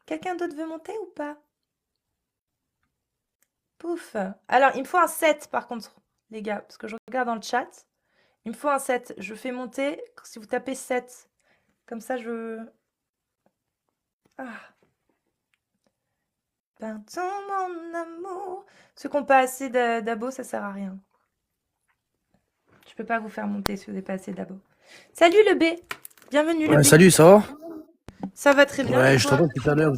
Quelqu'un d'autre veut monter ou pas? Pouf. Alors, il me faut un 7 par contre, les gars, parce que je regarde dans le chat. Il me faut un 7. Je fais monter si vous tapez 7. Comme ça, je... Ah. Pardon, mon amour. Ceux qui n'ont pas assez d'abos, ça sert à rien. Je peux pas vous faire monter si vous n'avez pas assez d'abos. Salut le B. Bienvenue le B. Salut, ça va? Ça va très bien. Ouais, je t'entends tout à l'heure,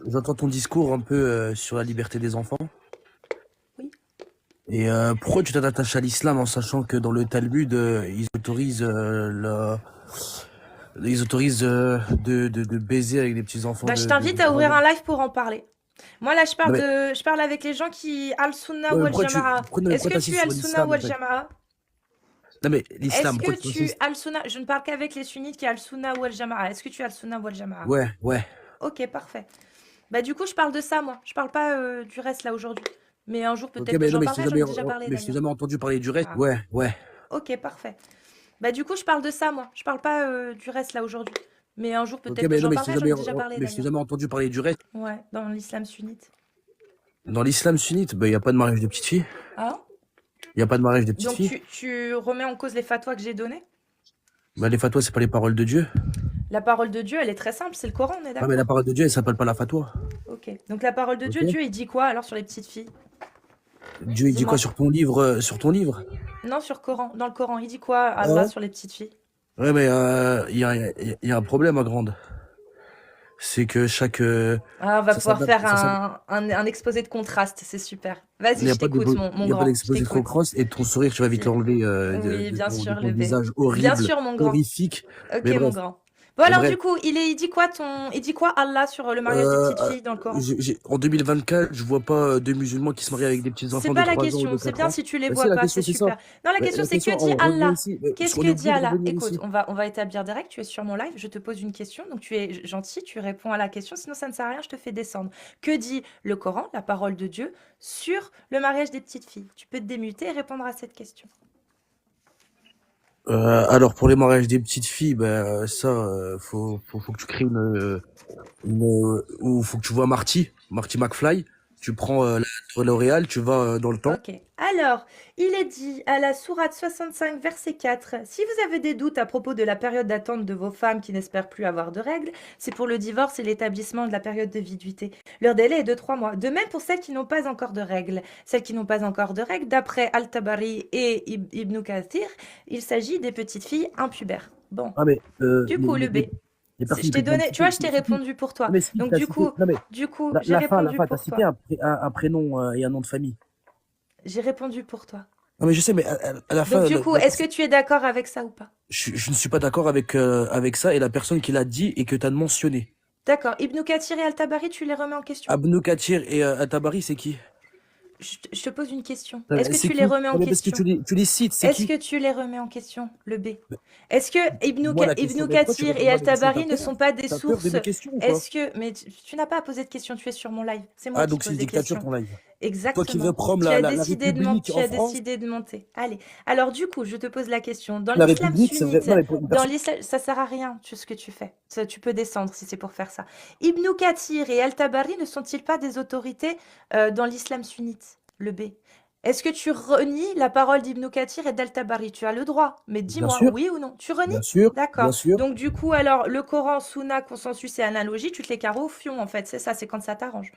j'entends ton discours un peu sur la liberté des enfants. Oui. Et pourquoi tu t'attaches à l'islam en sachant que dans le Talmud, ils autorisent, de baiser avec des petits-enfants Bah, je t'invite à ouvrir un live pour en parler. Moi, là, je parle avec les gens qui Al-Sunna ou Al-Jama'a. Est-ce que tu es Al-Sunna ou Al-Jama'a? Non, mais l'islam, Est-ce que tu Al-Sunna... Je ne parle qu'avec les sunnites qui Al-Sunna ou Al-Jama'a. Est-ce que tu es Al-Sunna ou Al-Jama'a? Ouais. Ok, parfait. Bah, du coup, je parle de ça, moi. Je parle pas du reste, là, aujourd'hui. Mais un jour, peut-être que j'en parlerai, j'en ai déjà parlé, mais je t'ai d'ailleurs. jamais entendu parler du reste. Ah. Ouais. Ok, parfait. Bah, du coup, je parle de ça, moi. Je parle pas du reste, là, aujourd'hui. Mais un jour, peut-être que j'en parlerai, j'en ai déjà parlé, mais je t'ai jamais entendu parler du reste. Ouais, dans l'islam sunnite. Dans l'islam sunnite, il n'y a pas de mariage de petites filles. Ah. Il n'y a pas de mariage de petites filles. Donc, tu remets en cause les fatwas que j'ai donnés? Bah, les fatwas, c'est pas les paroles de Dieu. La parole de Dieu, elle est très simple, c'est le Coran, on est d'accord? Ah, mais la parole de Dieu, elle s'appelle pas la fatwa. Ok. Donc, la parole de Dieu, Dieu, il dit quoi, alors, sur les petites filles? Dieu, il dit quoi sur ton livre, Non, dans le Coran, il dit quoi, Allah, sur les petites filles? Ouais, mais il y a un problème, ma grande. C'est que chaque... on va pouvoir faire un exposé de contraste, c'est super. Vas-y, je t'écoute, mon grand. Il n'y a pas d'exposé de contraste et ton sourire, tu vas vite l'enlever oui, bien sûr, ton visage horrible, bien sûr, mon grand. horrifique. Ok, mais mon bref. grand. Bon, alors, du coup, il dit quoi Allah sur le mariage des petites filles dans le Coran? En 2024, je vois pas de musulmans qui se marient avec des petits enfants de 3 ans. C'est pas la question, c'est bien si tu les vois pas, c'est super. Non, la question, c'est que dit Allah? Qu'est-ce que dit Allah? Écoute, on va établir des règles, tu es sur mon live, je te pose une question, donc tu es gentil, tu réponds à la question, sinon ça ne sert à rien, je te fais descendre. Que dit le Coran, la parole de Dieu, sur le mariage des petites filles? Tu peux te démuter et répondre à cette question. Alors pour les mariages des petites filles, faut que tu crées ou faut que tu vois Marty McFly, tu prends L'Oréal, tu vas dans le temps. Ok. Alors, il est dit à la sourate 65, verset 4, si vous avez des doutes à propos de la période d'attente de vos femmes qui n'espèrent plus avoir de règles, c'est pour le divorce et l'établissement de la période de viduité. Leur délai est de 3 mois. De même pour celles qui n'ont pas encore de règles. Celles qui n'ont pas encore de règles, d'après Al-Tabari et Ibn Kathir, il s'agit des petites filles impubères. Bon. Du coup, le B. Je t'ai donné, tu vois, je t'ai répondu pour toi. Donc du coup, j'ai répondu pour toi. Un prénom et un nom de famille. J'ai répondu pour toi. Non mais je sais, mais à la fin. Donc du coup, est-ce que tu es d'accord avec ça ou pas? Je ne suis pas d'accord avec ça et la personne qui l'a dit et que tu as mentionné. D'accord. Ibn Kathir et Al-Tabari, tu les remets en question? Ibn Kathir et Al-Tabari, c'est qui? Je te pose une question. Est-ce que tu les remets en question? Parce que tu les cites, c'est qui? Est-ce que tu les remets en question, le B? Est-ce que Ibn Kathir et Al-Tabari ne sont pas des sources? Est-ce que... Mais tu n'as pas à poser de questions, tu es sur mon live. C'est moi qui pose des questions. Ton live. Exactement. Toi qui veux prendre tu as la décidé République en France. Tu as décidé de monter. Allez. Alors du coup, je te pose la question. Dans La l'islam République, sunnite, dans l'islam, ça sert à rien ce que tu fais. Tu peux descendre si c'est pour faire ça. Ibn Kathir et Al-Tabari ne sont-ils pas des autorités dans l'islam sunnite, le B? Est-ce que tu renies la parole d'Ibn Kathir et d'Al-Tabari? Tu as le droit, mais dis-moi oui ou non. Tu renies? Bien sûr. D'accord. Bien sûr. Donc du coup, alors, le Coran, Sunna, consensus et analogie, tu te les carreaux au fion, en fait. C'est ça, c'est quand ça t'arrange.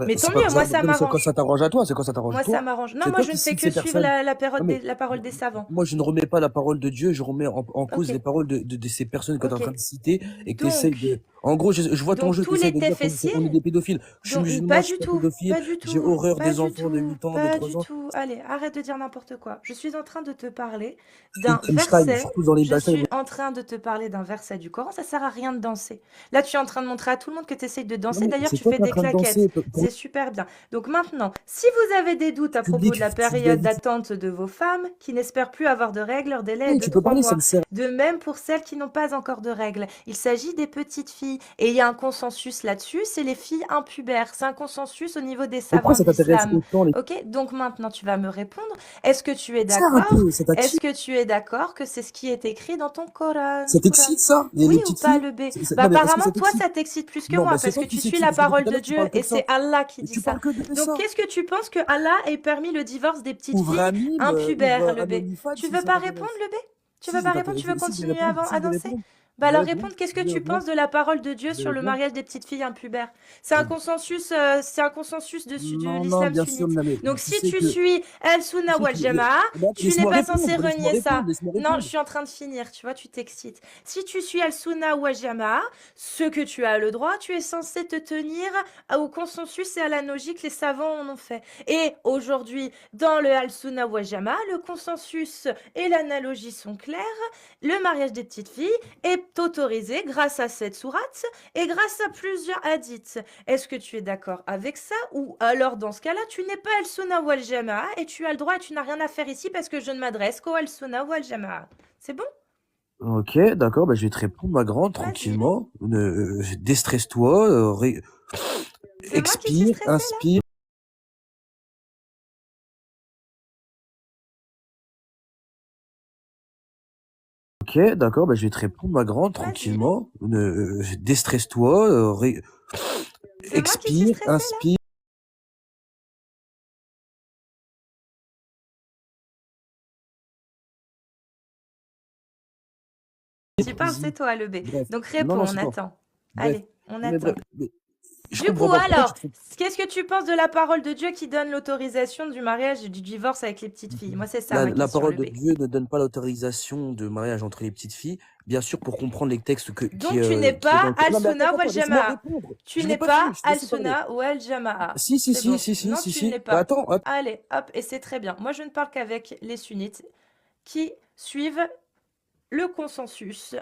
Mais tant mieux, moi ça m'arrange. C'est quand ça t'arrange à toi, c'est quand ça t'arrange à toi. Moi ça m'arrange. Non, moi je ne fais que suivre la parole des savants. Moi je ne remets pas la parole de Dieu, je remets en cause les paroles de ces personnes que tu es en train de citer et que tu essayes de... En gros, je vois ton jeu, tu essaies de dire qu'on est des pédophiles. Je suis musulman, je suis pas pédophile, j'ai horreur des enfants de 8 ans, de 3 ans. Allez, arrête de dire n'importe quoi. Je suis en train de te parler d'un verset. Je suis en train de te parler d'un verset du Coran. Ça sert à rien de danser. Là, tu es en train de montrer à tout le monde que tu essayes de dancer. D'ailleurs, tu fais des claquettes. c'est super bien. Donc maintenant, si vous avez des doutes à propos de la Tu dois période éviter. d'attente de vos femmes qui n'espèrent plus avoir de règles, leur délai est Oui, de tu peux 3 parler, ça mois. me sert. De même pour celles qui n'ont pas encore de règles. Il s'agit des petites filles. Et il y a un consensus là-dessus, c'est les filles impubères. C'est un consensus au niveau des Pourquoi savants ça de t'intéresse l'islam. autant les... Ok? Donc maintenant, tu vas me répondre. Est-ce que tu es Ça un d'accord? peu, ça t'attire. Est-ce que tu es d'accord que c'est ce qui est écrit dans ton Coran? Ça Coran. t'excite, ça? Oui Les ou petites pas filles? le B? Bah Non, mais est-ce que apparemment, ça toi, t'excite? ça t'excite plus que Non, bah moi c'est parce toi que qui tu sais, suis la depuis tout parole à de l'heure, tu Dieu parles que et de ça. c'est Allah qui Mais dit tu ça. parles que de Donc, ça. qu'est-ce que tu penses que Allah ait permis le divorce des petites Ouvre filles un mime, impubères, ouvre le un B? OnlyFans Tu si veux ça pas répondre, t'intéresse. le B? Tu veux Si, ça pas répondre? t'intéresse. Tu veux Si, je vais continuer répondre. avant à Si, je vais danser? répondre. Bah Je vais alors répondre. répondre, qu'est-ce que Je vais tu répondre. penses de la parole de Dieu Je vais sur le répondre. mariage des petites filles impubères? Je- C'est un consensus de Non, non, l'islam bien sûr, sunnite. mais Donc tu si sais tu que... suis Tu Al-Sunna sais ou que... Al-Jama'a, tu n'es Laisse-moi pas censé répondre, laisse-moi renier ça. répondre, laisse-moi Non, je répondre. suis en train de finir, tu vois, tu t'excites. Si tu suis Al-Sunna ou Al-Jama'a, ce que tu as le droit, tu es censé te tenir au consensus et à la logique, les savants en ont fait. Et aujourd'hui, dans le Al-Sunna ou Al-Jama'a, le consensus et l'analogie sont clairs. Le mariage des petites filles est autorisé grâce à cette sourate et grâce à plusieurs hadiths. Est-ce que tu es d'accord avec ça? Ou alors, dans ce cas-là, tu n'es pas Al-Sunna ou Al-Jama'a et tu as le droit et tu n'as rien à faire ici parce que je ne m'adresse qu'au Al-Sunna ou Al-Jama'a. C'est bon? Ok, d'accord, bah, je vais te répondre, ma grande, Vas-y. tranquillement. Déstresse-toi, C'est moi qui suis expire, stressée là? inspire. Ok, d'accord, bah, je vais te répondre, ma grande, Vas-y. tranquillement. Déstresse-toi, C'est moi qui suis expire, stressée là? inspire. Tu parles, c'est toi le B. Bref. Donc Non, réponds, non, on c'est toi. attend. Bref. Allez, on Non, mais bref. attend. Mais je Du comprends coup, pas pourquoi alors, tu te... qu'est-ce que tu penses de la parole de Dieu qui donne l'autorisation du mariage et du divorce avec les petites filles? Moi, c'est ça ma La question, parole le de B. Dieu ne donne pas l'autorisation de mariage entre les petites filles. Bien sûr, pour comprendre les textes Donc, tu n'es qui est dans pas le Coran. Non, mais Al-Sunna ou laisse-moi Al-Jama'a. répondre. Tu Je l'ai n'es pas fini, pas je te laisse parler. Al-Sunna ou Al-Jama'a. Si, si, C'est si, bon. si, si, Non, si, tu ne si. l'es Bah, pas. attends, hop. Allez, hop, et c'est très bien. Moi, je ne parle qu'avec les sunnites qui suivent le consensus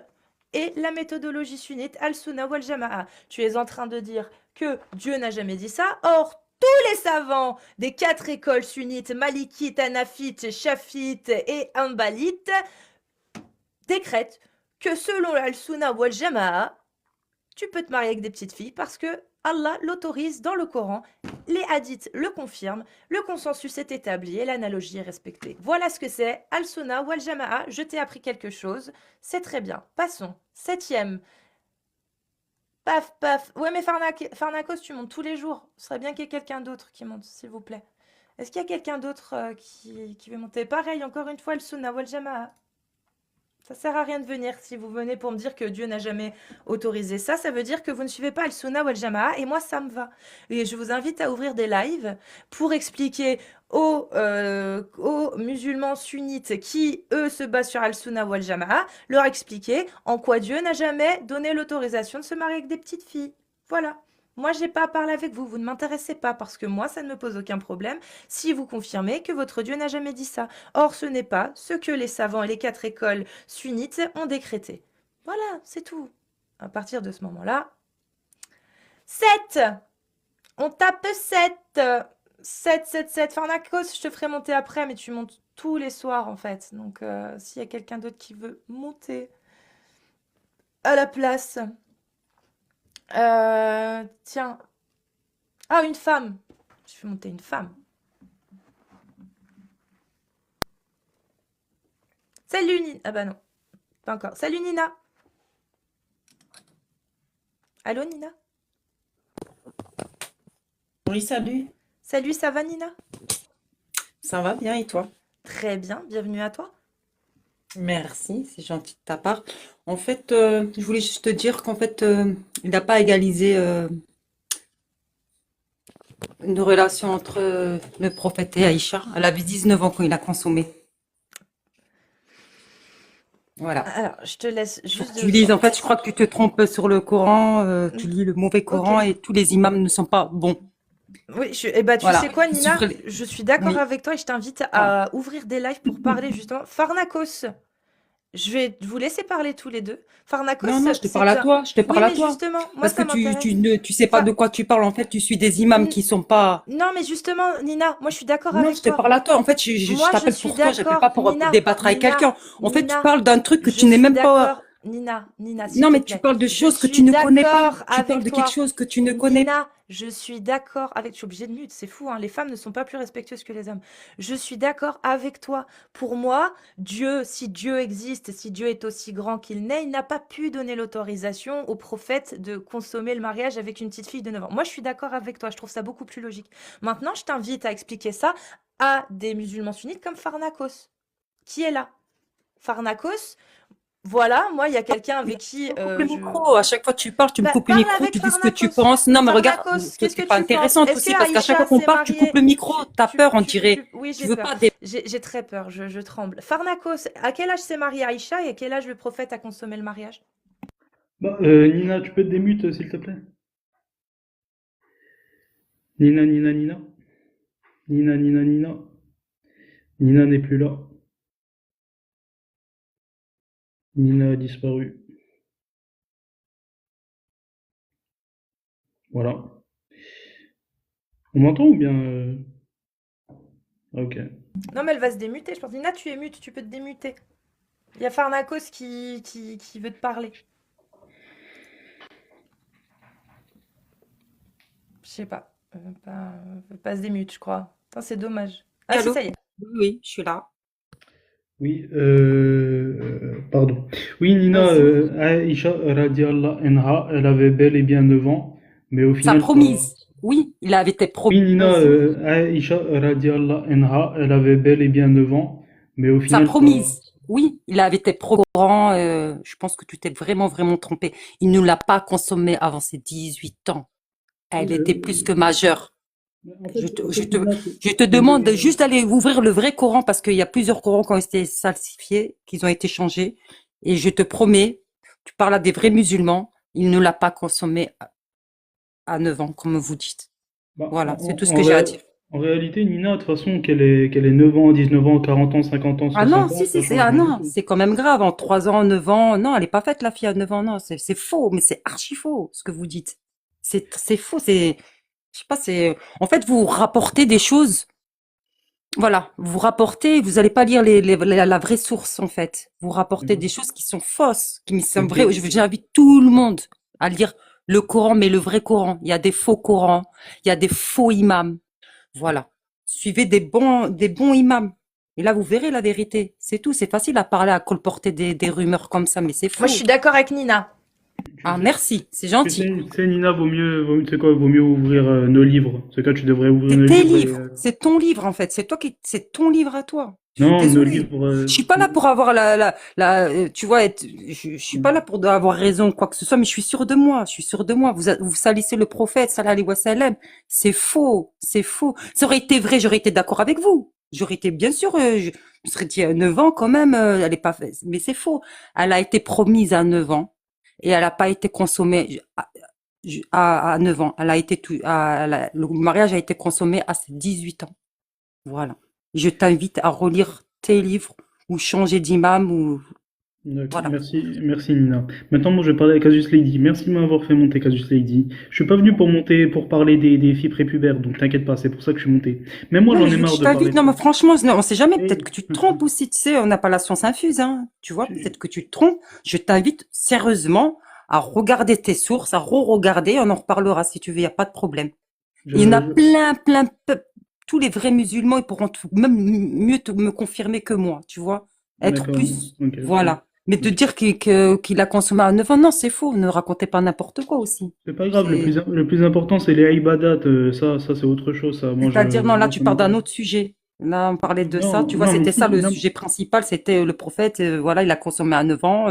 et la méthodologie sunnite Al-Sunna ou Al-Jama'a. Tu es en train de dire que Dieu n'a jamais dit ça. Or, tous les savants des 4 écoles sunnites, malikites, hanafites, shafites et hanbalites décrètent que selon Al-Sunna ou Al-Jama'a, tu peux te marier avec des petites filles parce que Allah l'autorise dans le Coran, les hadiths le confirment, le consensus est établi et l'analogie est respectée. Voilà ce que c'est Al-Sunna ou Al-Jama'a. Je t'ai appris quelque chose, c'est très bien. Passons. 7e. Paf, paf. Ouais, mais Farnakos, tu montes tous les jours. Ce serait bien qu'il y ait quelqu'un d'autre qui monte, s'il vous plaît. Est-ce qu'il y a quelqu'un d'autre qui veut monter? Pareil, encore une fois, Al-Sunna ou Al-Jama'a. Ça sert à rien de venir. Si vous venez pour me dire que Dieu n'a jamais autorisé ça, ça veut dire que vous ne suivez pas Al-Sunna ou Al-Jama'a, et moi, ça me va. Et je vous invite à ouvrir des lives pour expliquer aux musulmans sunnites qui, eux, se basent sur Al-Sunna ou Al-Jama'a, leur expliquer en quoi Dieu n'a jamais donné l'autorisation de se marier avec des petites filles. Voilà. Moi, j'ai pas à parler avec vous, vous ne m'intéressez pas, parce que moi, ça ne me pose aucun problème si vous confirmez que votre Dieu n'a jamais dit ça. Or, ce n'est pas ce que les savants et les 4 écoles sunnites ont décrété. Voilà, c'est tout. À partir de ce moment-là, 7. On tape 7. 7, 7, 7. Farnakos, je te ferai monter après, mais tu montes tous les soirs, en fait. Donc, s'il y a quelqu'un d'autre qui veut monter à la place... tiens. Ah, une femme. Je vais monter une femme. Salut Nina. Ah bah non, pas encore. Salut Nina. Allô Nina? Oui, salut. Salut, ça va Nina? Ça va bien et toi? Très bien, bienvenue à toi. Merci, c'est gentil de ta part. En fait, je voulais juste te dire qu'en fait, il n'a pas égalisé une relation entre le prophète et Aïcha. Elle avait 19 ans quand il a consommé. Voilà. Alors, je te laisse Faut juste que tu lises, de... en fait, je crois que tu te trompes sur le Coran, tu lis le mauvais Coran Ok. et tous les imams ne sont pas bons. Oui, eh ben, tu Voilà. sais quoi Il faut Nina? suivre les- Je suis d'accord Oui. avec toi et je t'invite Ah. à ouvrir des lives pour parler justement. Farnakos, Je vais vous laisser parler tous les deux. Pharnakos, Non, non, je te parle à toi, je te Oui, parle à mais toi. justement, moi, Parce que ça m'intéresse. tu sais pas de quoi tu parles. En fait, tu suis des imams qui sont pas. Non, mais justement, Nina, moi, je suis d'accord Non, avec je te toi. parle à toi. En fait, je Moi, je t'appelle suis pour toi. J'appelle d'accord. pas pour débattre avec quelqu'un. En fait, tu Nina, parles d'un truc que je tu n'es suis même pas. d'accord. Nina, s'il Non, te mais tu plaît. parles de Je choses que tu suis ne connais pas. d'accord Tu parles avec de quelque toi. chose que tu ne connais pas. Nina, je suis d'accord avec... Je suis obligée de mute, c'est fou, hein. Les femmes ne sont pas plus respectueuses que les hommes. Je suis d'accord avec toi. Pour moi, Dieu, si Dieu existe, si Dieu est aussi grand qu'il n'est, il n'a pas pu donner l'autorisation au prophète de consommer le mariage avec une petite fille de 9 ans. Moi, je suis d'accord avec toi, je trouve ça beaucoup plus logique. Maintenant, je t'invite à expliquer ça à des musulmans sunnites comme Pharnakos, qui est là. Pharnakos, voilà, moi, il y a quelqu'un Mais avec tu qui me coupes le je... micro. À chaque fois que tu parles, tu me Bah, coupes le parle micro. avec Tu dis ce que tu Pharnakos. penses. Non, mais regarde, Pharnakos, toi, qu'est-ce t'es que pas tu penses? intéressante Est-ce que aussi parce qu'à chaque fois Aïcha qu'on s'est parle, tu coupes le mariée? micro. T'as peur, on dirait. Oui, Tu j'ai veux peur. pas des. J'ai très peur, je tremble. Pharnakos, à quel âge s'est mariée Aïcha et à quel âge le prophète a consommé le mariage? Bah, Nina, tu peux te démute, s'il te plaît? Nina, Nina, Nina. Nina, Nina, Nina. Nina n'est plus là. Nina a disparu. Voilà. On m'entend ou bien ok. Non, mais elle va se démuter, je pense. Nina, tu es mute, tu peux te démuter. Il y a Pharnakos qui veut te parler. Je sais pas. Veut pas se démute, je crois. Putain, c'est dommage. Ah si, Allô? ça y est. Oui, oui, je suis là. Oui, pardon. Oui, Nina, Vas-y. Aïcha radiallahu anha, elle avait bel et bien 9 ans, mais au Sa final, promise. Oui, il avait été oui, promis. Nina, Vas-y. Aïcha radiallahu anha, elle avait bel et bien 9 ans, mais au Sa final, promise. Oui, il avait été pro. Je pense que tu t'es vraiment, vraiment trompé. Il ne l'a pas consommée avant ses 18 ans. Elle était plus que majeure. en Je fait, te, en je fait, te, Nina, je te c'est demande juste d'aller ouvrir le vrai Coran parce qu'il y a plusieurs Corans qui ont été falsifiés, qui ont été changés. Et je te promets, tu parles à des vrais musulmans, il ne l'a pas consommé à 9 ans, comme vous dites. bah, Voilà, c'est tout ce que j'ai à dire. en réalité, Nina, de toute façon, qu'elle ait 9 ans, 19 ans, 40 ans, 50 ans, Ah non, 60 ans, si, ça si, change ah rien du non, tout. c'est quand même grave. En 3 ans, 9 ans, non, elle n'est pas faite, la fille à 9 ans, non, c'est faux, mais c'est archi faux, ce que vous dites. C'est faux, je sais pas, en fait, vous rapportez des choses. Voilà, vous rapportez, vous n'allez pas lire la vraie source en fait. Vous rapportez D'accord. des choses qui sont fausses, qui sont Ok. vraies. J'invite tout le monde à lire le Coran, mais le vrai Coran. Il y a des faux Corans, il y a des faux imams. Voilà. Suivez des bons imams. Et là, vous verrez la vérité. C'est tout. C'est facile à parler, à colporter des rumeurs comme ça, mais c'est Moi, je faux. suis d'accord avec Nina. Tu Ah, sais, merci, c'est gentil. tu sais, Nina, tu sais quoi, vaut mieux ouvrir nos livres. C'est quoi, tu devrais ouvrir C'est nos tes livres livres, c'est ton livre en fait. C'est ton livre à toi. Je suis non, nos désolée. livres. Je suis pas là pour avoir tu vois, je suis pas là pour avoir raison ou quoi que ce soit, mais je suis sûre de moi. Je suis sûre de moi. Vous salissez le prophète, sallallahu alayhi wa sallam. C'est faux, c'est faux. Ça aurait été vrai, j'aurais été d'accord avec vous. J'aurais été, bien sûr, je serais dit 9 ans quand même, elle est pas, mais c'est faux. Elle a été promise à 9 ans et elle a pas été consommée à 9 ans. Elle a été le mariage a été consommé à ses 18 ans. Voilà. Je t'invite à relire tes livres ou changer d'imam ou D'accord, voilà. merci Nina. Maintenant, moi, je vais parler avec Casus Lady. Merci de m'avoir fait monter Casus Lady. Je suis pas venu pour parler des filles prépubères, donc t'inquiète pas, c'est pour ça que je suis monté. Mais moi, Non, j'en mais ai je veux que marre je de parler t'invite. de Non, ça. mais franchement, on sait jamais. Et- Peut-être que tu te trompes aussi, tu sais. On n'a pas la science infuse, hein. Tu vois, tu- peut-être que tu te trompes. Je t'invite sérieusement à regarder tes sources, à re-regarder. On en reparlera si tu veux. Il n'y a pas de problème. Il y en a je- tous les vrais musulmans, ils pourront même mieux me confirmer que moi, tu vois. Être D'accord, plus, ok, ok. voilà. Mais de dire qu'il a consommé à 9 ans, non, c'est faux. Ne racontez pas n'importe quoi aussi. C'est pas grave, C'est, le plus important, c'est les ibadat. Ça, c'est autre chose, ça. c'est-à-dire, non, là, Moi, tu ça parles d'un m'intéresse. autre sujet. Là, on parlait de ça. Non, Tu vois, non, mais c'était ça si, le non. sujet principal. C'était le prophète. Voilà, il a consommé à 9 ans.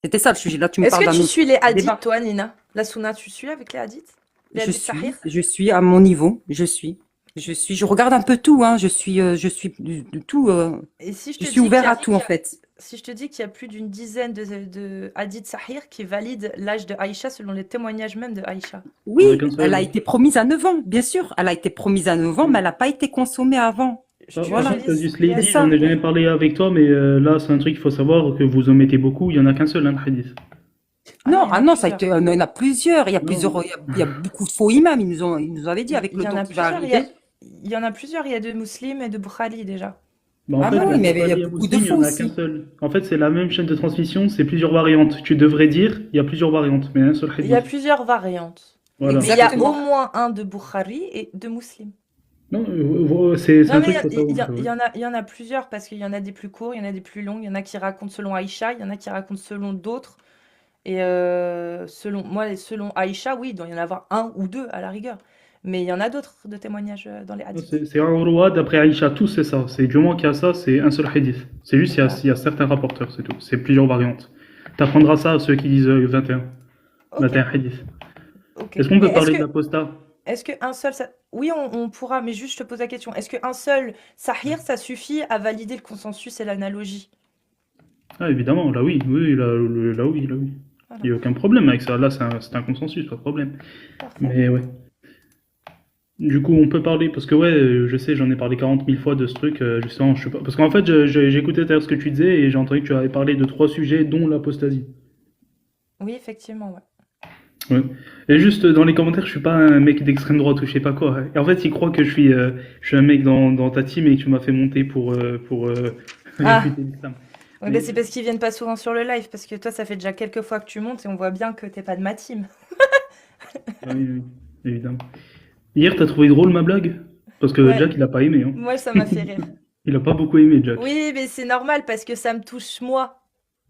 C'était ça le sujet. Là, tu me Est-ce parles que d'un tu autre suis les hadiths, débat. toi, Nina? La Sunna, tu suis avec les hadiths? Les hadiths sahih? Je suis à mon niveau. Je regarde un peu tout, hein. Je suis de tout. Et si je Je te suis dis qu'il y ouvert à a, tout, en fait. si je te dis qu'il y a plus d'une dizaine de hadiths sahih qui valident l'âge de Aïcha selon les témoignages même de Aïcha. Oui, Avec un elle a seul. été promise à 9 ans, bien sûr. Elle a été promise à 9 ans, mais elle n'a pas été consommée avant. Tu Voilà, Casus il y c'est a, Lady, j'en ça. ai jamais parlé avec toi, mais là, c'est un truc qu'il faut savoir que vous omettez beaucoup. Il y en a qu'un seul, hein, hadith. ah non, il y en a Ça a été, plusieurs. il y en a plusieurs. Non. Il y a beaucoup de faux imams. Ils nous avaient dit avec Il le y en temps a qui va plusieurs. arriver. Il y en a plusieurs. Il y a de Muslim et de Bukhari déjà. Bah, en Ah fait, bah le oui, mais il y a Bukhari et beaucoup de Muslim, il y faux en a qu'un aussi. seul. En fait, c'est la même chaîne de transmission, c'est plusieurs variantes. Tu devrais dire, il y a plusieurs variantes, mais un seul Il y a hadith. plusieurs variantes. Voilà. Mais il y a au Exactement. moins un de Bukhari et de Muslim. Non, c'est Non, un mais truc qu'il faut savoir. Ouais. il y en a plusieurs parce qu'il y en a des plus courts, il y en a des plus longs, il y en a qui racontent selon Aïcha, il y en a qui racontent selon d'autres. Et selon Aïcha, oui, il doit y en avoir un ou deux à la rigueur. Mais il y en a d'autres de témoignages dans les Non, hadiths. c'est Urwa, d'après Aïcha, tout c'est ça. C'est du moment qu'il y a ça, c'est un seul hadith. C'est juste D'accord. il y a certains rapporteurs, c'est tout. C'est plusieurs variantes. T'apprendras ça à ceux qui disent 21. Ok, 21 hadith. ok. Est-ce qu'on Mais peut parler de l'apostat? est-ce que un seul, oui, on pourra, mais juste je te pose la question. Est-ce qu'un seul sahir, ça suffit à valider le consensus et l'analogie? Ah, évidemment, là oui, oui, là oui, là oui. Voilà, Il n'y a aucun problème avec ça. Là, c'est un consensus, pas de problème. parfait. Mais ouais. Du coup, on peut parler, parce que ouais, je sais, j'en ai parlé 40 000 fois de ce truc, justement, je sais pas. Parce qu'en fait, j'écoutais tout à l'heure ce que tu disais et j'ai entendu que tu avais parlé de 3 sujets, dont l'apostasie. Oui, effectivement, ouais. Ouais. Et juste dans les commentaires, je suis pas un mec d'extrême droite ou je sais pas quoi. Et en fait, ils croient que je suis un mec dans ta team et que tu m'as fait monter pour Ah, réfuter l'islam. oui, bah Mais c'est parce qu'ils viennent pas souvent sur le live, parce que toi, ça fait déjà quelques fois que tu montes et on voit bien que t'es pas de ma team. ah oui, oui, évidemment. Hier, t'as trouvé drôle ma blague? Parce que Ouais, Jack, il a pas aimé, hein. moi, ça m'a fait rire. Il a pas beaucoup aimé, Jack. Oui, mais c'est normal parce que ça me touche moi,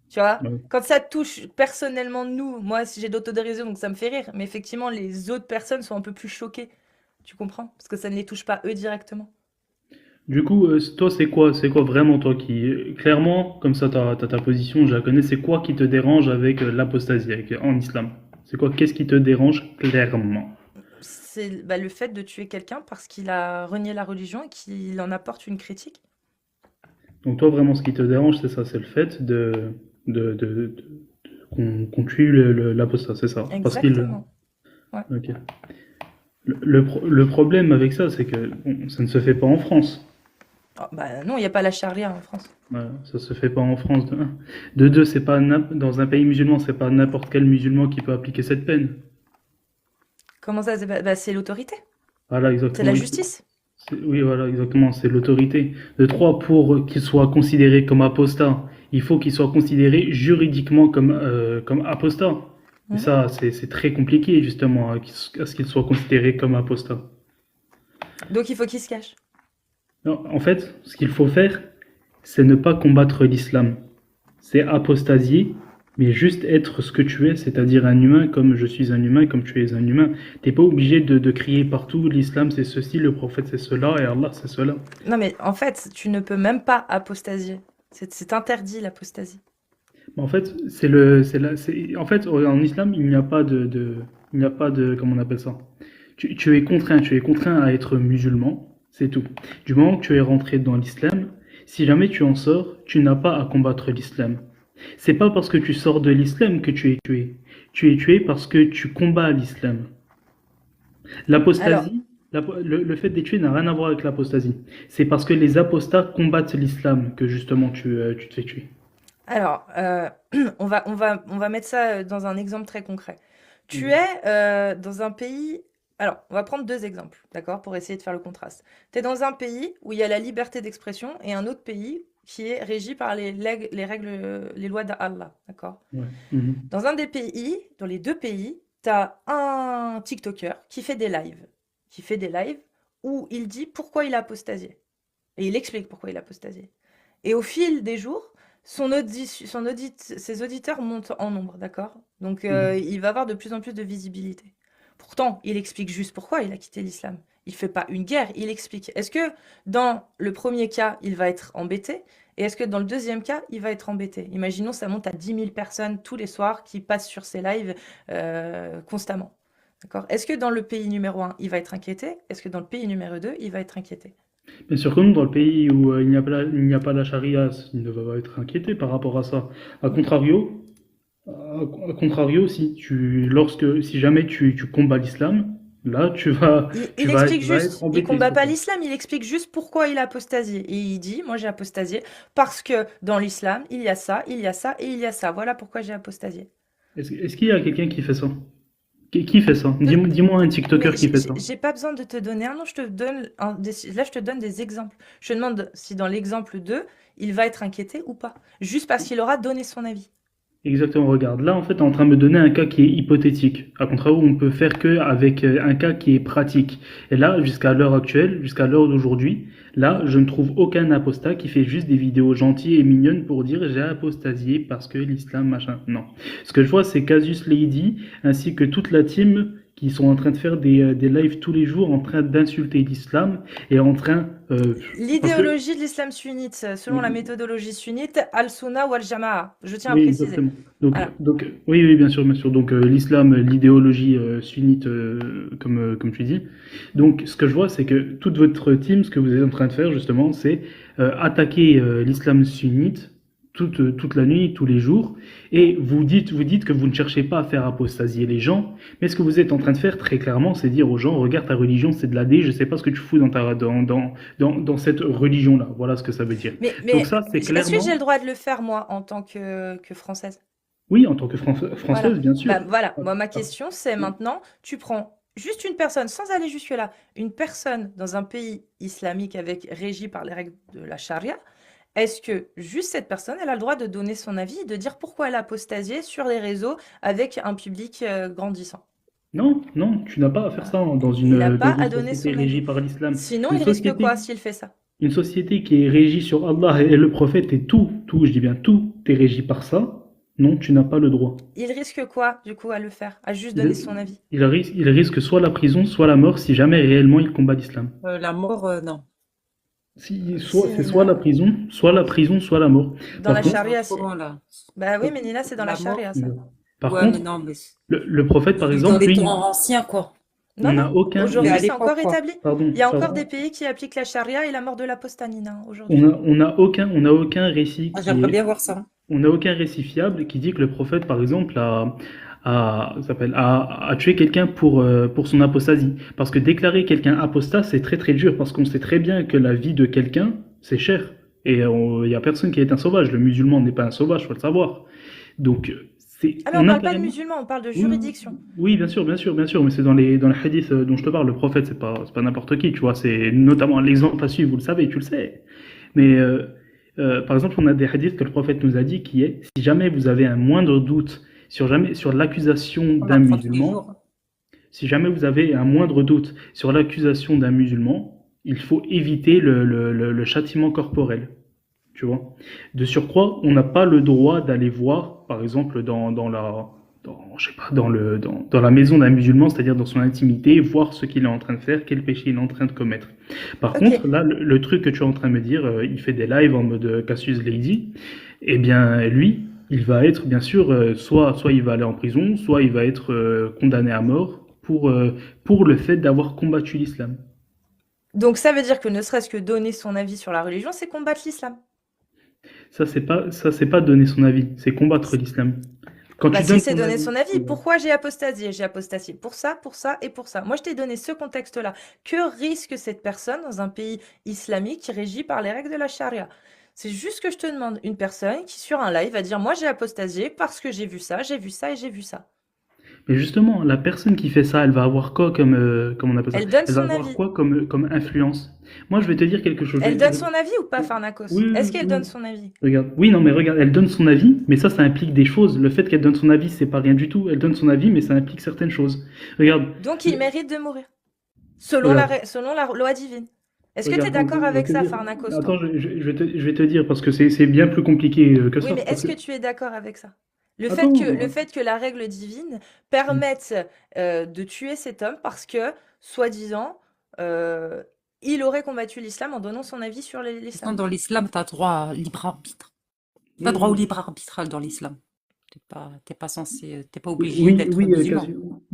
tu vois. Ouais. Quand ça touche personnellement nous, moi, si j'ai d'autodérision, donc ça me fait rire. Mais effectivement, les autres personnes sont un peu plus choquées. Tu comprends? Parce que ça ne les touche pas eux directement. Du coup, toi, c'est quoi vraiment toi qui, clairement, comme ça, t'as ta position, je la connais, c'est quoi qui te dérange avec l'apostasie, en islam? C'est quoi, qu'est-ce qui te dérange clairement? C'est bah, le fait de tuer quelqu'un parce qu'il a renié la religion et qu'il en apporte une critique. Donc toi, vraiment, ce qui te dérange, c'est ça, c'est le fait qu'on tue l'apostat, c'est ça. Parce qu'il... Exactement. Ouais. Ok. Le problème avec ça, c'est que bon, ça ne se fait pas en France. Oh, bah non, il n'y a pas la charia en France. Voilà, ça se fait pas en France de un. De deux, c'est pas dans un pays musulman, c'est pas n'importe quel musulman qui peut appliquer cette peine. Comment ça? Bah, c'est l'autorité. Voilà, C'est la exactement. justice. Oui, voilà, exactement, c'est l'autorité. De trois, pour qu'il soit considéré comme apostat, il faut qu'il soit considéré juridiquement comme apostat. Et Mhm. ça, c'est très compliqué, justement, à ce qu'il soit considéré comme apostat. Donc il faut qu'il se cache. Non, en fait, ce qu'il faut faire, c'est ne pas combattre l'islam. C'est apostasier, mais juste être ce que tu es, c'est-à-dire un humain comme je suis un humain, comme tu es un humain. T'es pas obligé de crier partout, l'islam c'est ceci, le prophète c'est cela, et Allah c'est cela. Non, mais en fait, tu ne peux même pas apostasier. C'est interdit l'apostasie. Mais en fait, en fait, en islam, il n'y a pas de, comment on appelle ça? Tu es contraint à être musulman, c'est tout. Du moment que tu es rentré dans l'islam, si jamais tu en sors, tu n'as pas à combattre l'islam. C'est pas parce que tu sors de l'islam que tu es tué. Tu es tué parce que tu combats l'islam. Alors, L'apostasie, le fait d'être tué n'a rien à voir avec l'apostasie. C'est parce que les apostats combattent l'islam que justement tu te fais tuer. alors, on va mettre ça dans un exemple très concret. Tu Mhm. es dans un pays. Alors, on va prendre deux exemples, d'accord, pour essayer de faire le contraste. Tu es dans un pays où il y a la liberté d'expression et un autre pays qui est régi par les règles, les lois d'Allah, d'accord? Ouais. Mhm. Dans un des pays, dans les deux pays, tu as un TikToker qui fait des lives où il dit pourquoi il a apostasié. Et il explique pourquoi il a apostasié. Et au fil des jours, ses auditeurs montent en nombre, d'accord? Donc Mhm. il va avoir de plus en plus de visibilité. Pourtant, il explique juste pourquoi il a quitté l'islam. Il fait pas une guerre, il explique. Est-ce que dans le premier cas, il va être embêté? Et est-ce que dans le deuxième cas, il va être embêté? Imaginons, ça monte à 10 000 personnes tous les soirs qui passent sur ces lives constamment. D'accord? Est-ce que dans le pays numéro un, il va être inquiété? Est-ce que dans le pays numéro 2, il va être inquiété? Bien sûr que non, dans le pays où il n'y a pas la charia, il ne va pas être inquiété par rapport à ça. A contrario, si jamais tu combats l'islam, là, Il explique tu vas juste, être il embêté combat sur pas ça. l'islam, il explique juste pourquoi il a apostasié. Et il dit, moi j'ai apostasié parce que dans l'islam, il y a ça, il y a ça et il y a ça. Voilà pourquoi j'ai apostasié. Est-ce qu'il y a quelqu'un qui fait ça? Qui fait ça? Dis-moi un TikToker Mais qui fait ça. j'ai pas besoin de te donner un nom, je te donne là je te donne des exemples. Je te demande si dans l'exemple 2, il va être inquiété ou pas, juste parce qu'il aura donné son avis. Exactement, regarde. Là, en fait, tu es en train de me donner un cas qui est hypothétique. À contrario, on peut faire que avec un cas qui est pratique. Et là, jusqu'à l'heure actuelle, jusqu'à l'heure d'aujourd'hui, là, je ne trouve aucun apostat qui fait juste des vidéos gentilles et mignonnes pour dire j'ai apostasié parce que l'islam, machin. Non. Ce que je vois, c'est Casus Lady ainsi que toute la team qui sont en train de faire des lives tous les jours en train d'insulter l'islam et en train... parce que L'idéologie de l'islam sunnite, selon la méthodologie sunnite, al-Sunna ou al-Jama'a. Je tiens à oui, préciser. exactement. Donc, Voilà. oui, oui, bien sûr, bien sûr. Donc, l'islam, l'idéologie sunnite, comme tu dis. Donc, ce que je vois, c'est que toute votre team, ce que vous êtes en train de faire, justement, c'est attaquer l'islam sunnite toute la nuit, tous les jours, et vous dites que vous ne cherchez pas à faire apostasier les gens, mais ce que vous êtes en train de faire, très clairement, c'est dire aux gens, regarde ta religion, c'est de la D, je sais pas ce que tu fous dans cette religion-là. Voilà ce que ça veut dire. Donc ça, c'est Est-ce que j'ai le clairement... droit de le faire, moi, en tant que Française? Oui, en tant que Voilà. Française, bien sûr. Bah, voilà. Moi, ma question, c'est maintenant, tu prends juste une personne, sans aller jusque-là, une personne dans un pays islamique régi par les règles de la charia, est-ce que juste cette personne, elle a le droit de donner son avis et de dire pourquoi elle a apostasié sur les réseaux avec un public grandissant? Non, non, tu n'as pas à faire Voilà. ça Il n'a dans pas une à donner société son régie avis. par l'islam. Sinon, Une il risque société, quoi s'il fait ça? une société qui est régie sur Allah et le prophète et tout, je dis bien tout, est régi par ça. Non, tu n'as pas le droit. Il risque quoi, du coup, à le faire? À juste donner Il, son avis? il risque soit la prison, soit la mort si jamais réellement il combat l'islam. La mort, non. Soit, Si, c'est soit Nina. la prison, soit la prison, soit la mort. Dans Par la contre, charia, Trop loin, là. bah oui, mais Nina, c'est dans la La mort. charia, ça. par Ouais, mais contre, non, mais le prophète, par c'est dans exemple, les lui, temps anciens, quoi. Non, on non. n'a aucun, C'est Aujourd'hui, à c'est l'époque, encore quoi. établi. pardon, Il y a encore pardon. des pays qui appliquent la charia et la mort de l'apostanat aujourd'hui. On n'a aucun récit Ah, qui j'aimerais est bien voir ça. on n'a aucun récit fiable qui dit que le prophète, par exemple, a tué quelqu'un pour son apostasie. Parce que déclarer quelqu'un apostat, c'est très très dur, parce qu'on sait très bien que la vie de quelqu'un, c'est cher. Et il y a personne qui est un sauvage. Le musulman n'est pas un sauvage, faut le savoir. Donc, Alors, on on a parle pas de carrément... musulmans, on parle de Oui, juridiction. oui, bien sûr, bien sûr, bien sûr, mais c'est dans les hadiths dont je te parle. Le prophète, c'est pas n'importe qui, tu vois. C'est notamment l'exemple à suivre, vous le savez, tu le sais. Mais par exemple, on a des hadiths que le prophète nous a dit qui est si jamais vous avez un moindre doute sur l'accusation On d'un apprend tous les musulman, jours. si jamais vous avez un moindre doute sur l'accusation d'un musulman, il faut éviter le châtiment corporel. Tu vois. De surcroît, on n'a pas le droit d'aller voir, par exemple, je sais pas, dans la maison d'un musulman, c'est-à-dire dans son intimité, voir ce qu'il est en train de faire, quel péché il est en train de commettre. Par Ok. contre, là, le truc que tu es en train de me dire, il fait des lives en mode Cassius Lady, eh bien, lui, il va être, bien sûr, soit il va aller en prison, soit il va être condamné à mort pour le fait d'avoir combattu l'islam. Donc, ça veut dire que ne serait-ce que donner son avis sur la religion, c'est combattre l'islam. Ça, c'est pas donner son avis, c'est combattre l'islam. Quand Bah tu si, donnes c'est ton donner avis, son avis. Pourquoi j'ai apostasié? J'ai apostasié pour ça et pour ça. Moi, je t'ai donné ce contexte-là. Que risque cette personne dans un pays islamique régi par les règles de la charia? C'est juste que je te demande une personne qui, sur un live, va dire, moi, j'ai apostasié parce que j'ai vu ça, j'ai vu ça et j'ai vu ça. mais justement, la personne qui fait ça, elle va avoir quoi comme on appelle ça? Elle donne Elle va son avoir avis. quoi comme influence? Moi, je vais te dire quelque chose. Elle donne son avis ou pas, Farnakos? Oui, Est-ce oui, qu'elle oui. donne son avis? Regarde. Oui, non, mais regarde, elle donne son avis, mais ça implique des choses. Le fait qu'elle donne son avis, c'est pas rien du tout. Elle donne son avis, mais ça implique certaines choses. Regarde. Donc, il mérite de mourir. Selon Regarde. selon la loi divine. Est-ce que tu es Regarde, d'accord je vais avec te ça, dire. Farnakos, Attends, toi? je vais te dire, parce que c'est bien plus compliqué que Oui, ça. mais Parce est-ce que... que tu es d'accord avec ça? Le fait Attends. le fait que la règle divine permette de tuer cet homme parce que, soi-disant, euh, il aurait combattu l'islam en donnant son avis sur Pourtant, l'islam. dans l'islam, tu as droit à libre arbitre. T'as Oui, droit au oui. libre arbitral dans l'islam. T'es pas censé, t'es pas Oui, obligé oui, d'être oui, musulman.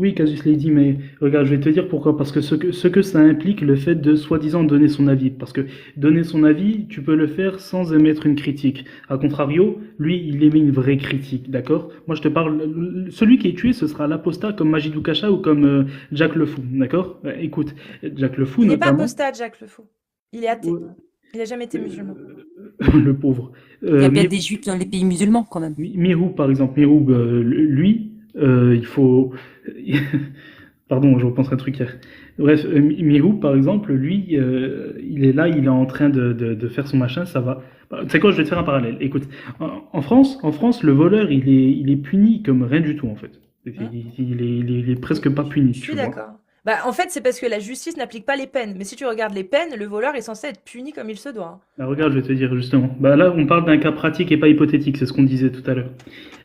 Oui, Casus Lady, mais regarde, je vais te dire pourquoi. Parce que ce que ça implique, le fait de soi-disant donner son avis. Parce que donner son avis, tu peux le faire sans émettre une critique. A contrario, lui, il émet une vraie critique, d'accord? Moi, je te parle, celui qui est tué, ce sera l'apostat comme Majidou Kacha ou comme Jack le Fou, d'accord? Écoute, Jack le Fou Il n'est pas notamment. apostat, Jacques le Fou. Il est athée. Ouais, Il n'a jamais été musulman. le pauvre. Il y a bien Mirou, des juifs dans les pays musulmans quand même. Mirou, par exemple, Mirou, lui, il faut. Pardon, je repense à un truc hier. Bref, Mirou, par exemple, lui, il est là, il est en train de faire son machin, ça va. Bah, tu sais quoi, je vais te faire un parallèle. Écoute, en France, le voleur, il est puni comme rien du tout, en fait. Il, Hein? il est presque pas puni, Je tu suis vois. d'accord. Bah, en fait, c'est parce que la justice n'applique pas les peines. Mais si tu regardes les peines, le voleur est censé être puni comme il se doit, hein. Bah, regarde, je vais te dire justement. Bah, là, on parle d'un cas pratique et pas hypothétique, c'est ce qu'on disait tout à l'heure.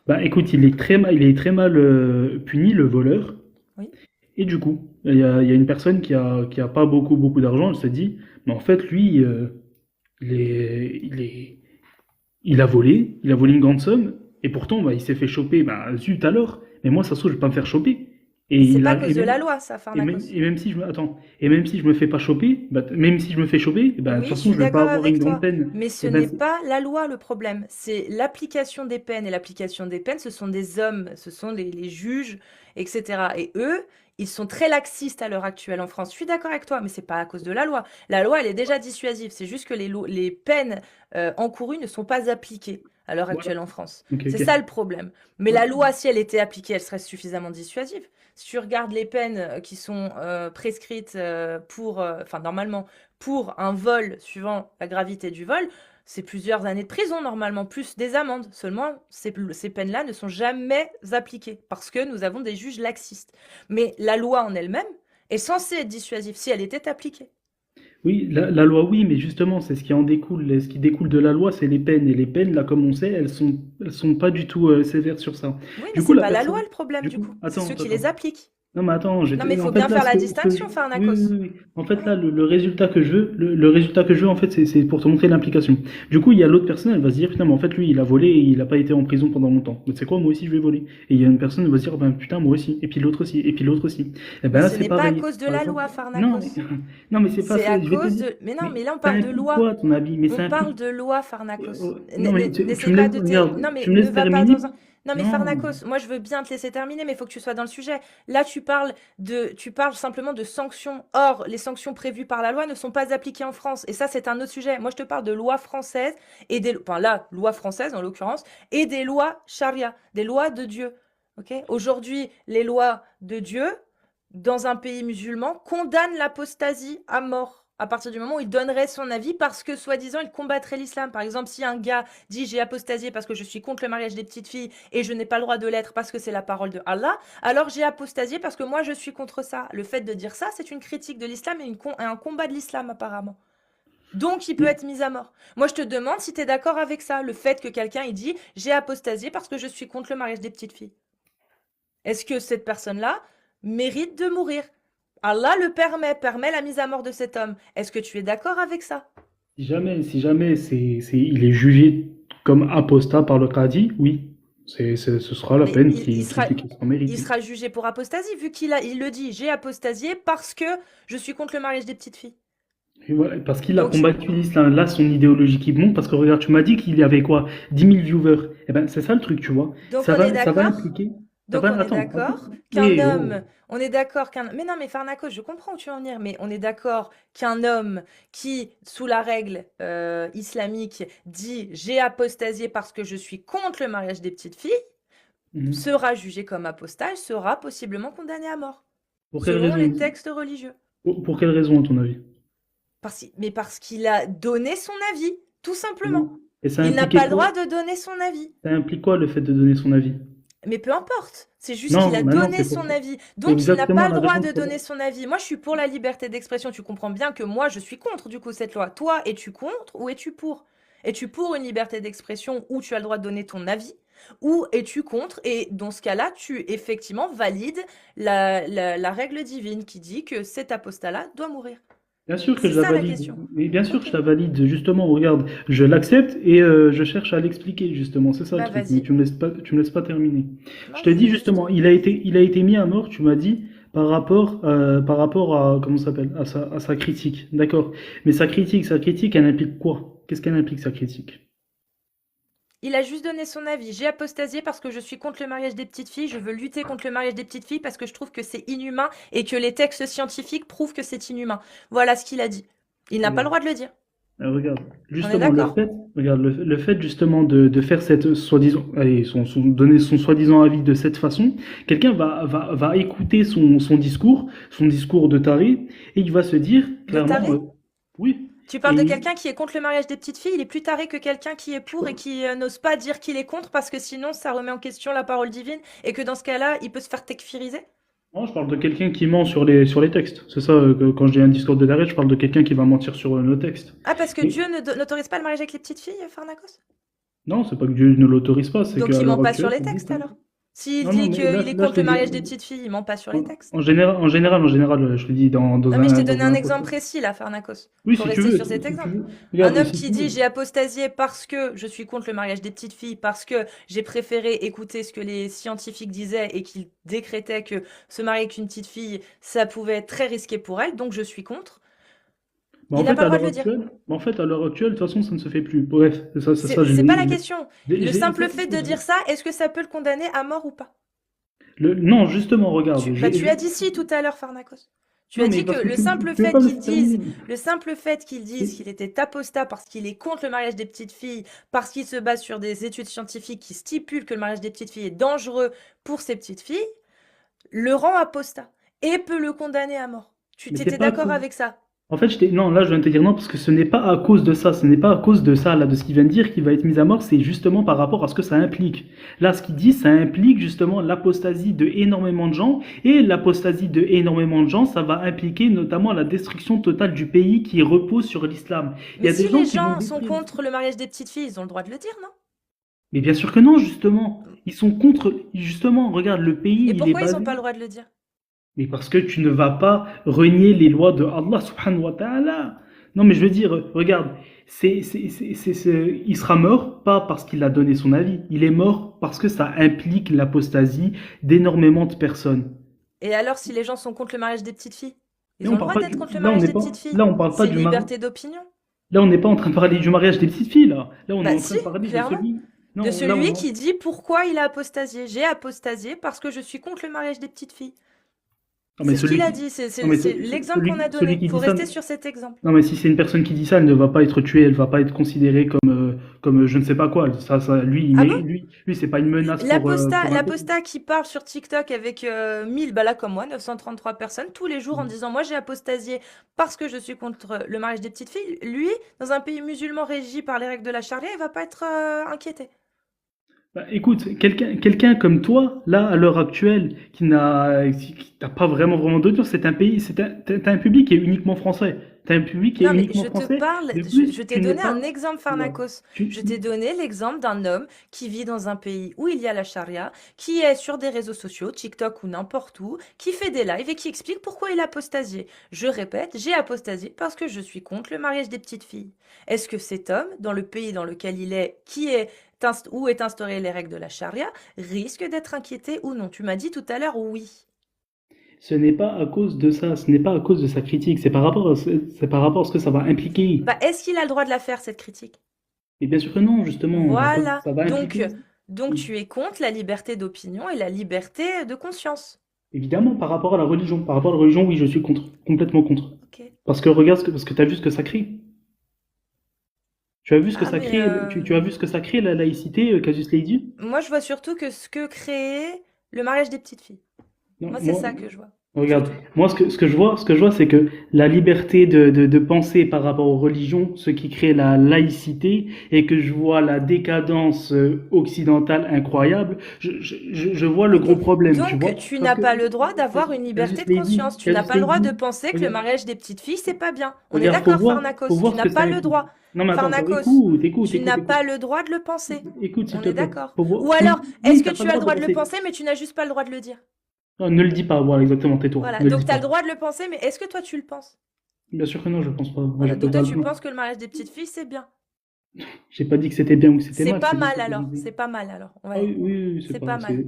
Bah, écoute, il est très mal puni, le voleur. Oui. Et du coup, il y a une personne qui a pas beaucoup, beaucoup d'argent, elle s'est dit, mais en fait, lui, il est, il est, il a volé une grande somme, et pourtant, bah, il s'est fait choper, bah, zut alors, mais moi, ça se trouve, je vais pas me faire choper. Et Mais c'est il pas à a, cause de la loi, ça, Pharnakos. et même si attends, et même si je me fais pas choper, bah, même si je me fais choper, bah, de toute Oui, je façon, suis je vais pas d'accord avoir une avec grande toi. peine. Mais ce Et ben, n'est pas la loi le problème. C'est l'application des peines. Et l'application des peines, ce sont des hommes, ce sont les juges, etc. Et eux, ils sont très laxistes à l'heure actuelle en France. Je suis d'accord avec toi, mais c'est pas à cause de la loi. La loi, elle est déjà dissuasive. C'est juste que les peines encourues ne sont pas appliquées à l'heure voilà. actuelle en France. Ok, C'est ok. ça le problème. Mais Ouais. la loi, si elle était appliquée, elle serait suffisamment dissuasive. Si tu regardes les peines qui sont prescrites enfin normalement, pour un vol, suivant la gravité du vol, c'est plusieurs années de prison normalement, plus des amendes. Seulement, ces peines-là ne sont jamais appliquées parce que nous avons des juges laxistes. Mais la loi en elle-même est censée être dissuasive si elle était appliquée. Oui, la loi, oui, mais justement, c'est ce qui en découle. Et ce qui découle de la loi, c'est les peines. Et les peines, là, comme on sait, elles sont pas du tout sévères sur ça. Oui, mais Du coup, c'est la pas la loi personne. le problème Du du coup, coup, c'est attends, ceux attends, qui les attends. appliquent. Non, mais attends, Non, mais il faut en fait, bien là, faire la distinction, oui, oui, Pharnakos. oui. En fait, Voilà. là, le résultat que je veux, le résultat que je veux, en fait, c'est pour te montrer l'implication. Du coup, il y a l'autre personne, elle va se dire, putain, mais en fait, lui, il a volé et il a pas été en prison pendant longtemps. Mais c'est quoi, moi aussi, je vais voler. Et il y a une personne qui va se dire, ben, putain, moi aussi. Et puis l'autre aussi. Et puis l'autre aussi. Et ben Mais là, ce c'est n'est pas à pareil. cause de Par la exemple, loi, non, Pharnakos. non, mais c'est pas C'est ça. à Je vais te cause dire. de... Mais non, Mais mais là, on ça parle de implique loi. quoi, ton avis? Mais On ça parle implique. de loi, Pharnakos. Non, mais tu N'essaie me pas laisses, de... regarde, Non, mais tu me ne laisses va pas terminer? dans un... Non, mais Non. Pharnakos, moi, je veux bien te laisser terminer, mais il faut que tu sois dans le sujet. Là, tu parles simplement de sanctions. Or, les sanctions prévues par la loi ne sont pas appliquées en France. Et ça, c'est un autre sujet. Moi, je te parle de loi française et des... Enfin, la loi française, en l'occurrence, et des lois charia, des lois de Dieu. Ok. Aujourd'hui, les lois de Dieu dans un pays musulman, condamne l'apostasie à mort. À partir du moment où il donnerait son avis parce que, soi-disant, il combattrait l'islam. Par exemple, si un gars dit j'ai apostasié parce que je suis contre le mariage des petites filles et je n'ai pas le droit de l'être parce que c'est la parole de Allah, alors j'ai apostasié parce que moi je suis contre ça. Le fait de dire ça, c'est une critique de l'islam et un combat de l'islam apparemment. Donc il peut être mis à mort. Moi je te demande si tu es d'accord avec ça, le fait que quelqu'un il dit j'ai apostasié parce que je suis contre le mariage des petites filles. Est-ce que cette personne-là mérite de mourir? Allah le permet la mise à mort de cet homme. Est-ce que tu es d'accord avec ça? Si jamais il est jugé comme apostat par le Qadi, oui, ce sera la Mais peine qui sera il méritée. sera jugé pour apostasie, vu il le dit, j'ai apostasié parce que je suis contre le mariage des petites filles. Et voilà, parce qu'il a Donc, combattu l'islam, là, son idéologie qui monte, parce que regarde, tu m'as dit qu'il y avait quoi? 10 000 viewers. Eh ben, c'est ça le truc, tu vois. donc Ça on est va, ça va d'accord? impliquer. Ça Donc va, on est attends, attends. d'accord qu'un Eh, oh. homme, on est d'accord qu'un... Mais non, mais Pharnakos, je comprends où tu veux en venir, mais on est d'accord qu'un homme qui, sous la règle islamique, dit j'ai apostasié parce que je suis contre le mariage des petites filles, Mhm. sera jugé comme apostat, sera possiblement condamné à mort, Pour quelle selon les raison? textes religieux. Pour quelle raison, à ton avis? Mais parce qu'il a donné son avis, tout simplement. Mhm. Et ça Il n'a impliquait pas le quoi? droit de donner son avis. Ça implique quoi, le fait de donner son avis? Mais peu importe, c'est juste qu'il Non, a maintenant, donné c'est pour son ça. avis. C'est Donc il n'a exactement pas le la droit raison de pour donner son avis. Moi, je suis pour la liberté d'expression. Tu comprends bien que moi, je suis contre, du coup, cette loi. Toi, es-tu contre ou es-tu pour? Es-tu pour une liberté d'expression où tu as le droit de donner ton avis? Ou es-tu contre? Et dans ce cas-là, tu effectivement valides la règle divine qui dit que cet apostat-là doit mourir. Bien sûr que C'est je la ça la valide. question. Mais bien sûr que Ok. je la valide. Justement, regarde, je l'accepte et je cherche à l'expliquer, justement. C'est ça le Bah truc. Mais vas-y. tu me laisses pas terminer. Je Non, te je dis voulais juste. justement, il a été mis à mort, tu m'as dit, par rapport à, comment ça s'appelle, à sa critique. D'accord. Mais sa critique, elle implique quoi? Qu'est-ce qu'elle implique, sa critique? Il a juste donné son avis. J'ai apostasié parce que je suis contre le mariage des petites filles. Je veux lutter contre le mariage des petites filles parce que je trouve que c'est inhumain et que les textes scientifiques prouvent que c'est inhumain. Voilà ce qu'il a dit. Il n'a pas le Regarde. droit de le dire. Regarde, On est justement, d'accord? le fait justement de faire cette soi-disant, allez, donner son soi-disant avis de cette façon, quelqu'un va écouter son discours de taré, et il va se dire De clairement, taré? oui, Tu parles de et quelqu'un qui est contre le mariage des petites filles. Il est plus taré que quelqu'un qui est pour et qui n'ose pas dire qu'il est contre parce que sinon ça remet en question la parole divine et que dans ce cas-là, il peut se faire tekfiriser. moi, je parle de quelqu'un qui ment sur les textes. C'est ça, quand je dis un discours de taré, je parle de quelqu'un qui va mentir sur nos textes. Ah, parce que Et Dieu n'autorise pas le mariage avec les petites filles, Pharnakos? non, c'est pas que Dieu ne l'autorise pas, c'est Donc qu'à il ment l'heure pas sur actuelle, les ça existe, textes hein. alors? S'il Non, non, dit mais qu'il est là, je contre te le dis, mariage des petites filles, il ment pas sur les textes. en général, je te dis Non, mais je t'ai dans donné un un exemple podcast. précis là, Pharnakos. Oui, Faut si tu rester veux, sur cet si tu exemple. veux. Un Regarde, homme si qui tu dit veux. j'ai apostasié parce que je suis contre le mariage des petites filles, parce que j'ai préféré écouter ce que les scientifiques disaient et qu'ils décrétaient que se marier avec une petite fille, ça pouvait être très risqué pour elle, donc je suis contre. Bah, Il en n'a fait, pas le à droit de l'heure le dire. actuelle, bah, en fait, à l'heure actuelle, de toute façon, ça ne se fait plus. Bref, C'est c'est pas la question. Le ça, simple fait de dire ça, est-ce que ça peut le condamner à mort ou pas? non, justement, regarde, Tu as dit si tout à l'heure, Pharnakos. Tu non, as mais dit que parce que le simple tu veux fait pas me qu'ils laisser disent, terminer. le simple fait qu'ils disent qu'il était apostat parce qu'il est contre le mariage des petites filles, parce qu'il se base sur des études scientifiques qui stipulent que le mariage des petites filles est dangereux pour ces petites filles, le rend apostat et peut le condamner à mort. Tu Mais c'est t'étais pas d'accord cool. avec ça? En fait, non, là, je viens de te dire non, parce que ce n'est pas à cause de ça, ce n'est pas à cause de ça, là, de ce qu'il vient de dire, qu'il va être mis à mort, c'est justement par rapport à ce que ça implique. Là, ce qu'il dit, ça implique justement l'apostasie de énormément de gens, et l'apostasie de énormément de gens, ça va impliquer notamment la destruction totale du pays qui repose sur l'islam. Il y Mais a des si gens les qui vont gens sont détruire. contre le mariage des petites filles, ils ont le droit de le dire, non? Mais bien sûr que non, justement. Ils sont contre, justement, regarde, le pays, Et il est pourquoi ils n'ont basé. pas le droit de le dire? Mais parce que tu ne vas pas renier les lois de Allah subhanahu wa ta'ala. Non, mais je veux dire, regarde, il sera mort pas parce qu'il a donné son avis. Il est mort parce que ça implique l'apostasie d'énormément de personnes. Et alors, si les gens sont contre le mariage des petites filles? Et Ils ont on le parle droit pas d'être du, contre le là, on mariage n'est des pas, petites filles. là, on parle pas C'est une du mari. liberté d'opinion. Là, on n'est pas en train de parler du mariage des petites filles, là. Là, on est Bah en train si, de parler de clairement. celui. De Non, là, celui qui dit pourquoi il a apostasié. J'ai apostasié parce que je suis contre le mariage des petites filles. non, mais C'est ce qu'il celui a qui, dit, non, mais c'est l'exemple qu'on a celui donné. qui Faut dit ça. rester sur cet exemple. Non, mais si c'est une personne qui dit ça, elle ne va pas être tuée, elle va pas être considérée comme je ne sais pas quoi. Lui, Ah bon? c'est pas une menace pour un pays. L'apostat qui parle sur TikTok avec 1000, bah là comme moi, 933 personnes, tous les jours en disant moi j'ai apostasié parce que je suis contre le mariage des petites filles, lui, dans un pays musulman régi par les règles de la charia, il va pas être inquiété. Bah, écoute, quelqu'un comme toi, là, à l'heure actuelle, qui n'a pas vraiment d'audience, t'as un public qui est uniquement français. T'as un public qui est Non, mais uniquement je te français. parle, De plus, je t'ai tu n'es donné un pas. exemple, Regarde, Pharnakos. Je t'ai tu- donné l'exemple d'un homme qui vit dans un pays où il y a la charia, qui est sur des réseaux sociaux, TikTok ou n'importe où, qui fait des lives et qui explique pourquoi il a apostasié. Je répète, j'ai apostasié parce que je suis contre le mariage des petites filles. Est-ce que cet homme, dans le pays dans lequel il est, où est instaurée les règles de la charia, risque d'être inquiété ou non? Tu m'as dit tout à l'heure oui. Ce n'est pas à cause de ça, ce n'est pas à cause de sa critique, c'est par rapport à ce que ça va impliquer. Bah, est-ce qu'il a le droit de la faire, cette critique? Et bien sûr que non, justement, Voilà. ça va impliquer. Donc tu es contre la liberté d'opinion et la liberté de conscience. Évidemment, par rapport à la religion. Par rapport à la religion, oui, je suis contre, complètement contre. Ok. Parce que regarde, parce que tu as vu ce que ça crée. Tu as vu ce que Ah, ça mais crée, tu as vu ce que ça crée, la laïcité, Casus Lady? moi, je vois surtout que ce que créait le mariage des petites filles. Non, Moi, c'est ça que je vois. regarde, Surtout. moi, ce que je vois, c'est que la liberté de penser par rapport aux religions, ce qui crée la laïcité, et que je vois la décadence occidentale incroyable, je vois le gros Ok. problème, tu Donc, vois? tu Parce n'as que, pas le droit d'avoir une liberté de conscience. Tu n'as Casus pas le droit de Lady, penser que le regarde, mariage des petites filles, c'est pas bien. On est regarde, d'accord, Pharnakos. faut Tu voir ce n'as que ça pas le implique. droit. Non, mais attends, Pharnakos, tu n'as écoute. pas le droit de le penser. Écoute, s'il On te est plaît. d'accord. Faut voir. Ou alors, Oui, est-ce que t'as pas tu le as le droit droit de de le penser. penser, mais tu n'as juste pas le droit de le dire? Non, ne le dis pas, voilà, exactement, tais-toi. Voilà. Ne le Donc, dis tu as pas. le droit de le penser, mais est-ce que toi, tu le penses? Bien sûr que non, je pense pas. Moi, Voilà, je peux donc pas toi, le tu dire. penses que le mariage des petites filles, c'est bien. J'ai pas dit que c'était bien ou que c'était C'est mal, pas c'est juste mal que je alors, disais. c'est pas mal alors. Ah Ouais, oui, oui, oui, c'est c'est pas, pas mal.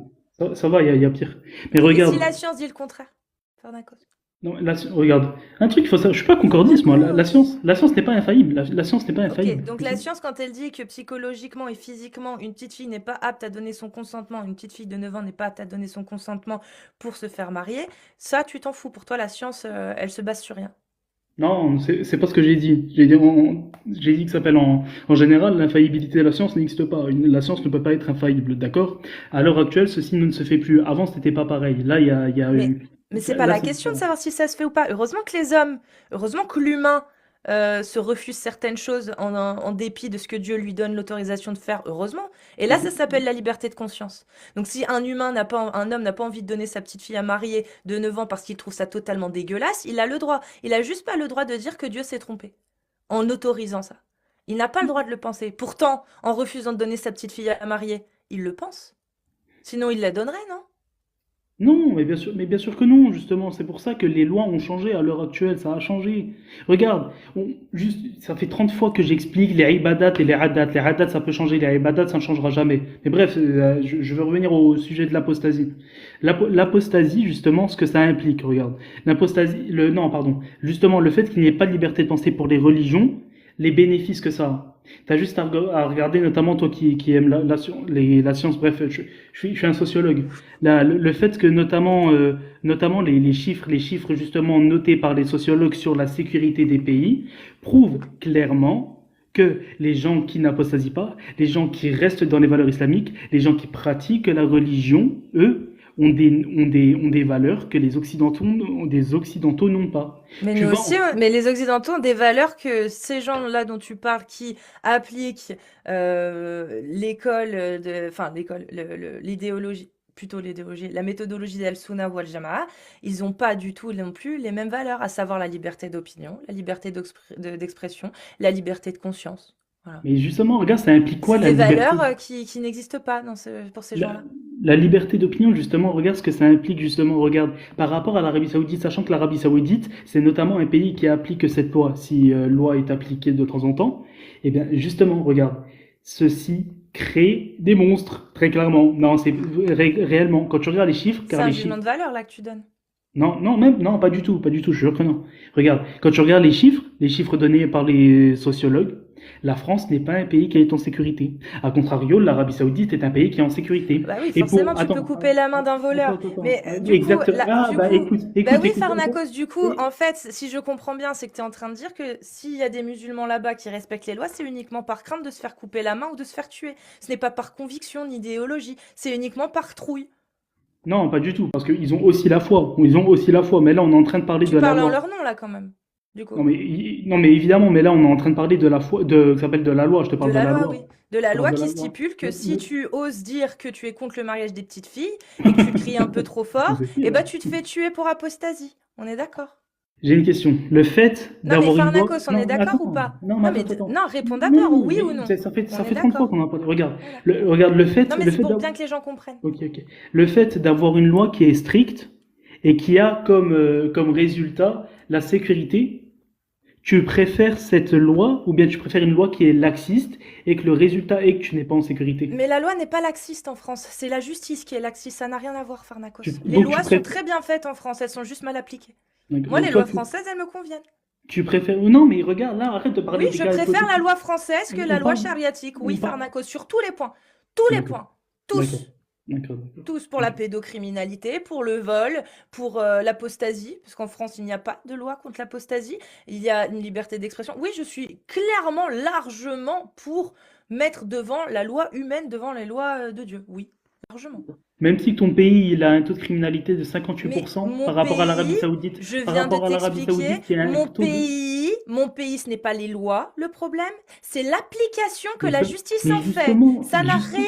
ça va, y a pire. Mais Et si regarde, la science dit le contraire? Farnakos. non, regarde, un truc, il faut savoir, je suis pas concordiste, moi. Farnakos. La science n'est pas infaillible. La science n'est pas Ok, infaillible. donc la science, quand elle dit que psychologiquement et physiquement, une petite fille n'est pas apte à donner son consentement, une petite fille de 9 ans n'est pas apte à donner son consentement pour se faire marier, ça, tu t'en fous. Pour toi, la science, elle se base sur rien. Non, c'est pas ce que j'ai dit. J'ai dit que ça s'appelle en général, l'infaillibilité de la science n'existe pas. La science ne peut pas être infaillible, d'accord? À l'heure actuelle, ceci ne se fait plus. Avant, c'était pas pareil. Là, il y a Mais, eu. mais c'est pas Là, la c'est question de différent. savoir si ça se fait ou pas. Heureusement que les hommes, heureusement que l'humain se refuse certaines choses en dépit de ce que Dieu lui donne l'autorisation de faire, heureusement. Et là, ça s'appelle la liberté de conscience. Donc si un homme n'a pas envie de donner sa petite fille à marier de 9 ans parce qu'il trouve ça totalement dégueulasse, il a le droit. Il a juste pas le droit de dire que Dieu s'est trompé en autorisant ça. Il n'a pas le droit de le penser. Pourtant, en refusant de donner sa petite fille à marier, il le pense. Sinon, il la donnerait, non? Non, mais bien sûr que non, justement. C'est pour ça que les lois ont changé à l'heure actuelle. Ça a changé. Regarde, ça fait 30 fois que j'explique les ibadat et les adat. Les adat, ça peut changer. Les ibadat, ça ne changera jamais. Mais bref, je veux revenir au sujet de l'apostasie. L'apostasie, justement, ce que ça implique, regarde. L'apostasie, non, pardon. Justement, le fait qu'il n'y ait pas de liberté de penser pour les religions, les bénéfices que ça a. T'as juste à regarder, notamment toi qui aimes la science, bref, je suis un sociologue. Le fait que notamment les chiffres justement notés par les sociologues sur la sécurité des pays prouvent clairement que les gens qui n'apostasient pas, les gens qui restent dans les valeurs islamiques, les gens qui pratiquent la religion, eux, ont des valeurs que des Occidentaux n'ont pas. Mais Tu nous vois, aussi, mais les Occidentaux ont des valeurs que ces gens-là dont tu parles qui appliquent l'idéologie, plutôt l'idéologie, la méthodologie d'Al-Sunna ou Al-Jama'a, ils n'ont pas du tout non plus les mêmes valeurs, à savoir la liberté d'opinion, la liberté d'expression, la liberté de conscience. Voilà. mais justement, regarde, ça implique quoi C'est la des liberté? valeurs qui n'existent pas pour ces La, gens-là. la liberté d'opinion, justement, regarde ce que ça implique, justement, regarde, par rapport à l'Arabie Saoudite, sachant que l'Arabie Saoudite, c'est notamment un pays qui applique cette loi. Si loi est appliquée de temps en temps, eh bien, justement, regarde, ceci crée des monstres, très clairement. Non, c'est réellement, quand tu regardes les chiffres, C'est car un les jugement chiffres, de valeur là que tu donnes. non, non, même, non, pas du tout, je suis sûr que non. Regarde, quand tu regardes les chiffres donnés par les sociologues, la France n'est pas un pays qui est en sécurité. A contrario, l'Arabie Saoudite est un pays qui est en sécurité. Bah oui, Et pour, forcément, tu peux attends, couper la main d'un voleur. Mais du coup, exact. Ah, du bah coup, écoute, bah oui, écoute, Pharnakos, du coup, et- en fait, si je comprends bien, c'est que tu es en train de dire que s'il y a des musulmans là-bas qui respectent les lois, c'est uniquement par crainte de se faire couper la main ou de se faire tuer. Ce n'est pas par conviction ni idéologie, c'est uniquement par trouille. Non, pas du tout, parce qu'ils ont aussi la foi. Ils ont aussi la foi, mais là, on est en train de parler Tu de la parles en loi. leur nom là quand même, du coup. Non, mais évidemment, mais là, on est en train de parler de la foi, ça s'appelle de la loi. Je te De parle de la la loi, loi. oui. De la Je parle loi de la qui loi. stipule que Mais- si mais- tu oses dire que tu es contre le mariage des petites filles et que tu cries un peu trop fort, eh ben tu te fais tuer pour apostasie. On est d'accord? J'ai une question. Le fait Non, mais d'avoir une loi. Pharnakos, on est Non, d'accord ou attends. pas? Non, mais Non, mais attends, attends. non, réponds d'abord, Non, oui mais ou non? ça fait, ça On fait est 30 fois d'accord. qu'on en parle. Regarde. Voilà. Regarde Non, mais le c'est fait pour d'avoir. bien que les gens comprennent. Ok, ok. Le fait d'avoir une loi qui est stricte et qui a comme résultat la sécurité, tu préfères cette loi ou bien tu préfères une loi qui est laxiste et que le résultat est que tu n'es pas en sécurité? Mais la loi n'est pas laxiste en France, c'est la justice qui est laxiste, ça n'a rien à voir, Pharnakos. Les Donc lois tu sont préfères. très bien faites en France, elles sont juste mal appliquées. Donc Moi, les toi, lois françaises, elles me conviennent. tu préfères. Non, mais regarde, là, arrête de parler Oui, des je cas préfère la hypothétiques. loi française que On la loi parle. chariatique. On Oui, parle. Pharnakos, sur tous les points. Tous les D'accord. points. D'accord. Tous. D'accord. D'accord. Tous pour la pédocriminalité, pour le vol, pour l'apostasie, parce qu'en France, il n'y a pas de loi contre l'apostasie. Il y a une liberté d'expression. Oui, je suis clairement, largement pour mettre devant la loi humaine, devant les lois de Dieu. Oui, largement. Même si ton pays il a un taux de criminalité de Mais 58% mon par rapport à l'Arabie pays, Saoudite, je par viens de rapport à l'Arabie t'expliquer, Saoudite qui a un taux de. mon pays, ce n'est pas les lois, le problème, c'est l'application que Mais, la justice mais en fait. justement, Ça n'a rien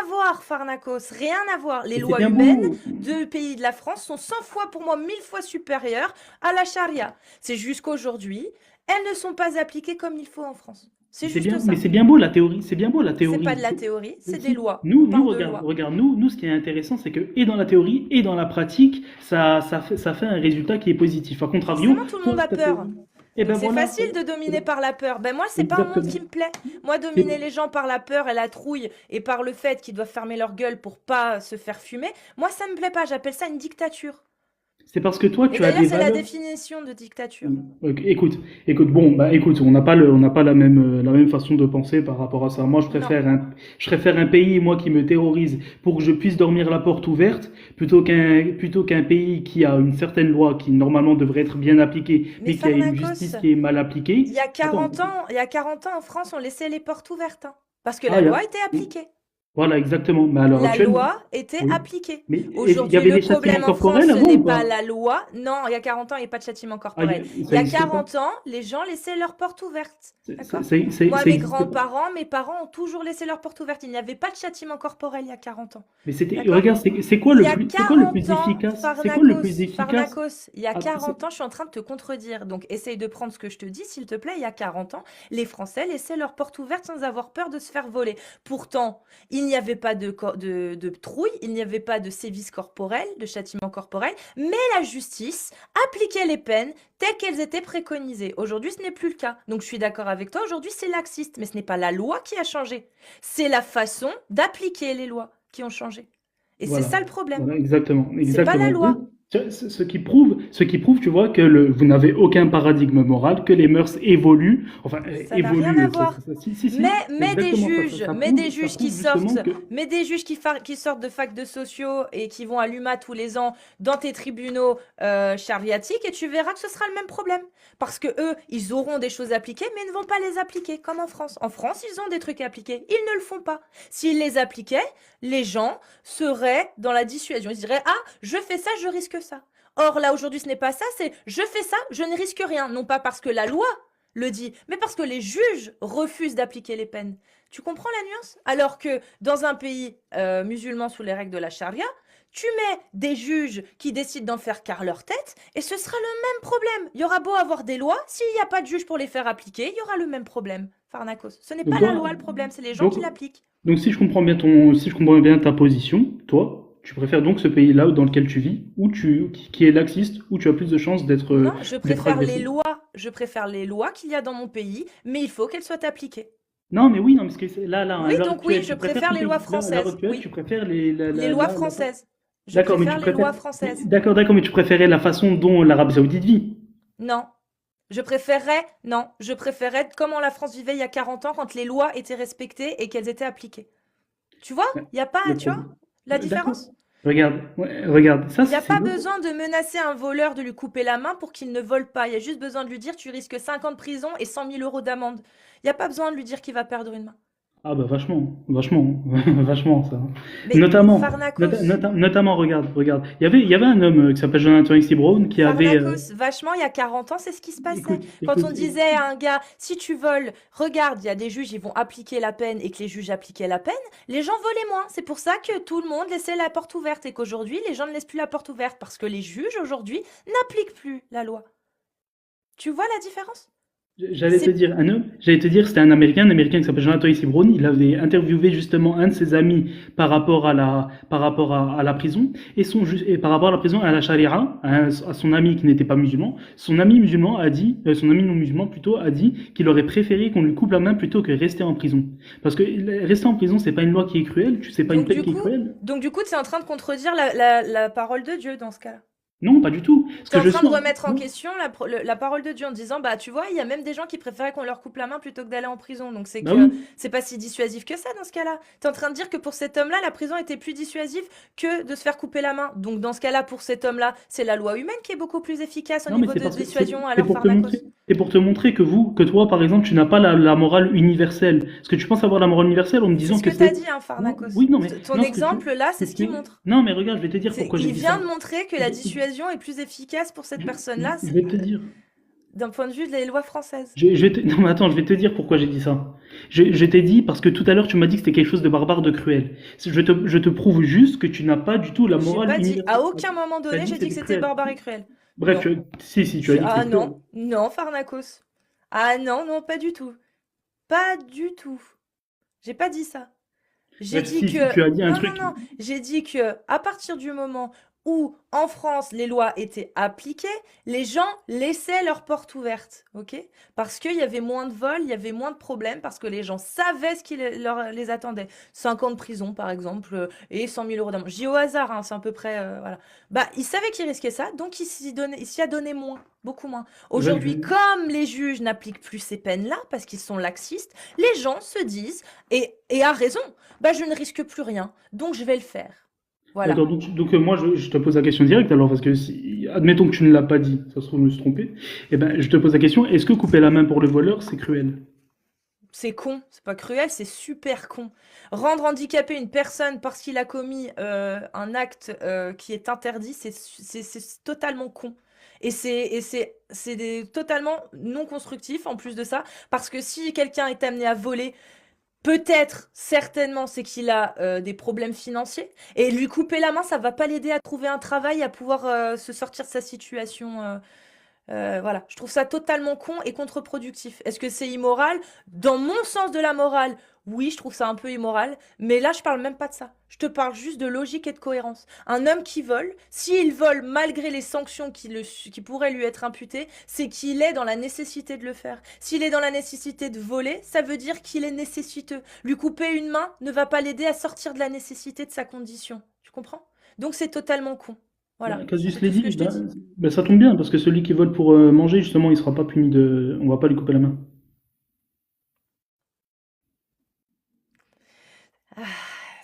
à voir, Pharnakos, rien à voir. Les c'est lois bien humaines beau. de pays de la France sont 100 fois, pour moi, 1000 fois supérieures à la charia. C'est jusqu'aujourd'hui, elles ne sont pas appliquées comme il faut en France. C'est C'est bien, juste ça. mais c'est bien beau la théorie. C'est bien beau la C'est théorie. pas de la théorie, c'est des Si. lois. On Nous, parle de regarde, lois. regarde, nous, ce qui est intéressant, c'est que et dans la théorie et dans la pratique, ça fait un résultat qui est positif. A contrario, Forcément, tout le toi, monde a ta peur. théorie. Et Donc ben c'est voilà. facile de dominer par la peur. Ben moi, c'est pas un monde qui Exactement. me plaît. Moi, dominer C'est les gens par la peur et la trouille et par le fait qu'ils doivent fermer leur gueule pour pas se faire fumer, moi, ça me plaît pas. J'appelle ça une dictature. c'est parce que toi, Et tu as d'ailleurs, des c'est la valeurs. définition de dictature. Ok, bon, bah écoute, on n'a pas la même façon de penser par rapport à ça. Moi, Non. je préfère un pays, moi, qui me terrorise pour que je puisse dormir la porte ouverte, plutôt qu'un pays qui a une certaine loi qui normalement devrait être bien appliquée, Mais mais qui a une Pharnakos, justice qui est mal appliquée. Attends, il y a 40 ans, en France, on laissait les portes ouvertes, hein, parce que ah, la loi était appliquée. voilà, exactement. Mais à l'heure La actuelle, loi était oui. appliquée. Mais il y Aujourd'hui, avait des le châtiments problème en France, corporels ce avant n'est ou pas pas? la loi. Non, il y a 40 ans, il n'y a pas de châtiment Ah, corporel. Il ça y a n'existe pas. 40 ans, les gens laissaient leurs portes ouvertes. D'accord? Moi, Ça mes existe pas. grands-parents, mes parents ont toujours laissé leurs portes ouvertes. Il n'y avait pas de châtiment corporel il y a 40 ans. Mais c'était, D'accord? regarde, Il y a c'est quoi le 40 plus ans, efficace? C'est quoi le plus efficace? Il y a Ah, 40 ans, je suis en train de te contredire. Donc, essaye de prendre ce que je te dis, s'il te plaît. Il y a 40 ans, les Français laissaient leurs portes ouvertes sans avoir peur de se faire voler. Pourtant, il n'y avait pas de trouille, il n'y avait pas de sévices corporels, de châtiments corporels, mais la justice appliquait les peines telles qu'elles étaient préconisées. Aujourd'hui, ce n'est plus le cas. Donc, je suis d'accord avec toi. Aujourd'hui, c'est laxiste, mais ce n'est pas la loi qui a changé. C'est la façon d'appliquer les lois qui ont changé. Et c'est voilà, ça le problème. voilà, exactement, C'est pas la exactement. loi. Ce qui prouve, tu vois, que vous n'avez aucun paradigme moral, que les mœurs évoluent, enfin, Ça n'a rien à voir. si, c'est Mais des exactement ça, juges, ça prouve justement que, qui sortent de fac de sociaux et qui vont à l'UMA tous les ans dans tes tribunaux chariatiques et tu verras que ce sera le même problème. Parce que eux, ils auront des choses appliquées, mais ils ne vont pas les appliquer, comme en France. En France, ils ont des trucs appliqués. Ils ne le font pas. S'ils les appliquaient, les gens seraient dans la dissuasion. Ils se diraient, ah, je fais ça, je risque ça. Or, là, aujourd'hui, ce n'est pas ça, c'est je fais ça, je ne risque rien. Non pas parce que la loi le dit, mais parce que les juges refusent d'appliquer les peines. Tu comprends la nuance? Alors que dans un pays musulman sous les règles de la charia, tu mets des juges qui décident d'en faire carre leur tête et ce sera le même problème. Il y aura beau avoir des lois, s'il n'y a pas de juge pour les faire appliquer, il y aura le même problème. Pharnakos. Ce n'est donc pas la toi, loi le problème, c'est les gens donc, qui l'appliquent. donc si je comprends bien ta position, toi, tu préfères donc ce pays-là dans lequel tu vis, qui est laxiste, où tu as plus de chances Non, d'être agressé. je préfère les lois qu'il y a dans mon pays, mais il faut qu'elles soient appliquées. Non, mais oui, non, parce que à Oui, l'heure donc oui, actuelle, je tu préfères préfère ton les lois pays. Là, à l'heure françaises. actuelle, tu Oui, préfères les lois françaises. Je D'accord, préfère les lois françaises. d'accord, mais tu préférais la façon dont l'Arabie Saoudite vit. Non, je préférerais comment la France vivait il y a 40 ans quand les lois étaient respectées et qu'elles étaient appliquées. Tu vois, il n'y a pas, Le tu vois, problème. la D'accord. différence? Regarde, ouais, regarde, ça Il n'y a c'est pas l'autre. besoin de menacer un voleur de lui couper la main pour qu'il ne vole pas. Il y a juste besoin de lui dire tu risques 5 ans de prison et 100 000 euros d'amende. Il n'y a pas besoin de lui dire qu'il va perdre une main. Ah bah vachement, vachement, vachement ça. Mais Notamment, Pharnakos, notamment, regarde. Il y avait un homme qui s'appelle Jonathan X. Brown qui avait. vachement, il y a 40 ans, c'est ce qui se passait. Écoute, Quand écoute, on disait à un gars, si tu voles, regarde, il y a des juges, ils vont appliquer la peine et que les juges appliquaient la peine, les gens volaient moins. C'est pour ça que tout le monde laissait la porte ouverte et qu'aujourd'hui, les gens ne laissent plus la porte ouverte parce que les juges, aujourd'hui, n'appliquent plus la loi. Tu vois la différence? C'est j'allais te dire, c'était un Américain qui s'appelle Jonathan X. Brown. Il avait interviewé justement un de ses amis par rapport à la prison et par rapport à la prison à la charia, à son ami qui n'était pas musulman. Son ami non musulman plutôt a dit qu'il aurait préféré qu'on lui coupe la main plutôt que rester en prison. Parce que rester en prison, c'est pas une loi qui est cruelle, c'est pas une peine qui est cruelle. Donc du coup, tu es en train de contredire la parole de Dieu dans ce cas-là. Non, pas du tout. Tu es en train de remettre en question la parole de Dieu en disant, bah tu vois, il y a même des gens qui préféraient qu'on leur coupe la main plutôt que d'aller en prison. Donc c'est Bah que oui. c'est pas si dissuasif que ça dans ce cas-là. Tu es en train de dire que pour cet homme-là, la prison était plus dissuasive que de se faire couper la main. Donc dans ce cas-là, pour cet homme-là, c'est la loi humaine qui est beaucoup plus efficace au Non, mais niveau c'est de parce que dissuasion à c'est leur pour te pharmacos. montrer, c'est pour te montrer que toi, par exemple, tu n'as pas la morale universelle. Est-ce que tu penses avoir la morale universelle en me C'est disant ce que que tu as c'est... dit, hein, Non, Pharnakos. oui, non, mais... Ton Non, exemple là, c'est ce qu'il montre. Non, mais regarde, je vais te dire pourquoi j'ai Il dit vient ça. de montrer que la dissuasion est plus efficace pour cette personne-là Je vais te dire. d'un point de vue des lois françaises. Non, mais attends, je vais te dire pourquoi j'ai dit ça. Je t'ai dit parce que tout à l'heure, tu m'as dit que c'était quelque chose de barbare, de cruel. Je te prouve juste que tu n'as pas du tout la J'ai morale pas dit, universelle. à aucun moment T'as donné, dit j'ai dit que c'était c'était cruel. barbare et cruel. Bref, Non. tu as dit que Ah c'était cruel. non, non, Pharnakos. Ah non, non, pas du tout. Pas du tout. J'ai pas dit ça. J'ai Bref, dit si, que... tu as dit un Non, truc. non, non. J'ai dit que à partir du moment où en France les lois étaient appliquées, les gens laissaient leurs portes ouvertes, ok? Parce qu'il y avait moins de vols, il y avait moins de problèmes, parce que les gens savaient ce qui les attendait. 5 ans de prison, par exemple, et 100 000 euros d'amende. Je dis au hasard, hein, c'est à peu près, voilà. Bah, ils savaient qu'ils risquaient ça, donc ils s'y a donné moins, beaucoup moins. Aujourd'hui, comme les juges n'appliquent plus ces peines-là, parce qu'ils sont laxistes, les gens se disent, et à raison, bah, je ne risque plus rien, donc je vais le faire. Voilà. D'accord, donc moi je te pose la question directe alors, parce que si, admettons que tu ne l'as pas dit, ça se trouve je me suis trompé, eh ben je te pose la question, est-ce que couper la main pour le voleur c'est cruel? C'est con, c'est pas cruel, c'est super con. Rendre handicapé une personne parce qu'il a commis un acte qui est interdit, c'est totalement con. Et c'est totalement non constructif en plus de ça, parce que si quelqu'un est amené à voler, peut-être, certainement, c'est qu'il a des problèmes financiers. Et lui couper la main, ça va pas l'aider à trouver un travail, à pouvoir se sortir de sa situation. Voilà, je trouve ça totalement con et contre-productif. Est-ce que c'est immoral? Dans mon sens de la morale, oui, je trouve ça un peu immoral. Mais là, je parle même pas de ça. Je te parle juste de logique et de cohérence. Un homme qui vole, s'il vole malgré les sanctions qui pourraient lui être imputées, c'est qu'il est dans la nécessité de le faire. S'il est dans la nécessité de voler, ça veut dire qu'il est nécessiteux. Lui couper une main ne va pas l'aider à sortir de la nécessité de sa condition. Tu comprends? Donc c'est totalement con. Bah, Voilà, Casus c'est l'a tout ce que dit, je te dis. bah, ça tombe bien, parce que celui qui vole pour manger, justement, il sera pas puni de... On va pas lui couper la main. Ah,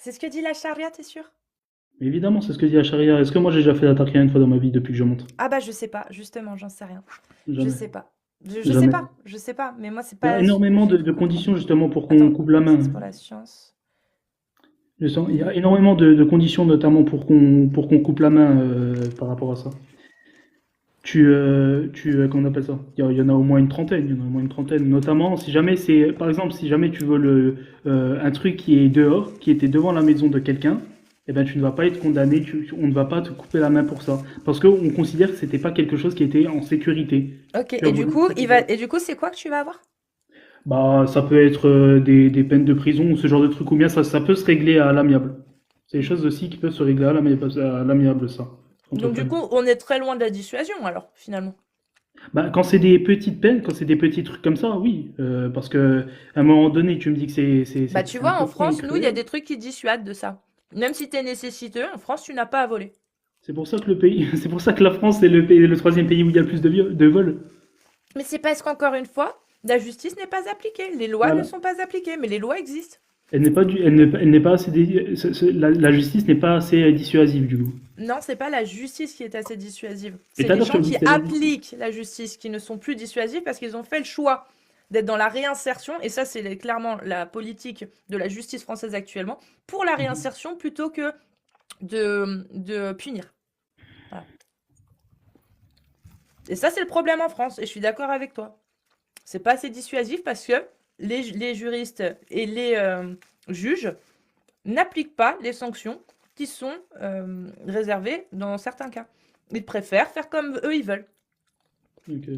c'est ce que dit la charia, t'es sûr? Mais évidemment, c'est ce que dit la charia. Est-ce que moi j'ai déjà fait la taqiyya une fois dans ma vie depuis que je monte? Ah bah je sais pas, justement, j'en sais rien. Je Jamais. sais pas. Je sais Jamais. pas, je sais pas, mais moi c'est Il y a pas ce que énormément j'ai de cru conditions comprendre. justement pour qu'on Attends, coupe la ça c'est main. pour la science. Il y a énormément de conditions notamment pour qu'on coupe la main par rapport à ça. Comment on appelle ça? Il y en a au moins une trentaine, il y en a au moins une trentaine. Notamment, si jamais c'est, par exemple, si jamais tu veux un truc qui est dehors, qui était devant la maison de quelqu'un, eh ben tu ne vas pas être condamné, on ne va pas te couper la main pour ça, parce qu'on considère que c'était pas quelque chose qui était en sécurité. Ok, Tu as et du voulu coup, protéger. c'est quoi que tu vas avoir? Bah, ça peut être des peines de prison ou ce genre de truc, ou bien ça peut se régler à l'amiable. C'est des choses aussi qui peuvent se régler à l'amiable, ça, entre Donc du frères. coup, on est très loin de la dissuasion alors, finalement. Bah, quand c'est des petites peines, quand c'est des petits trucs comme ça, oui. Parce que à un moment donné, tu me dis que Bah c'est tu un vois, peu en con et France, nous, il y a cruel. des trucs qui dissuadent de ça. Même si t'es nécessiteux, en France, tu n'as pas à voler. C'est pour ça que le pays, c'est pour ça que la France est le pays, le troisième pays où il y a le plus de vols. Mais c'est parce qu'encore une fois, la justice n'est pas appliquée. Les lois ne Voilà. sont pas appliquées, mais les lois existent. Elle n'est pas assez, la justice n'est pas assez dissuasive du coup. Non, c'est pas la justice qui est assez dissuasive. Et C'est tout à les l'heure, tu gens me dis qui que c'est la justice. appliquent la justice qui ne sont plus dissuasifs parce qu'ils ont fait le choix d'être dans la réinsertion. Et ça, c'est clairement la politique de la justice française actuellement, pour la Mhm. réinsertion plutôt que de punir. Voilà. Et ça, c'est le problème en France. Et je suis d'accord avec toi. C'est pas assez dissuasif parce que les juristes et les juges n'appliquent pas les sanctions qui sont réservées dans certains cas. Ils préfèrent faire comme eux ils veulent. Ok.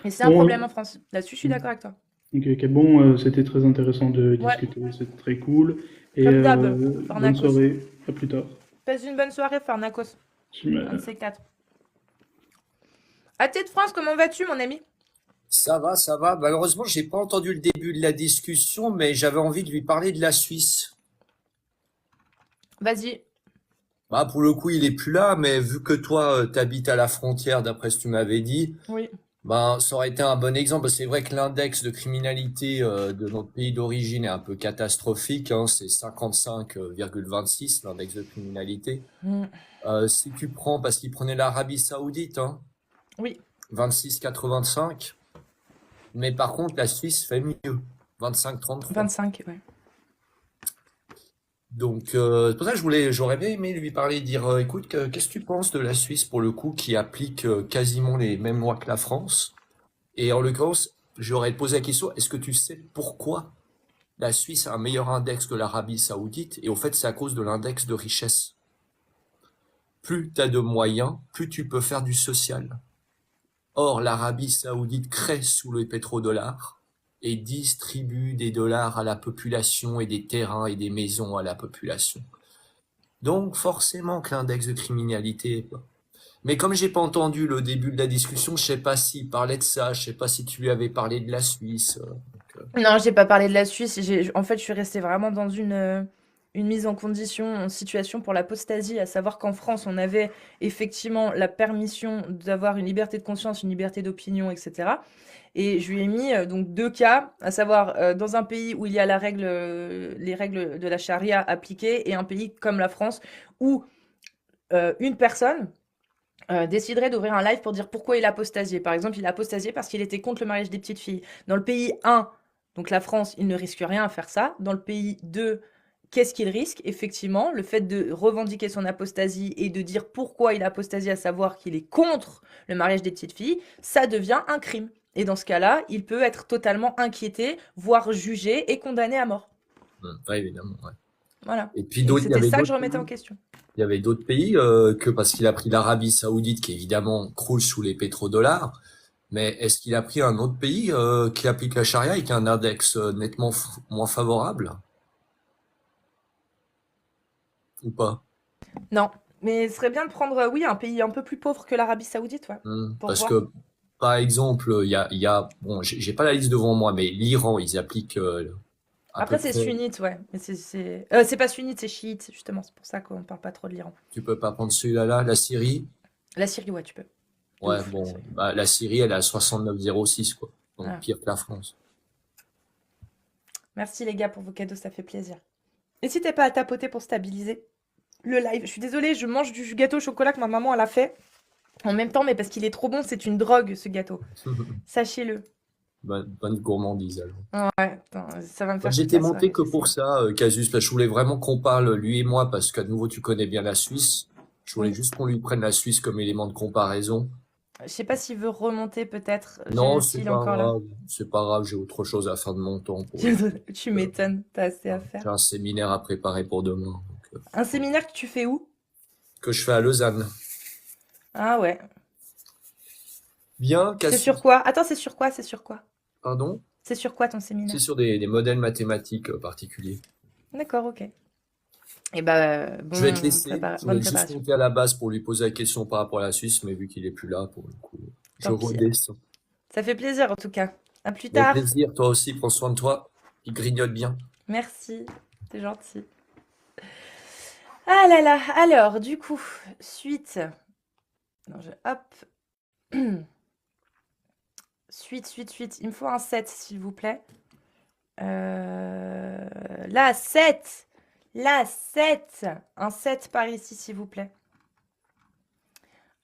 Et c'est un Bon, problème en France. Là-dessus, je suis d'accord avec toi. ok, ok. Bon, c'était très intéressant de Ouais, discuter, c'était très cool. Et comme d'hab, bonne Farnakos. soirée, à plus tard. Passe une bonne soirée, Farnakos. Un de Je- ces quatre. À de France, comment vas-tu, mon ami? Ça va, ça va. Malheureusement, j'ai pas entendu le début de la discussion, mais j'avais envie de lui parler de la Suisse. Vas-y. Bah, pour le coup, il est plus là, mais vu que toi, t'habites à la frontière, d'après ce que tu m'avais dit, Oui. ben, ça aurait été un bon exemple. C'est vrai que l'index de criminalité de notre pays d'origine est un peu catastrophique, hein. C'est 55,26, l'index de criminalité. Mm. Si tu prends, parce qu'il prenait l'Arabie Saoudite, hein, Oui. 26,85. Mais par contre, la Suisse fait mieux, 25,33. 25, ouais. Donc, c'est pour ça que j'aurais bien aimé lui parler, dire, écoute, qu'est-ce que tu penses de la Suisse pour le coup, qui applique quasiment les mêmes lois que la France? Et en l'occurrence, j'aurais posé la question, est-ce que tu sais pourquoi la Suisse a un meilleur index que l'Arabie Saoudite? Et au fait, c'est à cause de l'index de richesse. Plus tu as de moyens, plus tu peux faire du social. Or, l'Arabie Saoudite crée sous le pétrodollar et distribue des dollars à la population et des terrains et des maisons à la population. Donc forcément que l'index de criminalité. Mais comme j'ai pas entendu le début de la discussion, je sais pas s'il parlait de ça, je sais pas si tu lui avais parlé de la Suisse. Non, j'ai pas parlé de la Suisse. En fait, je suis restée vraiment dans une mise en condition, en situation pour l'apostasie, à savoir qu'en France, on avait effectivement la permission d'avoir une liberté de conscience, une liberté d'opinion, etc. Et je lui ai mis donc 2 cas, à savoir dans un pays où il y a les règles de la charia appliquées et un pays comme la France où une personne déciderait d'ouvrir un live pour dire pourquoi il a apostasié. Par exemple, il a apostasié parce qu'il était contre le mariage des petites filles. Dans le pays 1, donc la France, il ne risque rien à faire ça. Dans le pays 2, qu'est-ce qu'il risque? Effectivement, le fait de revendiquer son apostasie et de dire pourquoi il a apostasié, à savoir qu'il est contre le mariage des petites filles, ça devient un crime. Et dans ce cas-là, il peut être totalement inquiété, voire jugé et condamné à mort. Ouais, évidemment, ouais. Voilà. Et puis d'autres, c'était ça que je remettais en question. Il y avait d'autres pays que parce qu'il a pris l'Arabie Saoudite, qui évidemment croule sous les pétrodollars. Mais est-ce qu'il a pris un autre pays qui applique la charia et qui a un index nettement moins favorable? Ou pas? Non, mais ce serait bien de prendre, oui, un pays un peu plus pauvre que l'Arabie Saoudite, ouais, pour Parce voir. que, par exemple, il y a bon, j'ai pas la liste devant moi, mais l'Iran, ils appliquent à Après, peu c'est près. sunnite, ouais. Mais c'est pas sunnite, c'est chiite, justement. C'est pour ça qu'on parle pas trop de l'Iran. Tu peux pas prendre celui-là, là, la Syrie? La Syrie, ouais, tu peux. De Ouais, ouf, la bon, Syrie. bah, la Syrie, elle est à 69,06, quoi. Donc Ah. pire que la France. Merci les gars pour vos cadeaux, ça fait plaisir. N'hésitez pas à tapoter pour stabiliser le live. Je suis désolée, je mange du gâteau au chocolat que ma maman elle a fait en même temps, mais parce qu'il est trop bon, c'est une drogue ce gâteau. Sachez-le. Bonne gourmandise, alors. Ouais, attends, ça va me faire J'étais toute la monté soirée, que je pour sais. ça, Casus, parce que je voulais vraiment qu'on parle, lui et moi, parce qu'à nouveau, tu connais bien la Suisse. Je voulais Oui. juste qu'on lui prenne la Suisse comme élément de comparaison. Je sais pas s'il veut remonter peut-être. Non, S'il c'est est pas encore là. grave. C'est pas grave, j'ai autre chose à faire de mon temps pour le coup. Tu m'étonnes, t'as assez à faire. J'ai un séminaire à préparer pour demain. Donc, Un séminaire que tu fais où? que je fais à Lausanne. Ah ouais. Bien, C'est Cassius. sur quoi? Attends, c'est sur quoi? C'est sur quoi? Pardon? C'est sur quoi ton C'est séminaire? sur des modèles mathématiques particuliers. D'accord, ok. Et bah, Je vais te laisser. Je bonne voulais juste préparation. monter à la base pour lui poser la question par rapport à la Suisse, mais vu qu'il est plus là, pour le coup, je Tant pis. redescends. Ça fait plaisir en tout cas. À plus Avec tard. plaisir, toi aussi, prends soin de toi. Il grignote bien. Merci, t'es gentil. Ah là là, alors du coup, suite. Non, hop. Suite. Il me faut un 7, s'il vous plaît. La 7. La 7. Un 7 par ici, s'il vous plaît.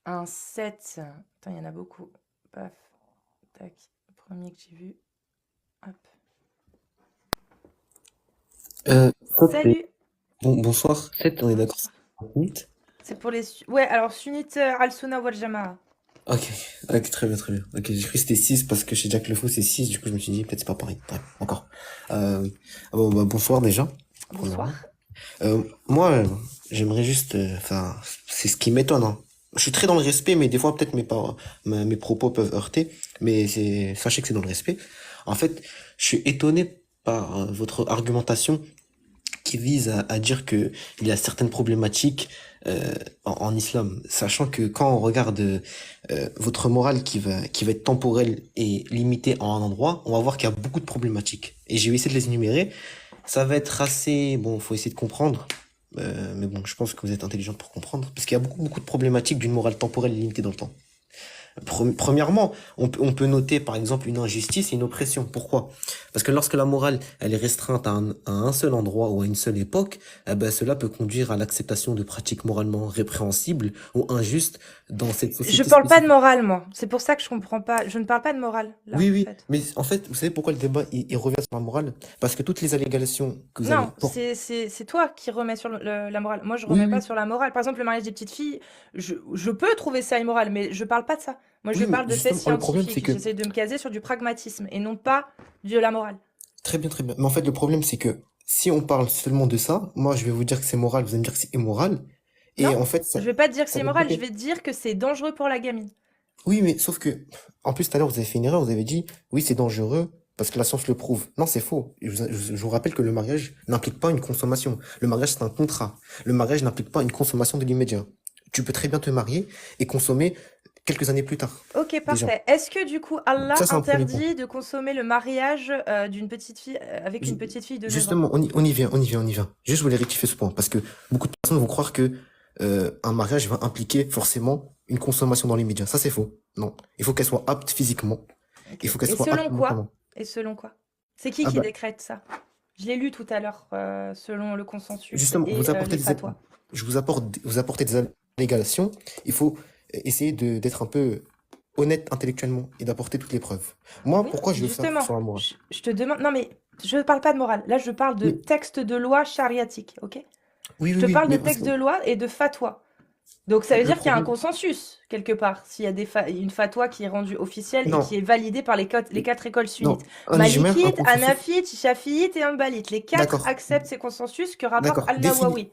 Un 7. Attends, il y en a beaucoup. Paf. Tac. Premier que j'ai vu. Hop. Salut. Bonsoir. 7, on est d'accord. C'est pour les... Ouais, alors sunnite al-Sunna wal Jama'a. Ok, très bien. Ok, j'ai cru que c'était 6 parce que chez Jack Le Fou c'est 6, du coup je me suis dit peut-être c'est pas pareil. Bref, encore. Bonsoir déjà. Bonsoir. Moi, j'aimerais juste, enfin, c'est ce qui m'étonne, hein. Je suis très dans le respect, mais des fois peut-être mes propos peuvent heurter, mais sachez que c'est dans le respect. En fait, je suis étonné par votre argumentation qui vise à dire que il y a certaines problématiques en islam, sachant que quand on regarde votre morale qui va être temporelle et limitée en un endroit, on va voir qu'il y a beaucoup de problématiques. Et j'ai essayé de les énumérer. Ça va être assez... Bon, faut essayer de comprendre. Mais bon, je pense que vous êtes intelligent pour comprendre. Parce qu'il y a beaucoup de problématiques d'une morale temporelle limitée dans le temps. Premièrement, on peut noter par exemple une injustice et une oppression. Pourquoi? Parce que lorsque la morale elle est restreinte à un seul endroit ou à une seule époque, cela peut conduire à l'acceptation de pratiques moralement répréhensibles ou injustes dans cette société. Je parle pas de morale, moi. C'est pour ça que je comprends pas. Je ne parle pas de morale. Là, oui, en fait. mais en fait, vous savez pourquoi le débat il revient sur la morale? Parce que toutes les allégations que vous non, avez... c'est toi qui remets sur la morale. Moi, je remets pas sur la morale. Par exemple, le mariage des petites filles, je peux trouver ça immoral, mais je parle pas de ça. Moi, je parle de faits scientifiques. J'essaie de me caser sur du pragmatisme et non pas de la morale. Très bien. Mais en fait, le problème, c'est que si on parle seulement de ça, moi, je vais vous dire que c'est moral, vous allez me dire que c'est immoral. Et non, en fait, ça, je vais pas te dire que c'est immoral, bloquer. je vais te dire que c'est dangereux pour la gamine. Oui, mais sauf que, en plus, tout à l'heure, vous avez fait une erreur, vous avez dit, oui, c'est dangereux parce que la science le prouve. Non, c'est faux. Je vous rappelle que le mariage n'implique pas une consommation. Le mariage, c'est un contrat. Le mariage n'implique pas une consommation de l'immédiat. Tu peux très bien te marier et consommer quelques années plus tard, Ok, déjà. parfait. Est-ce que du coup, Allah Ça, c'est un premier point. interdit de consommer le mariage d'une petite fille avec une Ju- petite fille de 9 ans? Justement, on y vient. Juste, je voulais rectifier ce point, parce que beaucoup de personnes vont croire que un mariage va impliquer forcément une consommation dans l'immédiat. Ça, c'est faux. Non. Il faut qu'elle soit apte physiquement. Ok. Il faut qu'elle Et soit apte selon quoi? mentalement. Et selon quoi? C'est qui Ah bah, décrète ça? Je l'ai lu tout à l'heure, selon le consensus justement, et les fatwas. je vous apporte des allégations. Il faut essayer d'être un peu honnête intellectuellement et d'apporter toutes les preuves. Moi, Oui, pourquoi je veux faire justement, sur la morale? je te demande. Non, mais je ne parle pas de morale. Là, je parle de Oui, texte de loi chariatique, ok? oui, Je oui, te oui, parle de mais texte de loi et de fatwa. Donc, ça veut le dire qu'il y a un problème, consensus, quelque part, s'il y a une fatwa qui est rendue officielle et qui non, est validée par les 4 écoles non, sunnites. un ijma, un Malikite, consensus, Hanafite, Shafiite et Hanbalite. Les 4 d'accord, acceptent ces consensus que rapporte d'accord, Al-Nawawi.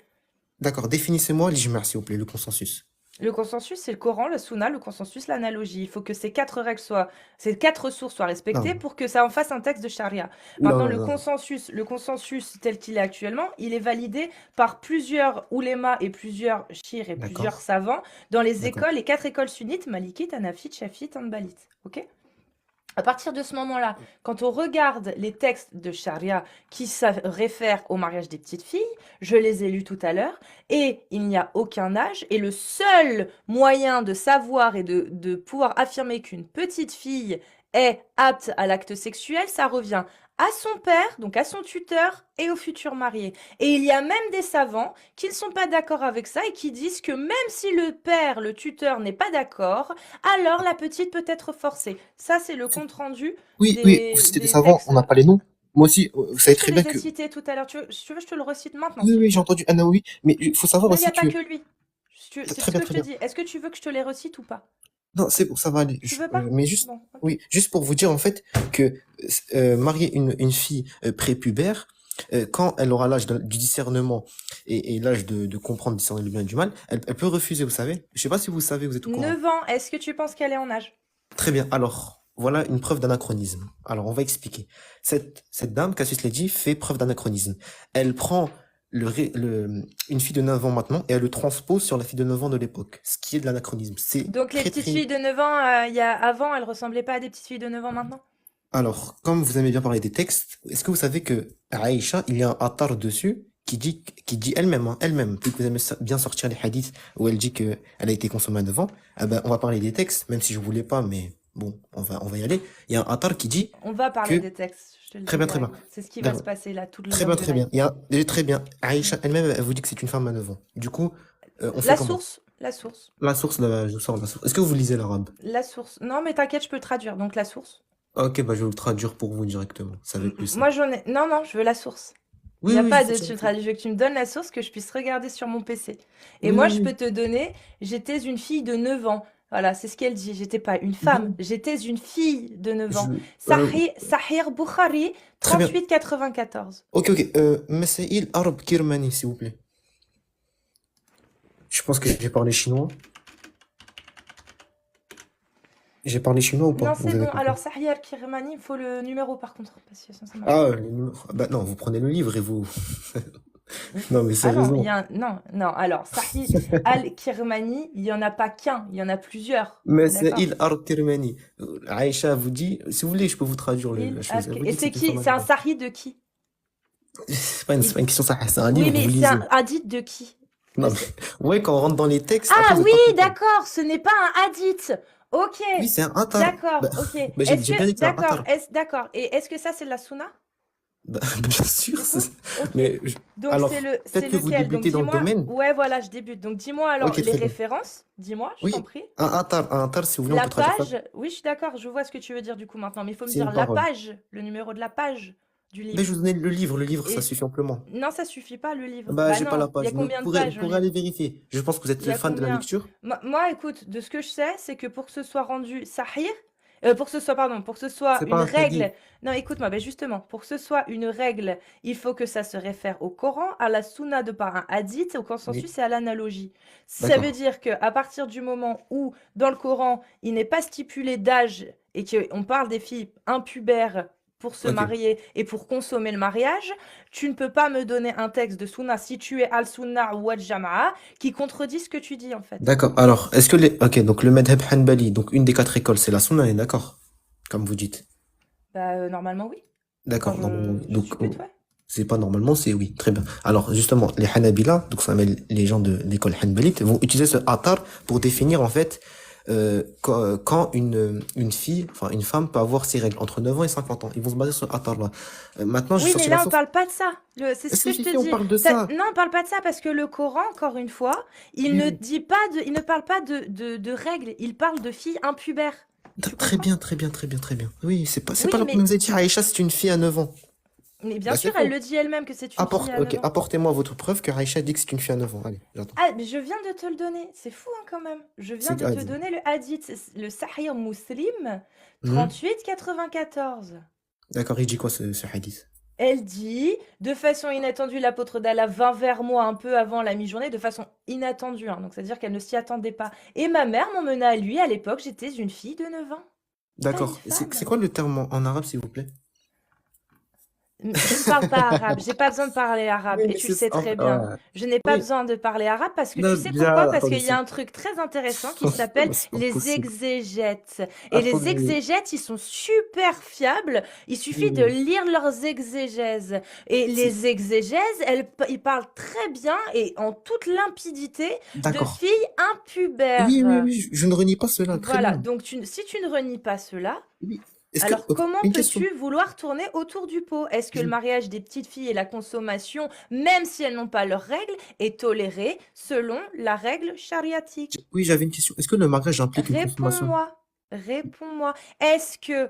définissez-moi l'ijma, s'il vous plaît, le consensus. Le consensus, c'est le Coran, le Sunna, le consensus, l'analogie. Il faut que ces 4 règles soient, ces 4 sources soient respectées Non, pour que ça en fasse un texte de charia. oula, Maintenant, oula, oula. le consensus tel qu'il est actuellement, il est validé par plusieurs oulémas et plusieurs chirs et plusieurs D'accord, savants dans les d'accord, écoles, les 4 écoles sunnites, Malikite, Hanafite, Shafiite, Hanbalite. Ok? À partir de ce moment-là, quand on regarde les textes de charia qui se réfèrent au mariage des petites filles, je les ai lus tout à l'heure, et il n'y a aucun âge, et le seul moyen de savoir et de pouvoir affirmer qu'une petite fille est apte à l'acte sexuel, ça revient à son père, donc à son tuteur, et au futur marié. Et il y a même des savants qui ne sont pas d'accord avec ça et qui disent que même si le père, le tuteur, n'est pas d'accord, alors la petite peut être forcée. Ça, c'est le compte-rendu oui, oui, vous citez des des savants, on textes. n'a pas les noms. Moi aussi, vous Si, savez je te très bien les ai que, cités tout à l'heure. Si tu veux, je te le recite maintenant, oui, s'il oui, te j'ai plaît. entendu Anaoui, mais il faut savoir Non, il n'y aussi a pas que, que lui. C'est très ce bien, que je très te bien. dis. Est-ce que tu veux que je te les recite ou pas? Non, c'est bon, ça va aller. Tu veux pas? Mais juste, Bon, ok. oui, juste pour vous dire en fait que marier une fille prépubère, quand elle aura l'âge du discernement et l'âge de comprendre, discerner le bien et du mal, elle peut refuser, vous savez. Je sais pas si vous savez, vous êtes au courant. 9 ans, est-ce que tu penses qu'elle est en âge? Très bien. Alors, voilà une preuve d'anachronisme. Alors, on va expliquer. Cette dame, Cassius l'a dit, fait preuve d'anachronisme. Elle prend une fille de 9 ans maintenant et elle le transpose sur la fille de 9 ans de l'époque. Ce qui est de l'anachronisme. C'est Donc les très, petites très... filles de 9 ans, avant, elles ressemblaient pas à des petites filles de 9 ans maintenant? Alors, comme vous aimez bien parler des textes, est-ce que vous savez que à Aïcha, il y a un attar dessus qui dit elle-même, hein, elle-même, vu que vous aimez bien sortir les hadiths où elle dit que elle a été consommée à 9 ans, eh ben, on va parler des textes, même si je voulais pas, mais bon, on va y aller. Il y a un attar qui dit On va parler que, des textes, je te le très dis bien, très bien, direct. C'est ce qui va se d'accord, passer là, tout le très long bien, du très live. bien. Très bien. Aïcha elle-même, elle vous dit que c'est une femme à 9 ans. Du coup, on fait La comment? source, la source, La source, je vous sors la source. Est-ce que vous lisez l'arabe? la source. Non, mais t'inquiète, je peux le traduire. Donc la source. Ok, bah je vais vous le traduire pour vous directement. Ça va être plus Moi, simple. j'en ai. Non, non, je veux la source. Il Oui, n'y a oui, pas je de sais. tu le traduis. Je veux que tu me donnes la source, que je puisse regarder sur mon PC. Et Oui, moi, oui, je peux oui. te donner. J'étais une fille de 9 ans. Voilà, c'est ce qu'elle dit. J'étais pas une femme. Mhm. J'étais une fille de 9 Je, ans. euh, Sahih Bukhari, très bien. 38,94. Ok, ok. Masail Arab Kirmani, s'il vous plaît. Je pense que j'ai parlé chinois. J'ai parlé chinois ou pas? Non, Vous c'est avez bon. compris? Alors, Sahih Al-Kirmani, il faut le numéro par contre. Parce que sinon, ça marche Ah, pas. les numéros. Bah non, vous prenez le livre et vous. Non, mais Ah non, il sérieusement. y a un... Non, non. Alors, Sahih Al-Kirmani, il n'y en a pas qu'un. Il y en a plusieurs. On est d'accord? Masail Arab Kirmani. Aïcha vous dit, si vous voulez, je peux vous traduire la chose. Elle vous Et dit que c'est c'est une qui? femme C'est un à 9 ans. Sahih de qui? C'est pas une question, ça, c'est un Oui, livre, mais vous c'est un lisez. hadith de qui? Non, Parce mais, que... ouais, quand on rentre dans les textes, après Ah vous êtes oui, pas content. d'accord, ce n'est pas un hadith. Ok, Oui, c'est un attar. d'accord, Bah, ok. bah, j'ai Est-ce j'ai bien que... dit que c'est un D'accord, attar. d'accord. Et est-ce que ça, c'est de la sunna, Bah, bien sûr. du coup? Ok. Mais Donc, alors, c'est peut-être que vous lequel? Donc, débutez dans le dis-moi... domaine. Ouais, voilà, je débute. Donc, dis-moi alors Ok, les très bien. références. Dis-moi, je t'en Oui, prie. un attar, si vous voulez, on La peut traduire ça. page... Oui, je suis d'accord, je vois ce que tu veux dire du coup maintenant. Mais il faut me C'est dire une la parole. page, le numéro de la page du Mais je livre. vous donnais le livre. Le livre, ça Et... suffit amplement. Non, ça suffit pas, le livre. Bah, Bah j'ai pas la non, il y a page. Mais combien de vous pages un pourrez livre? aller vérifier. Je pense que vous êtes Il y a fan de la combien? lecture. Moi, écoute, de ce que je sais, c'est que pour que ce soit rendu sahih, pour que ce soit, pardon, pour que ce soit C'est une pas un règle. hadith. Non, écoute-moi, ben justement, pour que ce soit une règle, il faut que ça se réfère au Coran, à la sunna de par un hadith, au Oui, consensus et à l'analogie. Ça veut d'accord. dire qu'à partir du moment où, dans le Coran, il n'est pas stipulé d'âge et qu'on parle des filles impubères pour se Ok. marier et pour consommer le mariage, tu ne peux pas me donner un texte de Sunna si tu es al-Sunna ou al-Jama'a qui contredit ce que tu dis en fait. D'accord. Alors, est-ce que les... Ok, donc le madhab Hanbali, donc une des 4 écoles, c'est la Sunna, d'accord? Comme vous dites. Bah, normalement, oui. Enfin, D'accord, normalement, oui. je Donc, suppute, ouais. c'est pas normalement, c'est oui. Très bien. Alors, justement, les Hanabila, donc ça s'appelle les gens de l'école Hanbalite, vont utiliser ce atar pour définir, en fait, quand une fille, enfin, une femme peut avoir ses règles entre 9 ans et 50 ans. Ils vont se baser sur ce atar-là. Maintenant, j'ai Oui, mais sorti la là, on source. parle pas de ça. C'est ce que je Si, te on dis. parle de ça. Non, on parle pas de ça parce que le Coran, encore une fois, il Oui, ne oui. dit pas il ne parle pas de règles. Il parle de filles impubères. Tu Très comprends? bien, très bien, très bien, très bien. Oui, c'est pas Oui, la mais, première vous avez dit, Aïcha, c'est une fille à 9 ans. mais bien Bah, sûr, c'est elle faux. le dit elle-même que c'est une fille à 9 Ok, ans. apportez-moi votre preuve que Aïcha dit que c'est une fille à 9 ans. Allez, j'attends. Ah, mais je viens de te le donner. C'est fou, hein, quand même. Je viens de te Vas-y. donner le hadith, le Sahih Muslim Mhm. 38-94. D'accord, il dit quoi ce hadith? Elle dit, de façon inattendue, l'apôtre d'Allah vint vers moi un peu avant la mi-journée, de façon inattendue, hein, donc c'est-à-dire qu'elle ne s'y attendait pas. Et ma mère m'emmena à lui, à l'époque, j'étais une fille de 9 ans, pas une D'accord. C'est femme. quoi le terme en arabe, s'il vous plaît? Je ne parle pas arabe, j'ai pas besoin de parler arabe, Oui, et mais tu le c'est sais très bien. ouais. Je n'ai pas Oui. besoin de parler arabe parce que tu Non, sais bien, pourquoi? Parce attendez, qu'il y a un truc très intéressant qui s'appelle c'est pas les possible. exégètes. Et les Attendez. exégètes, ils sont super fiables. Il suffit de Oui. lire leurs exégèses. Et C'est- les exégèses, ils parlent très bien et en toute limpidité de D'accord. filles Oui, oui, impubères. oui, je ne renie pas cela. Très Voilà, bien. donc si tu ne renies pas cela, Oui. Est-ce que, alors, ok, comment une question. peux-tu vouloir tourner autour du pot? Est-ce que le Je- mariage des petites filles et la consommation, même si elles n'ont pas leurs règles, est toléré selon la règle chariatique? Oui, j'avais une question. Est-ce que le mariage implique une consommation? Réponds-moi, réponds-moi. Est-ce que,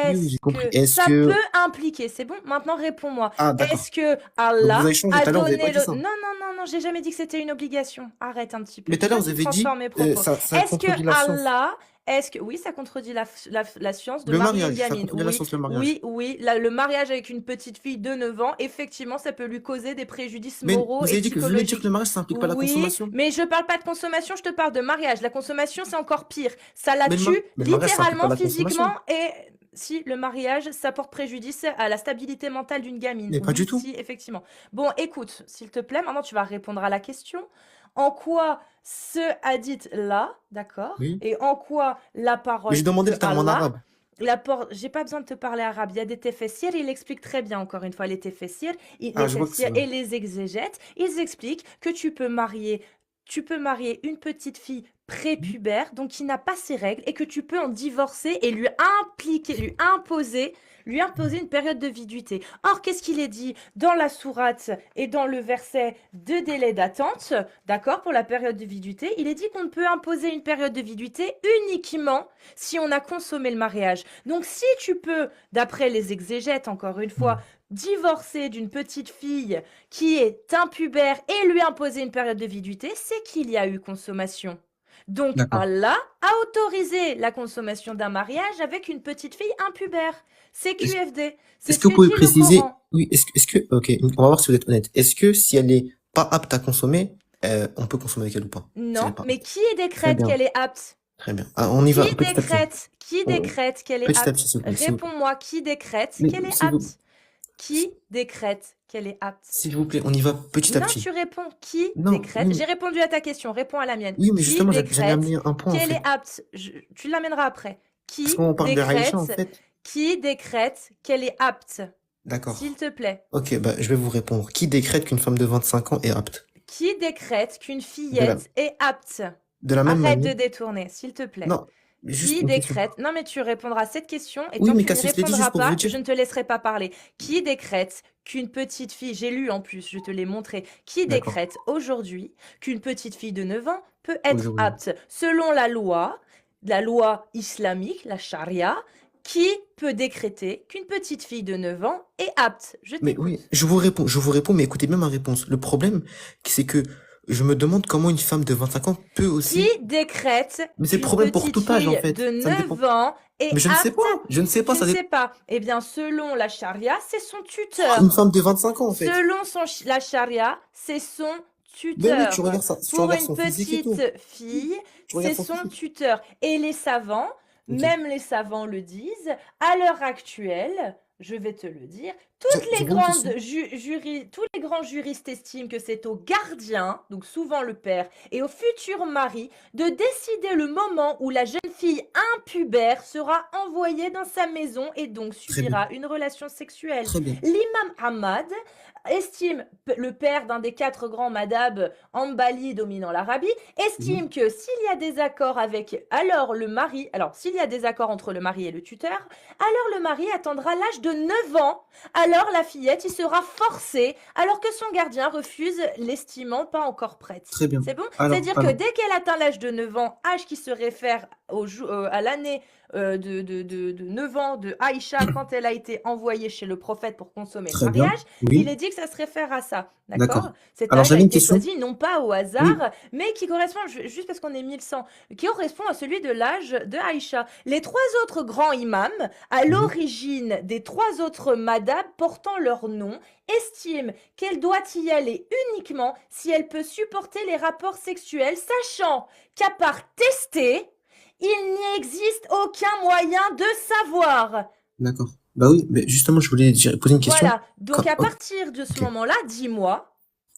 Oui, oui, est-ce j'ai compris. que Est-ce ça peut que... impliquer? C'est bon? Maintenant, réponds-moi. Ah, d'accord. Est-ce que Donc vous Allah avez changé. a Tout à l'heure, vous n'avez pas donné dit le... ça. Non, non, non, non, j'ai jamais dit que c'était une obligation. Arrête un petit peu. Mais tout à Tu l'heure, vois, vous tu avez dit transformes mes propos. ça Est-ce que contredit la science. Allah... Est-ce que... Oui, ça contredit la science de Le marier une mariage, ça gamine. contredit la Oui, science, le mariage. oui, oui. Le mariage avec une petite fille de 9 ans, effectivement, ça peut lui causer des préjudices Mais moraux vous et avez dit que vous venez de dire que le psychologiques. mariage, ça implique pas la Oui, consommation. mais je parle pas de consommation, je te parle de mariage. La consommation, c'est encore pire. Ça la Mais tue mais le mariage, ça implique pas littéralement, la physiquement, consommation. et si le mariage, ça porte préjudice à la stabilité mentale d'une gamine. Mais pas du Oui, tout. si, effectivement. Bon, écoute, s'il te plaît, maintenant tu vas répondre à la question. En quoi ce hadith-là, d'accord, Oui. et en quoi la Mais j'ai parole demandé de le terme en Allah, arabe. j'ai pas besoin de te parler arabe. Il y a des tefessirs, il explique très bien, encore une fois, les tefessirs, Ah, les je vois que c'est... tefsirs et les exégètes. Ils expliquent que tu peux marier une petite fille prépubère, donc qui n'a pas ses règles, et que tu peux en divorcer et lui imposer une période de viduité. Or, qu'est-ce qu'il est dit dans la sourate et dans le verset de délai d'attente, d'accord, pour la période de viduité? Il est dit qu'on ne peut imposer une période de viduité uniquement si on a consommé le mariage. Donc, si tu peux, d'après les exégètes, encore une fois, divorcer d'une petite fille qui est impubère et lui imposer une période de viduité, c'est qu'il y a eu consommation. Donc D'accord. Allah a autorisé la consommation d'un mariage avec une petite fille impubère. C'est Est-ce QFD. C'est est-ce ce que vous que pouvez dit le préciser... Coran. Oui, ok, on va voir si vous êtes honnête. Est-ce que si elle est pas apte à consommer, on peut consommer avec elle ou pas? Si elle Non, est pas mais apte. qui Très décrète bien, qu'elle est apte? très bien. Ah, on y va Qui petit à petit. décrète qu'elle est Petit à apte? petit, s'il vous plaît. S'il vous plaît. Réponds-moi, qui décrète Mais qu'elle est s'il vous, apte? Qui décrète qu'elle est apte? s'il vous plaît, on y va petit à Non, petit. tu réponds qui Non, décrète. oui, J'ai répondu à ta question, réponds à la mienne. oui, mais Qui justement, j'allais décrète amener un point, en qu'elle fait. est apte? Tu l'amèneras après. Parce Qui qu'on parle de Aïcha, en décrète fait. Qui décrète qu'elle est apte? D'accord. S'il te plaît. Ok, bah, je vais vous répondre. Qui décrète qu'une femme de 25 ans est apte? Qui décrète qu'une De la, fillette est apte? de la même Arrête de manière. détourner, s'il te plaît. Non, juste Qui une question. décrète? Non, mais tu répondras à cette question et Oui, tant que mais tu n'y Cassius, je l'ai dit juste répondras pour vous pas, dire. je ne te laisserai pas parler. Qui décrète qu'une petite fille, j'ai lu en plus, je te l'ai montré, qui D'accord. décrète aujourd'hui qu'une petite fille de 9 ans peut être Aujourd'hui. apte selon la loi islamique, la charia, qui peut décréter qu'une petite fille de 9 ans est apte? Je Mais oui, t'écoute. je vous réponds, mais écoutez bien ma réponse. Le problème, c'est que je me demande comment une femme de 25 ans peut Qui aussi... décrète Mais c'est le qu'une problème pour petite tout âge, en fille fait. de Ça ne dépend... 9 ans est Mais je ne sais apte? pas. Je ne sais pas, Tu ça ne dépend... sais pas. Eh bien, selon la charia, c'est son Une tuteur. femme de 25 ans, en fait. Selon la charia, c'est son Ben oui, tu tuteur. regardes ça, tu Pour regardes une son physique et tout. petite fille, Tu c'est regardes son son physique. tuteur. Et les savants, Ok. même les savants le disent, à l'heure actuelle, je vais te le dire, J'avais une question. tous les grands juristes estiment que c'est au gardien, donc souvent le père, et au futur mari, de décider le moment où la jeune fille impubère sera envoyée dans sa maison et donc Très bien. subira une relation sexuelle. Très bien. L'imam Ahmad estime, le père d'un des 4 grands madhab Hanbali dominant l'Arabie, estime que s'il y a des accords s'il y a des accords entre le mari et le tuteur, alors le mari attendra l'âge de 9 ans, alors la fillette y sera forcée, alors que son gardien refuse, l'estimant pas encore prête. Très bien. C'est bon? Alors, C'est-à-dire que dès qu'elle atteint l'âge de 9 ans, âge qui se réfère à l'année de 9 ans de Aïcha quand elle a été envoyée chez le prophète pour consommer le très bien. mariage, Oui, il est dit que ça se réfère à ça. d'accord. D'accord? Cet Alors, âge a j'avais une été question. choisi non pas au Oui, hasard, mais qui correspond, juste parce qu'on est 1100, qui correspond à celui de l'âge de Aïcha. Les 3 autres grands imams, à l'origine des 3 autres madhab portant leur nom, estiment qu'elle doit y aller uniquement si elle peut supporter les rapports sexuels, sachant qu'à part tester, il n'existe aucun moyen de savoir. d'accord. Bah oui, mais justement, je voulais poser une question. Voilà, donc à partir de ce Ok, moment-là, dis-moi,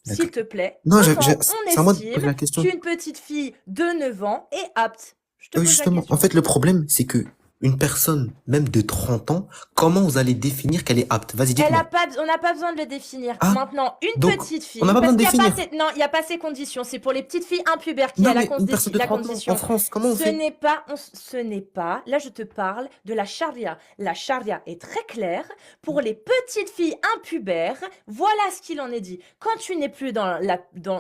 d'accord. s'il te plaît, Non, comment on c'est à moi de poser estime la question. qu'une petite fille de 9 ans est apte? Je te pose la Justement, en question. fait, le problème, c'est que une personne, même de 30 ans, comment vous allez définir qu'elle est apte? Vas-y, dites-moi. On n'a pas besoin de le définir. Ah, Maintenant, une donc, petite fille, on n'a pas besoin de parce qu'il y a définir. non, il n'y a pas ces conditions. C'est pour les petites filles impubères qui Non, a la, mais une personne de la 30 ans en condition. France, comment on Ce fait? n'est pas, ce n'est pas, là je te parle de la charia. La charia est très claire. Pour les petites filles impubères, voilà ce qu'il en est dit. Quand tu n'es plus dans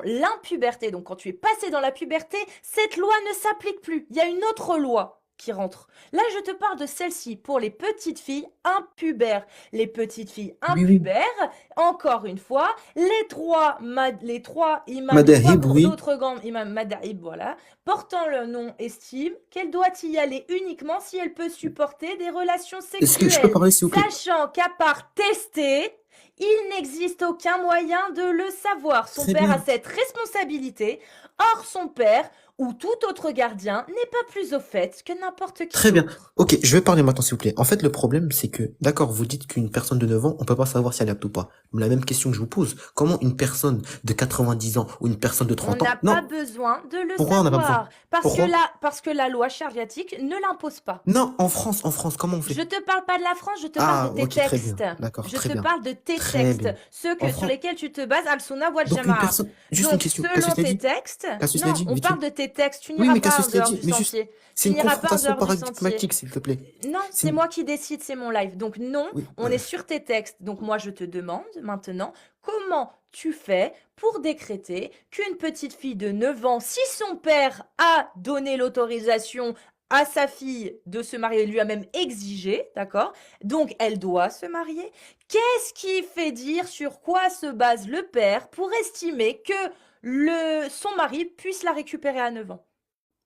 l'impuberté, donc quand tu es passé dans la puberté, cette loi ne s'applique plus. Il y a une autre loi qui rentre. Là, je te parle de celle-ci pour les petites filles impubères. Les petites filles Oui, oui. impubères, encore une fois, les trois imams, les 3 Madahib, oui. autres grands imams Madahib, voilà, portant le nom, estiment qu'elle doit y aller uniquement si elle peut supporter des relations Est-ce que je peux sexuelles, parler, s'il vous plaît? sachant qu'à part tester, il n'existe aucun moyen de le savoir. Son Très père a bien. cette responsabilité. Or, son père ou tout autre gardien n'est pas plus au fait que n'importe qui Très bien. d'autre. Ok, je vais parler maintenant, s'il vous plaît. En fait, le problème, c'est que, d'accord, vous dites qu'une personne de 9 ans, on peut pas savoir si elle est apte ou pas. La même question que je vous pose. Comment une personne de 90 ans ou une personne de On 30 ans... n'a pas besoin de le Pourquoi on n'a pas besoin? savoir. Pourquoi? Parce que la loi chariatique ne l'impose pas. Non, en France, comment on fait? Je te parle pas de la France, je te parle de tes ok, très textes. bien. D'accord, Je très te bien. parle de tes Très textes, bien. ceux En sur France, lesquels tu te bases, Al-Sunna wal donc une Jama'a. personne... Juste une Donc, question. selon Cassius l'a tes dit? textes, Cassius l'a non, dit, on vite fait. parle de tes textes, tu Oui, n'iras mais pas en Cassius l'a dehors dit, du mais juste... sentier. C'est Tu une n'iras pas en confrontation dehors du sentier. paradigmatique, s'il te plaît. Non, c'est moi qui décide, c'est mon live. Donc non, Oui, on est sur tes textes. Donc moi, je te demande maintenant comment tu fais pour décréter qu'une petite fille de 9 ans, si son père a donné l'autorisation à sa fille de se marier, lui a même exigé, d'accord? Donc elle doit se marier. Qu'est-ce qui fait dire sur quoi se base le père pour estimer que son mari puisse la récupérer à 9 ans?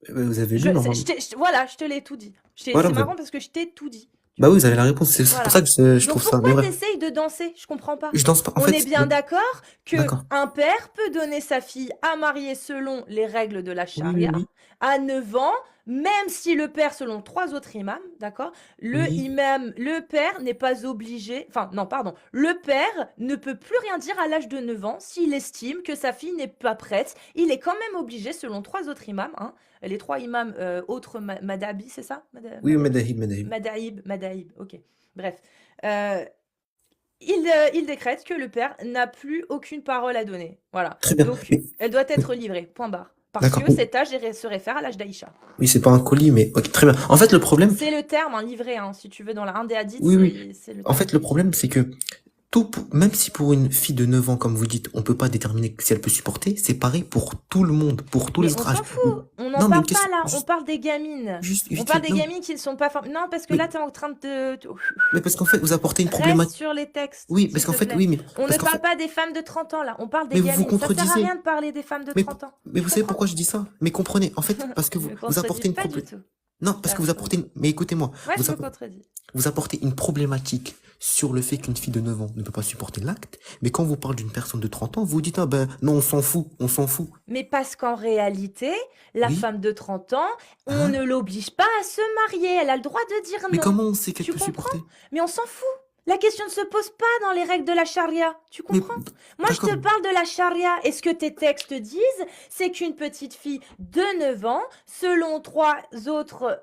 Vous avez vu, normalement. Voilà, je te l'ai tout dit. Voilà, C'est vous avez... marrant parce que je t'ai tout dit. Bah oui, vous avez la réponse. C'est pour Voilà. ça que je Donc trouve ça... Mais pourquoi bref, t'essayes de danser? Je comprends pas. je danse pas. En On fait, est bien d'accord que d'accord. un père peut donner sa fille à marier selon les règles de la Oui, oui, charia oui. à 9 ans, même si le père, selon 3 autres imams, d'accord, Oui. le père n'est pas obligé, enfin non, pardon, le père ne peut plus rien dire à l'âge de 9 ans s'il estime que sa fille n'est pas prête. Il est quand même obligé, selon 3 autres imams, hein, les 3 imams autres Madhabi, c'est ça? Oui, Madahib, Madahib. Madhaib, ok. Bref. Il décrète que le père n'a plus aucune parole à donner. Voilà. Très bien. Donc, Mais- elle doit être livrée. Point barre. Parce D'accord. que cet âge se réfère à l'âge d'Aïcha. Oui, c'est pas un colis, mais ok, très bien. En fait, le problème, C'est le terme, hein, livré, hein, si tu veux, dans un des hadiths, Oui, c'est le en terme. fait, le problème, c'est que même si pour une fille de 9 ans, comme vous dites, on peut pas déterminer si elle peut supporter, c'est pareil pour tout le monde, pour tous Mais les on autres âges. s'en fout. On n'en Non, mais parle une pas question, là. On juste, parle des gamines. juste On vite parle fait, des non. gamines qui ne sont pas formées. Non, parce que Mais, là, tu es en train de... mais parce qu'en fait, vous apportez une Reste problématique. sur les textes, Oui, s'il parce qu'en te fait, plaît. oui, mais On ne parce qu'en parle fait, pas des femmes de 30 ans là. On parle des mais vous gamines. Ça sert à contredisez. rien de parler des femmes de Mais, 30 ans. mais vous Tu savez comprends? pourquoi je dis ça? Mais comprenez, en fait, parce que Je me vous apportez contredis une pas du problématique. tout. Non, parce que vous apportez mais écoutez-moi, Ouais, vous je me apportez contredis. vous apportez une problématique sur le fait qu'une fille de 9 ans ne peut pas supporter l'acte, mais quand vous parlez d'une personne de 30 ans, vous dites, ah ben, non, on s'en fout, on s'en fout. Mais parce qu'en réalité, la Oui, femme de 30 ans, on hein? ne l'oblige pas à se marier. Elle a le droit de dire Mais non. comment on sait qu'elle Tu peut comprends? supporter? Mais on s'en fout. La question ne se pose pas dans les règles de la charia, tu Mais comprends? Moi, je d'accord. te parle de la charia, et ce que tes textes disent, c'est qu'une petite fille de 9 ans, selon 3 autres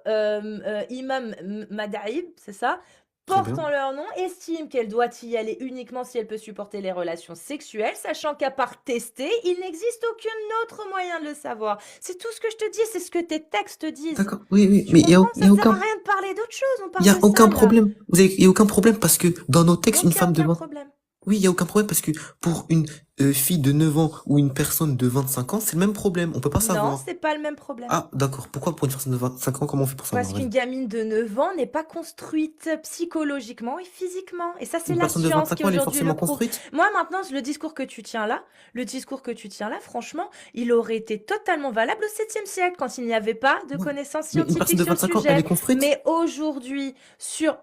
imams mad'hab, c'est ça, Très bien. portant leur nom, estime qu'elle doit y aller uniquement si elle peut supporter les relations sexuelles, sachant qu'à part tester, il n'existe aucun autre moyen de le savoir. C'est tout ce que je te dis, c'est ce que tes textes disent. D'accord. Oui, Tu mais comprends? il Ça y a ne sert à aucun, rien de parler d'autre chose, on il y parle a de aucun ça là. problème. Il y a aucun problème parce que dans nos textes, une Donc il n'y a femme de aucun 20, problème. oui, il y a aucun problème parce que pour une fille de 9 ans ou une personne de 25 ans, c'est le même problème. On peut pas Non, savoir. c'est pas le même problème. Ah, d'accord. Pourquoi pour une personne de 25 ans, comment on fait pour Parce savoir? qu'une Vas-y. gamine de 9 ans n'est pas construite psychologiquement et physiquement. Et ça, c'est Une la personne de science qui 25 ans, elle est aujourd'hui le forcément prouve. construite? Moi, maintenant, le discours que tu tiens là, franchement, il aurait été totalement valable au 7e siècle, quand il n'y avait pas de Ouais. connaissances Mais une personne scientifiques de sur le 25 ans, elle est sujet. construite? Mais aujourd'hui,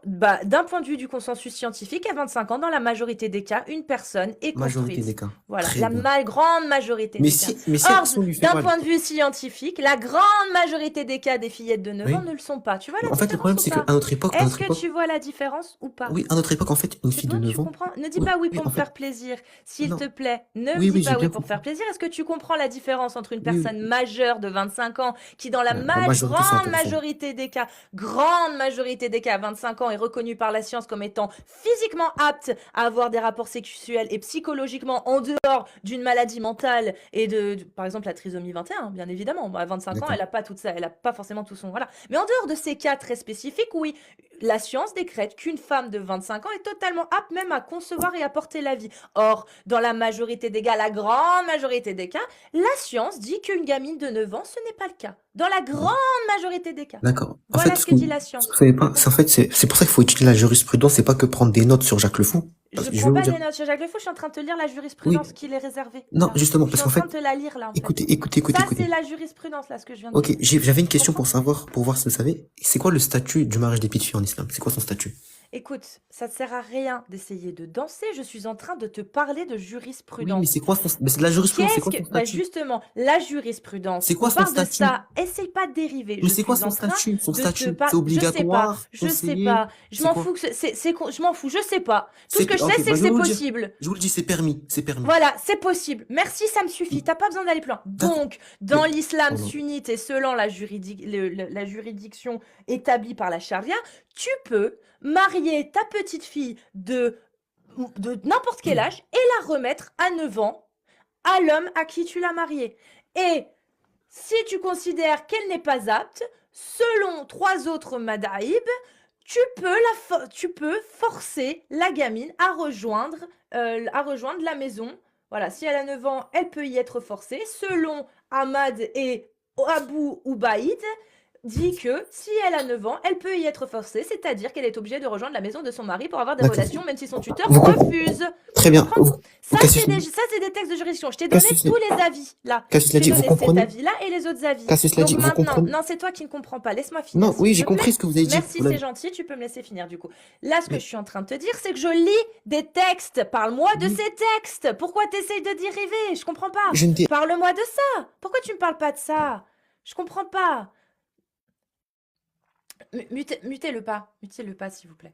d'un point de vue du consensus scientifique, à 25 ans, dans la majorité des cas, une personne est Majorité construite. des cas. Voilà, Très la bien. grande majorité Mais des cas. si Or, on lui fait d'un mal. point de vue scientifique, la grande majorité des cas des fillettes de 9 ans Oui. ne le sont pas. Tu vois Mais la en fait, le différence problème, ou c'est pas? qu'à notre époque, Est-ce que tu vois la différence ou pas? oui, à notre époque, en fait, une C'est fille bon, de tu 9 ans, comprends? Ne dis oui, pas oui oui, pour en me fait, faire plaisir. S'il non. te plaît, ne me Oui, dis oui, j'ai pas oui bien pour compris. faire plaisir. Est-ce que tu comprends la différence entre une Oui, oui. personne majeure de 25 ans qui, dans la La majorité, c'est grande intéressant. majorité des cas, à 25 ans, est reconnue par la science comme étant physiquement apte à avoir des rapports sexuels et psychologiquement en dehors d'une maladie mentale et par exemple, la trisomie 21, bien évidemment. À 25 ans, elle D'accord. n'a pas tout ça, elle n'a pas forcément tout son. Voilà. Mais en dehors de ces cas très spécifiques, oui, la science décrète qu'une femme de 25 ans est totalement apte même à concevoir et à porter la vie. Or, dans la majorité des cas, la grande majorité des cas, la science dit qu'une gamine de 9 ans, ce n'est pas le cas. Dans la grande majorité des cas. D'accord. En Voilà fait, ce que dit la science. vous savez Tu pas, comprends? c'est en fait, c'est pour ça qu'il faut étudier la jurisprudence, c'est pas que prendre des notes sur Jacques Le Fou. Parce Je que je prends vais vous pas dire, des notes sur Jacques Le Fou, je suis en train de te lire la oui, jurisprudence qui est réservée. non, Là. justement, Je suis parce en qu'en train fait, de te la lire là, en fait. écoutez, Ça, c'est écoutez. la jurisprudence, là, ce que je viens de Ok, dire. j'avais une Tu question pour comprends? savoir, pour voir si vous savez, c'est quoi le statut du mariage des petites filles en islam? C'est quoi son statut? Écoute, ça ne sert à rien d'essayer de danser, je suis en train de te parler de Oui, mais jurisprudence. c'est quoi mais c'est de la jurisprudence, c'est quoi son Bah statut? justement, la jurisprudence, C'est quoi on son parle de statut? ça, essaye pas de dériver. Mais Je c'est quoi suis son en train statut? Son de te statut, c'est parler. obligatoire, Je sais conseillé, pas, je c'est m'en quoi? fous, je m'en fous, je sais pas. Tout ce que je sais, Ok, c'est bah que je vais c'est vous le dire. possible. Je vous le dis, c'est permis, c'est permis. Voilà, c'est possible. Merci, ça me suffit. T'as pas besoin d'aller plus loin. D'accord. Donc, dans Mais, l'islam pardon. sunnite et selon la juridiction établie par la charia, tu peux marier ta petite fille de n'importe quel âge et la remettre à 9 ans à l'homme à qui tu l'as mariée. Et si tu considères qu'elle n'est pas apte, selon 3 autres madhaïb, tu peux forcer la gamine à rejoindre la maison. Voilà, si elle a 9 ans, elle peut y être forcée. Selon Ahmad et Abu Ubaïd, dit que si elle a 9 ans, elle peut y être forcée, c'est-à-dire qu'elle est obligée de rejoindre la maison de son mari pour avoir des D'accord. relations, même si son tuteur Vous comprenez? refuse. Très Tu bien. comprends? Ça, Cassius, c'est des textes de juridiction. Je t'ai donné Cassius, tous les avis, là. Cassius Je l'a t'ai dit, vous donné cet comprenez? avis-là et les autres avis. Cassius l'a Donc dit, vous maintenant, comprenez? non, c'est toi qui ne comprends pas. Laisse-moi finir, Non, oui, s'il j'ai te plaît. compris ce que vous avez dit. Merci, Vous l'avez- c'est gentil, tu peux me laisser finir du coup. Là, ce que Mais- je suis en train de te dire, c'est que je lis des textes. Parle-moi de Oui. ces textes. Pourquoi t'essayes de dériver? Je comprends pas. Je ne dis, Parle-moi de ça. Pourquoi tu me parles pas de ça? Je comprends pas. Mutez-le pas, s'il vous plaît.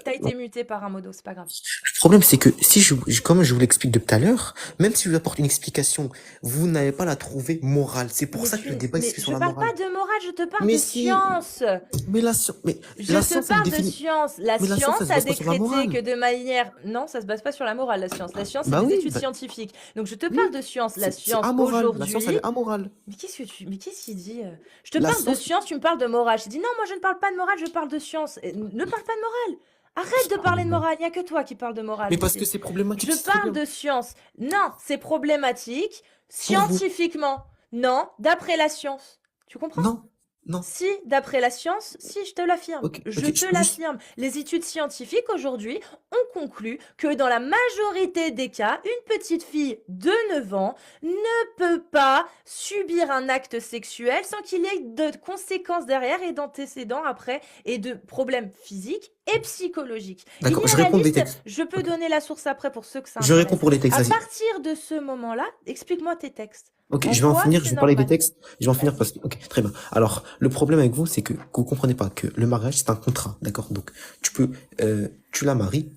T'as été muté par un modo, c'est pas grave. le problème, c'est que si comme je vous l'explique depuis tout à l'heure, même si je vous apporte une explication, vous n'allez pas la trouver morale. C'est pour ça que le débat se fait je sur la parle morale. pas de morale, je te parle Mais de si. science. Mais la science, Je la te science, elle parle de définit. science. La Mais la science, ça science se a base pas sur la décrété morale. que de manière... Non, ça se base pas sur la morale, la science. La science, c'est Bah des oui, études bah, scientifiques. Donc je te oui. parle de science. La C'est science amoral. La science, elle aujourd'hui... est amorale. Mais qu'est-ce qu'il dit Je te La parle de science, science, tu me parles de morale. Je dis non, moi je ne parle pas de morale, je parle de science. Ne parle pas de morale. Arrête de parler de morale, il n'y a que toi qui parle de morale mais parce ici. que c'est problématique. Je c'est très parle bien. de science. Non, c'est problématique Pour vous. scientifiquement. Non, d'après la science. Tu comprends? Non, non. Si, d'après la science, si, je te l'affirme. Ok, Je ok, te juste- l'affirme. Les études scientifiques aujourd'hui ont conclu que dans la majorité des cas, une petite fille de 9 ans ne peut pas subir un acte sexuel sans qu'il y ait de conséquences derrière et d'antécédents après et de problèmes physiques et psychologiques. Il D'accord, est je réponds des réaliste, textes. je peux donner la source après pour ceux que ça Je réponds intéresse. pour les textes, À vas-y. partir de ce moment-là, explique-moi tes textes. Ok, En je vais en quoi finir, je c'est vais parler des normal? textes, je vais en finir Vas-y. parce que, ok, très bien. Alors, le problème avec vous, c'est que vous comprenez pas que le mariage, c'est un contrat, d'accord? Donc, tu la maries,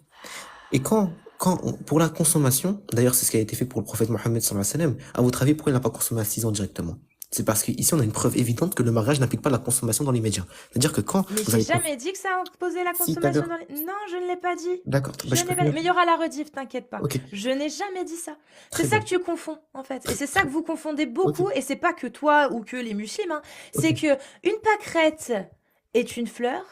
et pour la consommation, d'ailleurs, c'est ce qui a été fait pour le prophète Mohammed sallallahu alayhi wa sallam, à votre avis, pourquoi il n'a pas consommé à 6 ans directement? C'est parce qu'ici, on a une preuve évidente que le mariage n'implique pas la consommation dans l'immédiat. C'est-à-dire que quand Mais vous j'ai allez jamais dit que ça imposait la si, tout à consommation l'heure. dans les... Non, je ne l'ai pas dit. D'accord, bah, Je je peux n'ai pas... finir. Mais il y aura la rediff, t'inquiète pas. Ok, Je n'ai jamais dit ça. C'est très ça bien. que tu confonds, en fait. Et c'est ça Très, que vous confondez ok, beaucoup. Et c'est pas que toi ou que les musulmans. Hein. C'est ok. que une pâquerette est une fleur.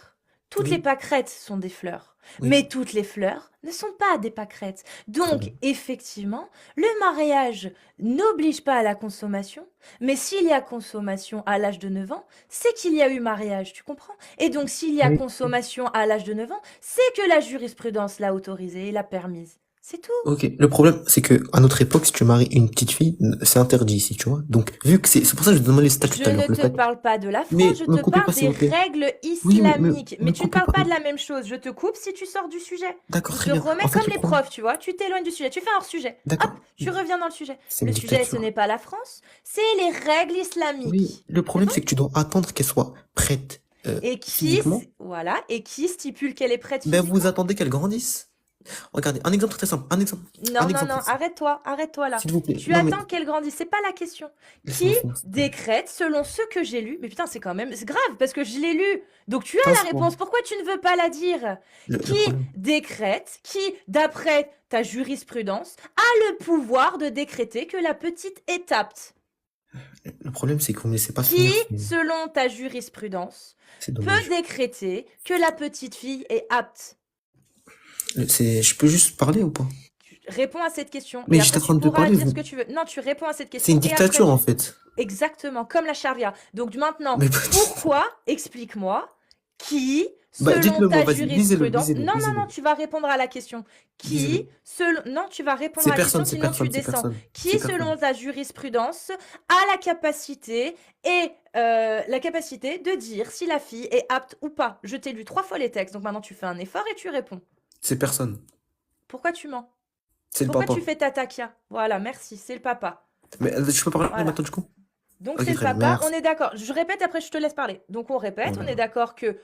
Toutes les Oui, pâquerettes sont des fleurs. oui, Mais toutes les fleurs ne sont pas des pâquerettes. très bien. Donc, effectivement, le mariage n'oblige pas à la consommation. Mais s'il y a consommation à l'âge de 9 ans, c'est qu'il y a eu mariage, tu comprends? Et donc, s'il y a Oui. consommation à l'âge de 9 ans, c'est que la jurisprudence l'a autorisée et l'a permise. C'est tout. Ok, le problème, c'est que à notre époque, si tu maries une petite fille, c'est interdit ici, tu vois. Donc, vu que c'est pour ça que je te demande les statuts Je tout à l'heure. ne Le te statut. parle pas de la Mais France, je me te coupez parle pas, s'il des vous plaît. règles Oui, mais islamiques. Mais me tu ne coupez parles pas. pas de la même chose. Je te coupe si tu sors du sujet. D'accord, On très te bien. remet En fait, comme le les problème, profs, tu vois. Tu t'éloignes du sujet. Tu fais un hors sujet. Hop, d'accord, tu reviens dans le sujet. c'est Le une sujet, ce dictature. n'est pas la France, c'est les règles Oui, islamiques. le C'est problème, bon? c'est que tu dois attendre qu'elle soit prête Et qui, physiquement. voilà, et qui stipule qu'elle est prête Ben, physiquement? vous attendez qu'elle grandisse. Regardez, un exemple très simple. Un exemple Non, très simple. arrête-toi là. S'il vous plaît. Tu Non, mais attends qu'elle grandisse, c'est pas la question. Qui laissez-moi finir, s'il vous plaît. décrète, selon ce que j'ai lu, mais putain, c'est quand même, c'est grave, parce que je l'ai lu, donc tu as la Pince-moi. réponse, pourquoi tu ne veux pas la dire? Le Qui problème. décrète, qui, d'après ta jurisprudence, a le pouvoir de décréter que la petite est apte? Le problème, c'est que vous me laissez pas Qui, finir. selon ta jurisprudence, C'est peut dommage. décréter que la petite fille est apte? Je peux juste parler ou pas? Réponds à cette question. Mais Et j'étais après, en train tu de te pourras parler. dire ce que tu veux. Non, tu réponds à cette C'est une question. Et après, dictature, en fait. exactement, comme la charia. Donc maintenant, Mais pourquoi, explique-moi, qui, bah, selon dites-le moi, ta vas-y, lisez-le, jurisprudence... lisez-le, Non, lisez-le. tu vas répondre à la question. Lisez-le. Qui, selon... Non, tu vas répondre C'est à la question, personne, c'est sinon tu personne, c'est descends. personne. Qui, C'est selon personne. ta jurisprudence, a la capacité et la capacité de dire si la fille est apte ou pas? Je t'ai lu 3 fois les textes, donc maintenant tu fais un effort et tu réponds. C'est personne. Pourquoi tu mens? C'est le Pourquoi papa. tu fais ta takia? Voilà, merci, c'est le papa. Mais je peux parler Voilà. maintenant du coup? Donc Ok, c'est le très bien, papa, merci. on est d'accord. Je répète, après je te laisse parler. Donc on répète, on Voilà. est d'accord que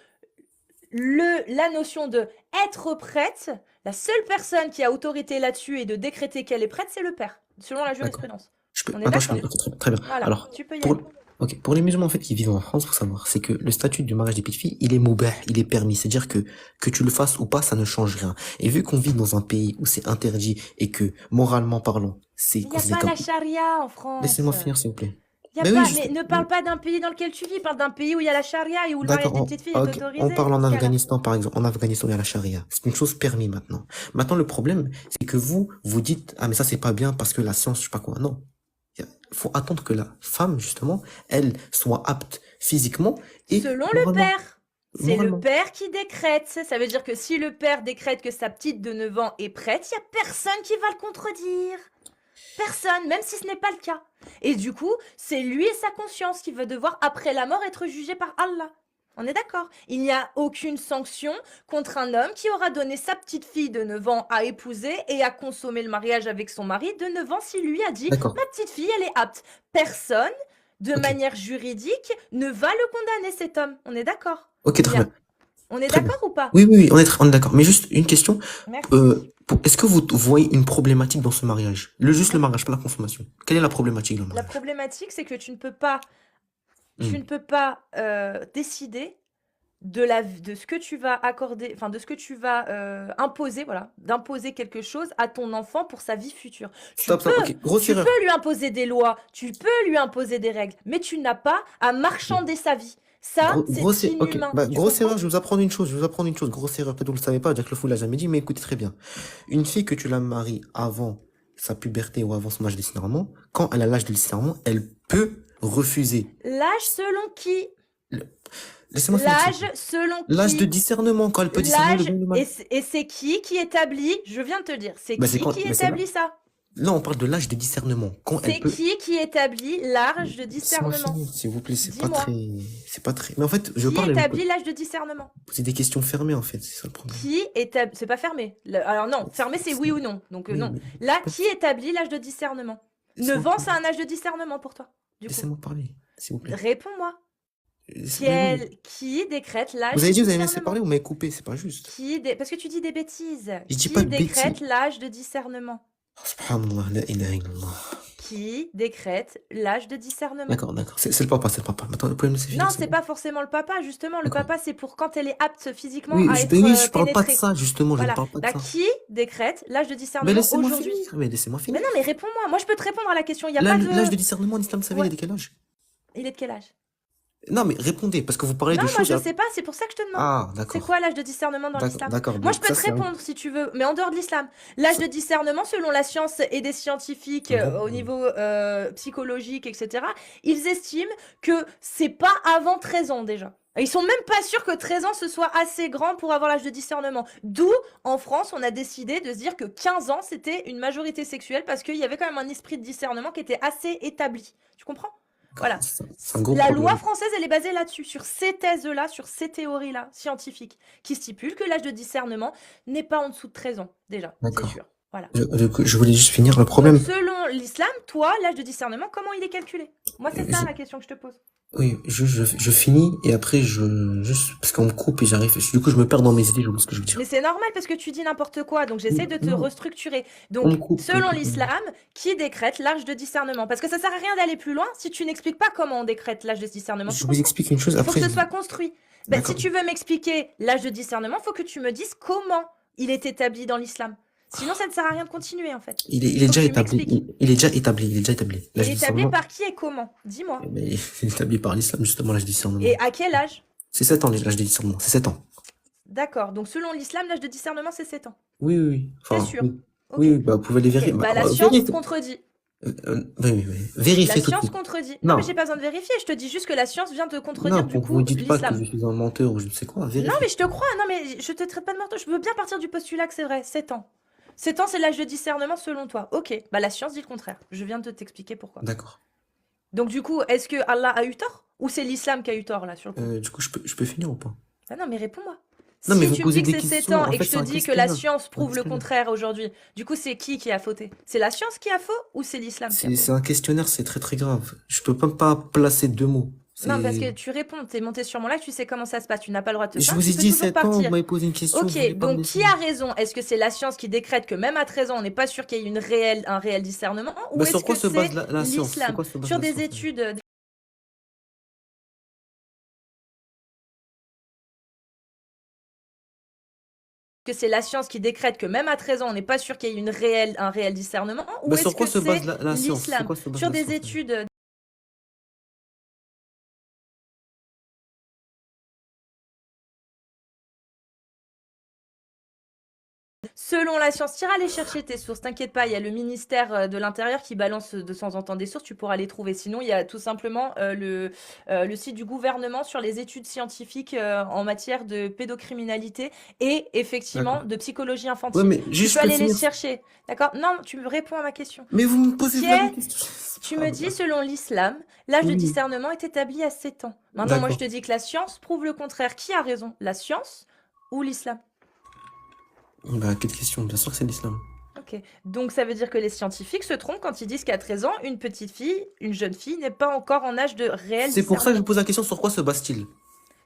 la notion de être prête, la seule personne qui a autorité là-dessus et de décréter qu'elle est prête, c'est le père, selon la D'accord. jurisprudence. Je peux... On est Attends, je d'accord? finis. Ok, très bien. Voilà, Alors, tu peux y pour... aller. ok, pour les musulmans en fait qui vivent en France, faut savoir, c'est que le statut du mariage des petites filles, il est moubah, il est permis. C'est-à-dire que tu le fasses ou pas, ça ne change rien. Et vu qu'on vit dans un pays où c'est interdit et que moralement parlant, c'est Il n'y a considéré pas comme... la charia en France. Laissez-moi finir s'il vous plaît. Il y a Mais pas, oui, mais ne parle pas d'un pays dans lequel tu vis, parle d'un pays où il y a la charia et où le mariage d'accord, des petites filles est ok, autorisé. on parle en dans ce cas-là. Afghanistan par exemple. En Afghanistan, il y a la charia. C'est une chose permise maintenant. Maintenant, le problème, c'est que vous dites, ah mais ça c'est pas bien parce que la science, je sais pas quoi. Non. Il faut attendre que la femme, justement, elle soit apte physiquement et Selon le moralement. père. C'est le Moralement. père qui décrète. Ça veut dire que si le père décrète que sa petite de 9 ans est prête, il n'y a personne qui va le contredire. Personne, même si ce n'est pas le cas. Et du coup, c'est lui et sa conscience qui va devoir, après la mort, être jugé par Allah. On est d'accord. Il n'y a aucune sanction contre un homme qui aura donné sa petite fille de 9 ans à épouser et à consommer le mariage avec son mari de 9 ans si lui a dit D'accord. ma petite fille, elle est apte. Personne, de Ok. manière juridique, ne va le condamner cet homme. On est d'accord? Ok, très Bien. bien. On est Très bien. d'accord ou pas? Oui, on est d'accord. Mais juste une question. Merci. Est-ce que vous voyez une problématique dans ce mariage? Juste le mariage, pas la consommation. Quelle est la problématique dans le La mariage? problématique, c'est que tu ne peux pas, Hmm. décider de ce que tu vas accorder, enfin de ce que tu vas imposer, voilà, d'imposer quelque chose à ton enfant pour sa vie future. Stop, ok. Grosse Tu erreur. peux lui imposer des lois, tu peux lui imposer des règles, mais tu n'as pas à marchander sa vie. Ça, c'est Ok, inhumain. bah, Tu grosse comprends? erreur, je vais vous apprendre une chose, grosse erreur, peut-être vous le savez pas, Jack Le Fou l'a jamais dit, mais écoutez très bien. Une fille que tu la maries avant sa puberté ou avant son âge de discernement, quand elle a l'âge de discernement, elle peut refuser. L'âge selon qui? Laissez-moi finir. L'âge selon qui? L'âge de discernement, quand elle peut discerner le L'âge, bien et le mal. et c'est qui établit, je viens de te le dire, c'est Bah, c'est qui quand- qui mais c'est établit ça? Là, on parle de l'âge de discernement. Quand C'est elle peut... qui établit l'âge de Laissez-moi discernement? finir, s'il vous plaît, Dis-moi. c'est pas très, mais en fait, je Qui parle, établit l'âge de discernement? c'est des questions fermées, en fait, c'est ça le problème. Qui établit... C'est pas fermé. Alors non, fermé c'est oui ou non. Donc Oui, non. mais- Là, qui établit l'âge de discernement? 9 ans, c'est un âge de discernement pour toi, du coup. Laissez-moi parler, s'il vous plaît. Réponds-moi. Qui décrète l'âge Vous avez de dit, vous avez laissé discernement? parler, vous m'avez coupé, c'est pas juste. Parce que tu dis des bêtises. Je dis Qui pas de décrète bêtises. l'âge de discernement? Subhanallah, la ilaha illallah. Qui décrète l'âge de discernement? D'accord, d'accord. C'est le papa, c'est le papa. Attends, vous pouvez me laisser finir, Non, s'il c'est vous plaît? pas forcément le papa, justement. Le D'accord. papa, c'est pour quand elle est apte physiquement Oui, à je, être oui, je parle pas de pénétrée. ça, justement, je ne Voilà. parle pas de Bah, ça. qui décrète l'âge de Mais discernement laissez-moi aujourd'hui? finir, mais laissez-moi Mais finir. non, mais réponds-moi. Moi, je peux te répondre à la question. Il n'y a pas de... L'âge de discernement en islam, vous savez, il Ouais. est de quel âge? Il est de quel âge? Non, mais répondez, parce que vous parlez Non, de moi, choses... je sais pas. C'est pour ça que je te demande. Ah, C'est d'accord. quoi l'âge de discernement dans l'islam? D'accord. Moi, je peux ça, te c'est un- répondre si tu veux, mais en dehors de l'islam. L'âge de discernement, selon la science et des scientifiques Bon. au niveau psychologique, etc., ils estiment que c'est pas avant 13 ans déjà. Ils sont même pas sûrs que 13 ans ce soit assez grand pour avoir l'âge de discernement. D'où, en France, on a décidé de se dire que 15 ans, c'était une majorité sexuelle parce qu'il y avait quand même un esprit de discernement qui était assez établi. Tu comprends? Voilà. C'est un gros La problème. loi française, elle est basée là-dessus, sur ces thèses-là, sur ces théories-là, scientifiques, qui stipulent que l'âge de discernement n'est pas en dessous de 13 ans, déjà, c'est D'accord. sûr. Voilà. Je voulais juste finir le problème. Donc, selon l'islam, toi, l'âge de discernement, comment il est calculé? Moi, c'est ça la question que je te pose. Oui, je finis et après juste parce qu'on me coupe et j'arrive. Du coup, je me perds dans mes idées, je vois ce que je veux dire. Mais c'est normal parce que tu dis n'importe quoi, donc j'essaie de te Non. restructurer. On me Donc, coupe, selon écoute. l'islam, qui décrète l'âge de discernement? Parce que ça sert à rien d'aller plus loin si tu n'expliques pas comment on décrète l'âge de discernement. Je Tu vous comprends? explique une chose Il faut après. que ce soit construit. Ben, si D'accord. tu veux m'expliquer l'âge de discernement, il faut que tu me dises comment il est établi dans l'islam. Sinon, ça ne sert à rien de continuer, en fait. Il est Faut déjà que tu établi. m'expliques. Il est déjà établi. Il est déjà établi. Il L'âge est de établi discernement. par qui et comment? Dis-moi. Mais il est établi par l'islam, justement, l'âge de discernement. Et à quel âge? C'est 7 ans, l'âge de discernement. C'est 7 ans. D'accord. Donc, selon l'islam, l'âge de discernement, c'est 7 ans. Oui. T'es Enfin, sûr? oui. Ok. Oui, bah, vous pouvez les Ok. vérifier. Bah, Bah, la science vérifiez. contredit. Oui. La Vérifiez tout de science suite. contredit. Non. Non, mais j'ai pas besoin de vérifier. Je te dis juste que la science vient de contredire, Non, du pour que coup, vous dites pas que l'islam. je suis un menteur ou je ne sais quoi. Non, Vérifiez. mais je te crois. Non, mais je te traite pas de menteur. Je veux bien partir du postulat que c'est vrai. 7 ans. 7 ans, c'est l'âge de discernement selon toi. Ok. Bah, la science dit le contraire. Je viens de t'expliquer pourquoi. D'accord. Donc, du coup, est-ce que Allah a eu tort? Ou c'est l'islam qui a eu tort, là, sur le coup? Du coup, je peux finir ou pas? Ah non, mais réponds-moi. Non, mais Si vous tu me posez dis que des c'est 7 questions. ans En et que fait, je te c'est un dis que la questionnaire. science prouve le questionnaire. contraire aujourd'hui, du coup, c'est qui a fauté? C'est la science qui a faux ou c'est l'islam qui a C'est faux? un questionnaire, c'est très très grave. Je peux même pas placer 2 mots. Non, parce que C'est. tu réponds, t'es monté sur mon live, tu sais comment ça se passe, tu n'as pas le droit de te Je faire, vous tu ai peux dit toujours 7 ans, vous partir. m'avez posé une question, vous voulez Ok, pas me donc laisser. qui a raison? Est-ce que c'est la science qui décrète que même à 13 ans, on n'est pas sûr qu'il y ait un réel discernement? Ou Bah, est-ce sur quoi que se base c'est la science? Sur l'islam? quoi se base Sur la des science? études que c'est la science qui décrète que même à 13 ans, on n'est pas sûr qu'il y ait un réel discernement? Ou Bah, est-ce sur quoi que se base c'est la science? Sur l'islam? quoi se base Sur la des science? études selon la science, t'iras aller chercher tes sources, t'inquiète pas, il y a le ministère de l'Intérieur qui balance de temps en temps des sources, tu pourras les trouver. Sinon, il y a tout simplement le site du gouvernement sur les études scientifiques en matière de pédocriminalité et effectivement D'accord. de psychologie Ouais, infantile. mais Tu juste peux je peux aller les finir. chercher, d'accord? Non, tu me réponds à ma question. Mais vous me posez Qui la est question. Tu me dis, selon l'islam, l'âge de Oui, discernement est établi à 7 ans. Maintenant, moi, je d'accord. te dis que la science prouve le contraire. Qui a raison? La science ou l'islam? Bah, quelle question? Bien sûr que c'est l'islam. Ok. Donc, ça veut dire que les scientifiques se trompent quand ils disent qu'à 13 ans, une petite fille, une jeune fille, n'est pas encore en âge de réel C'est pour ça que je discernement. vous pose la question, sur quoi se base-t-il?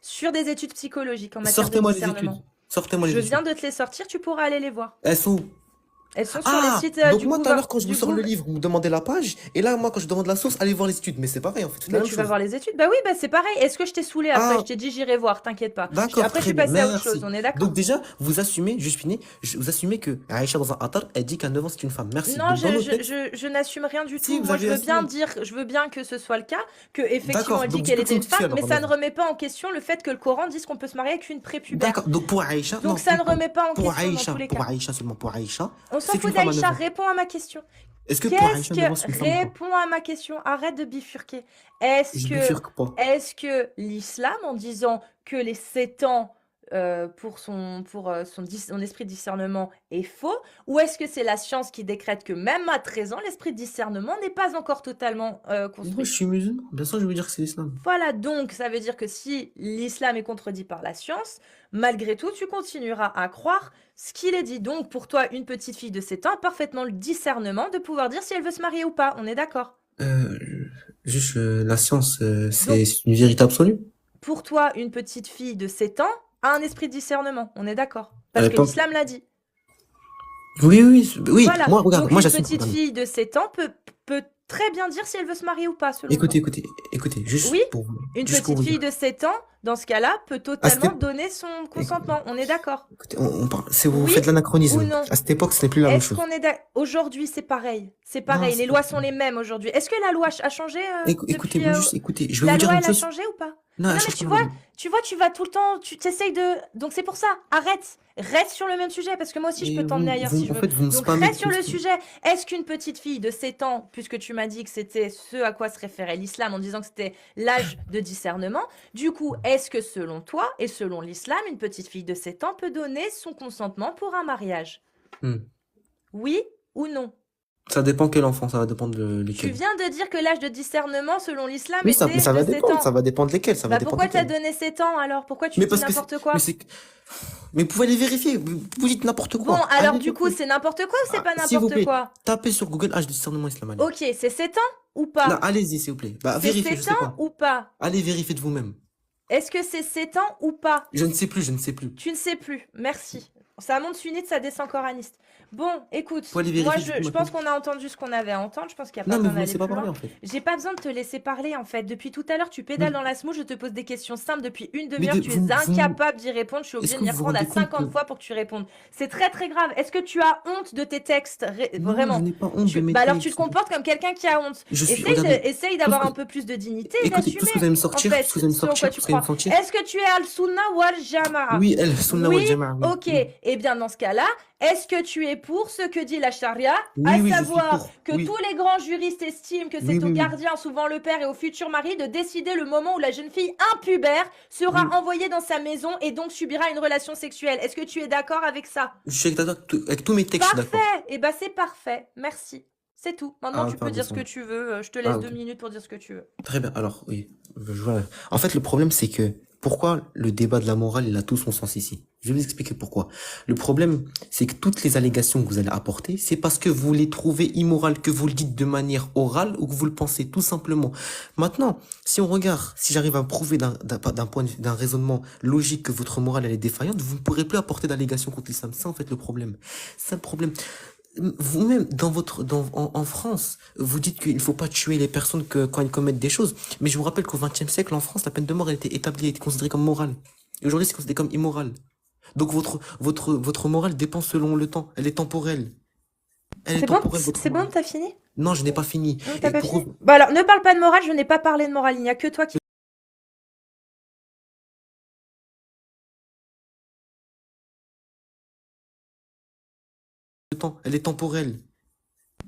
Sur des études psychologiques en matière de Sortez-moi les études. discernement. Sortez-moi les Je études. viens de te les sortir, tu pourras aller les voir. Elles sont où? Elles sont sur les Ah, sites donc du moi tout à l'heure quand je vous sors le gouvernement. livre, vous me demandez la page, et là moi quand je demande la source, allez voir les études, mais c'est pareil en fait, c'est la Mais même tu vas chose. voir les études. Bah oui, bah c'est pareil. Est-ce que je t'ai saoulé après? Ah. Je t'ai dit j'irai voir, t'inquiète pas. D'accord, Après, je très suis bien, passée à autre merci. chose, on est d'accord? Donc déjà, vous assumez, juste fini, vous assumez que Aïcha dans un attar, elle dit qu'à 9 ans c'est une femme. Merci. Non, Donc dans nos textes, je n'assume rien du Si, tout. vous Moi, avez assumé. je veux bien que ce soit le cas, que effectivement D'accord, elle dit donc qu'elle dites-nous était une que c'est une femme, fille, mais alors, ça ne remet pas en question le fait que le Coran dise qu'on peut se marier avec une prépubère. D'accord, donc pour Aïcha, Donc non, ça ne remet pas en pour question dans Aïcha, tous les pour cas. Aïcha seulement, pour Aïcha, On s'en c'est fout une femme à 9 d'Aïcha, ans. réponds à ma question. Est-ce que pour Qu'est-ce Aïcha 9 ans c'est une que... femme ou pas? Réponds à ma question, arrête de bifurquer. Est-ce Je que bifurque pas. l'islam, en disant que les 7 ans son esprit de discernement est faux, ou est-ce que c'est la science qui décrète que même à 13 ans, l'esprit de discernement n'est pas encore totalement Moi, je construit? suis musulman. Bien sûr, je veux dire que c'est l'islam. Voilà, donc ça veut dire que si l'islam est contredit par la science, malgré tout, tu continueras à croire ce qu'il est dit. Donc pour toi, une petite fille de 7 ans a parfaitement le discernement de pouvoir dire si elle veut se marier ou pas. On est d'accord? Euh, juste, la science, Donc, c'est une vérité absolue. pour toi, une petite fille de 7 ans a un esprit de discernement. On est d'accord? Elle Parce est que pas... l'islam l'a dit. Oui, oui, oui. Voilà. Moi, regarde, Donc moi, une j'assume. petite fille de 7 ans peut très bien dire si elle veut se marier ou pas, selon Écoutez, toi. écoutez, Oui, une juste pour petite vous fille dire. de 7 ans, dans ce cas-là, peut À cette totalement époque, donner son consentement. On est d'accord? écoutez, on parle, vous Oui faites ou l'anachronisme. non? À cette époque, ce n'est plus la même Est-ce chose. qu'on est d'accord? Aujourd'hui, c'est pareil. C'est Non, pareil. c'est Les pas lois ça. sont les mêmes aujourd'hui. Est-ce que la loi a changé Écoutez, depuis... juste écoutez, je vais La vous dire loi, une elle a chose. changé ou pas? Non, Mais elle non, mais change pas la loi. tu vas tout le temps, tu t'essayes de... Donc c'est pour ça, arrête. Reste sur le même sujet, parce que moi aussi, je Mais peux t'emmener ailleurs si je en veux. fait, vous me Donc spammez reste sur le dessus. sujet. Est-ce qu'une petite fille de 7 ans, puisque tu m'as dit que c'était ce à quoi se référait l'islam en disant que c'était l'âge de discernement, du coup, est-ce que selon toi et selon l'islam, une petite fille de 7 ans peut donner son consentement pour un mariage? Hmm. Oui ou non? Ça dépend quel enfant, ça va dépendre de Tu lesquels. viens de dire que l'âge de discernement selon l'islam Oui, mais était ça de va 7 dépendre, ça ans. va dépendre lesquels, ça va Bah dépendre pourquoi t'as lesquels. donné 7 ans alors? Pourquoi tu Mais dis parce que n'importe mais quoi? mais vous pouvez les vérifier, vous dites n'importe Bon, quoi. alors Allez du coup, vérifier. c'est n'importe quoi ou c'est pas S'il vous n'importe plaît, quoi? tapez sur Google âge de discernement islam, allez. Ok, c'est 7 ans ou Non, pas? allez-y, s'il vous plaît. Bah, C'est vérifiez, je 7 sais ans pas. ou pas? Allez vérifier de vous-même. Est-ce que c'est 7 ans ou pas? Je ne sais plus, je ne sais plus. Tu ne sais plus. Merci. Ça monte sunnite, ça descend coraniste. Bon, écoute, Faut aller moi vérifier du coup je pense maintenant. qu'on a entendu ce qu'on avait à entendre. Je pense qu'il n'y a pas Non, mais besoin vous me d'aller laissez pas plus parler loin. en fait. J'ai pas besoin de te laisser parler en fait. Depuis tout à l'heure, tu pédales dans la semoule, je te pose des questions simples depuis une Mais demi-heure. Tu es vous, incapable d'y répondre. Je suis est-ce obligée de que m'y vous vous reprendre à rendez compte 50 que fois pour que tu répondes. C'est très très grave. Est-ce que tu as honte de tes textes? non, je Vraiment? n'ai pas honte de mes Bah alors tu te textes. comportes comme quelqu'un qui a honte. Regardez, Essaye tout ce d'avoir que, un peu plus de dignité et écoutez, tout ce que vous d'assumer allez me en sortir, tout ce que vous fait allez me ce en quoi sortir, tu tout ce que vous allez me crois. sortir. Est-ce que tu es al-Sunna ou al-Jama'a? Oui, el sunna wal Oui, jama'a, oui. ok. Eh bien, dans ce cas-là, est-ce que tu es pour ce que dit la charia, Oui, à oui, je suis savoir pour. que Oui, tous les grands juristes estiment que oui, c'est au oui, oui. gardien, souvent le père et au futur mari, de décider le moment où la jeune fille impubère sera Oui. envoyée dans sa maison et donc subira une relation sexuelle? Est-ce que tu es d'accord avec ça? Je suis d'accord avec tous mes textes, je suis d'accord. Parfait. Eh ben, c'est parfait. Merci. C'est tout. Maintenant, Ah, tu peux pardon, dire ce ça que va. tu veux. Je te laisse Ah, 2 ok. minutes pour dire ce que tu veux. Très bien. Alors, oui, voilà. En fait, le problème, c'est que pourquoi le débat de la morale, il a tout son sens ici. Je vais vous expliquer pourquoi. Le problème, c'est que toutes les allégations que vous allez apporter, c'est parce que vous les trouvez immorales, que vous le dites de manière orale ou que vous le pensez tout simplement. Maintenant, si on regarde, si j'arrive à prouver d'un raisonnement logique que votre morale, elle est défaillante, vous ne pourrez plus apporter d'allégations contre l'islam. C'est ça, en fait, le problème. C'est ça le problème. Vous-même, en France, vous dites qu'il ne faut pas tuer les personnes quand elles commettent des choses. Mais je vous rappelle qu'au XXe siècle, en France, la peine de mort, elle était établie, elle était considérée comme morale. Et aujourd'hui, c'est considéré comme immoral. Donc, votre morale dépend selon le temps. Elle est temporelle. Elle est C'est bon? temporelle, votre C'est bon? morale. T'as fini? Non, je n'ai pas fini. Non, t'as Et pas pour, fini? Bah alors, ne parle pas de morale, je n'ai pas parlé de morale. Il n'y a que toi qui... le temps, elle est temporelle.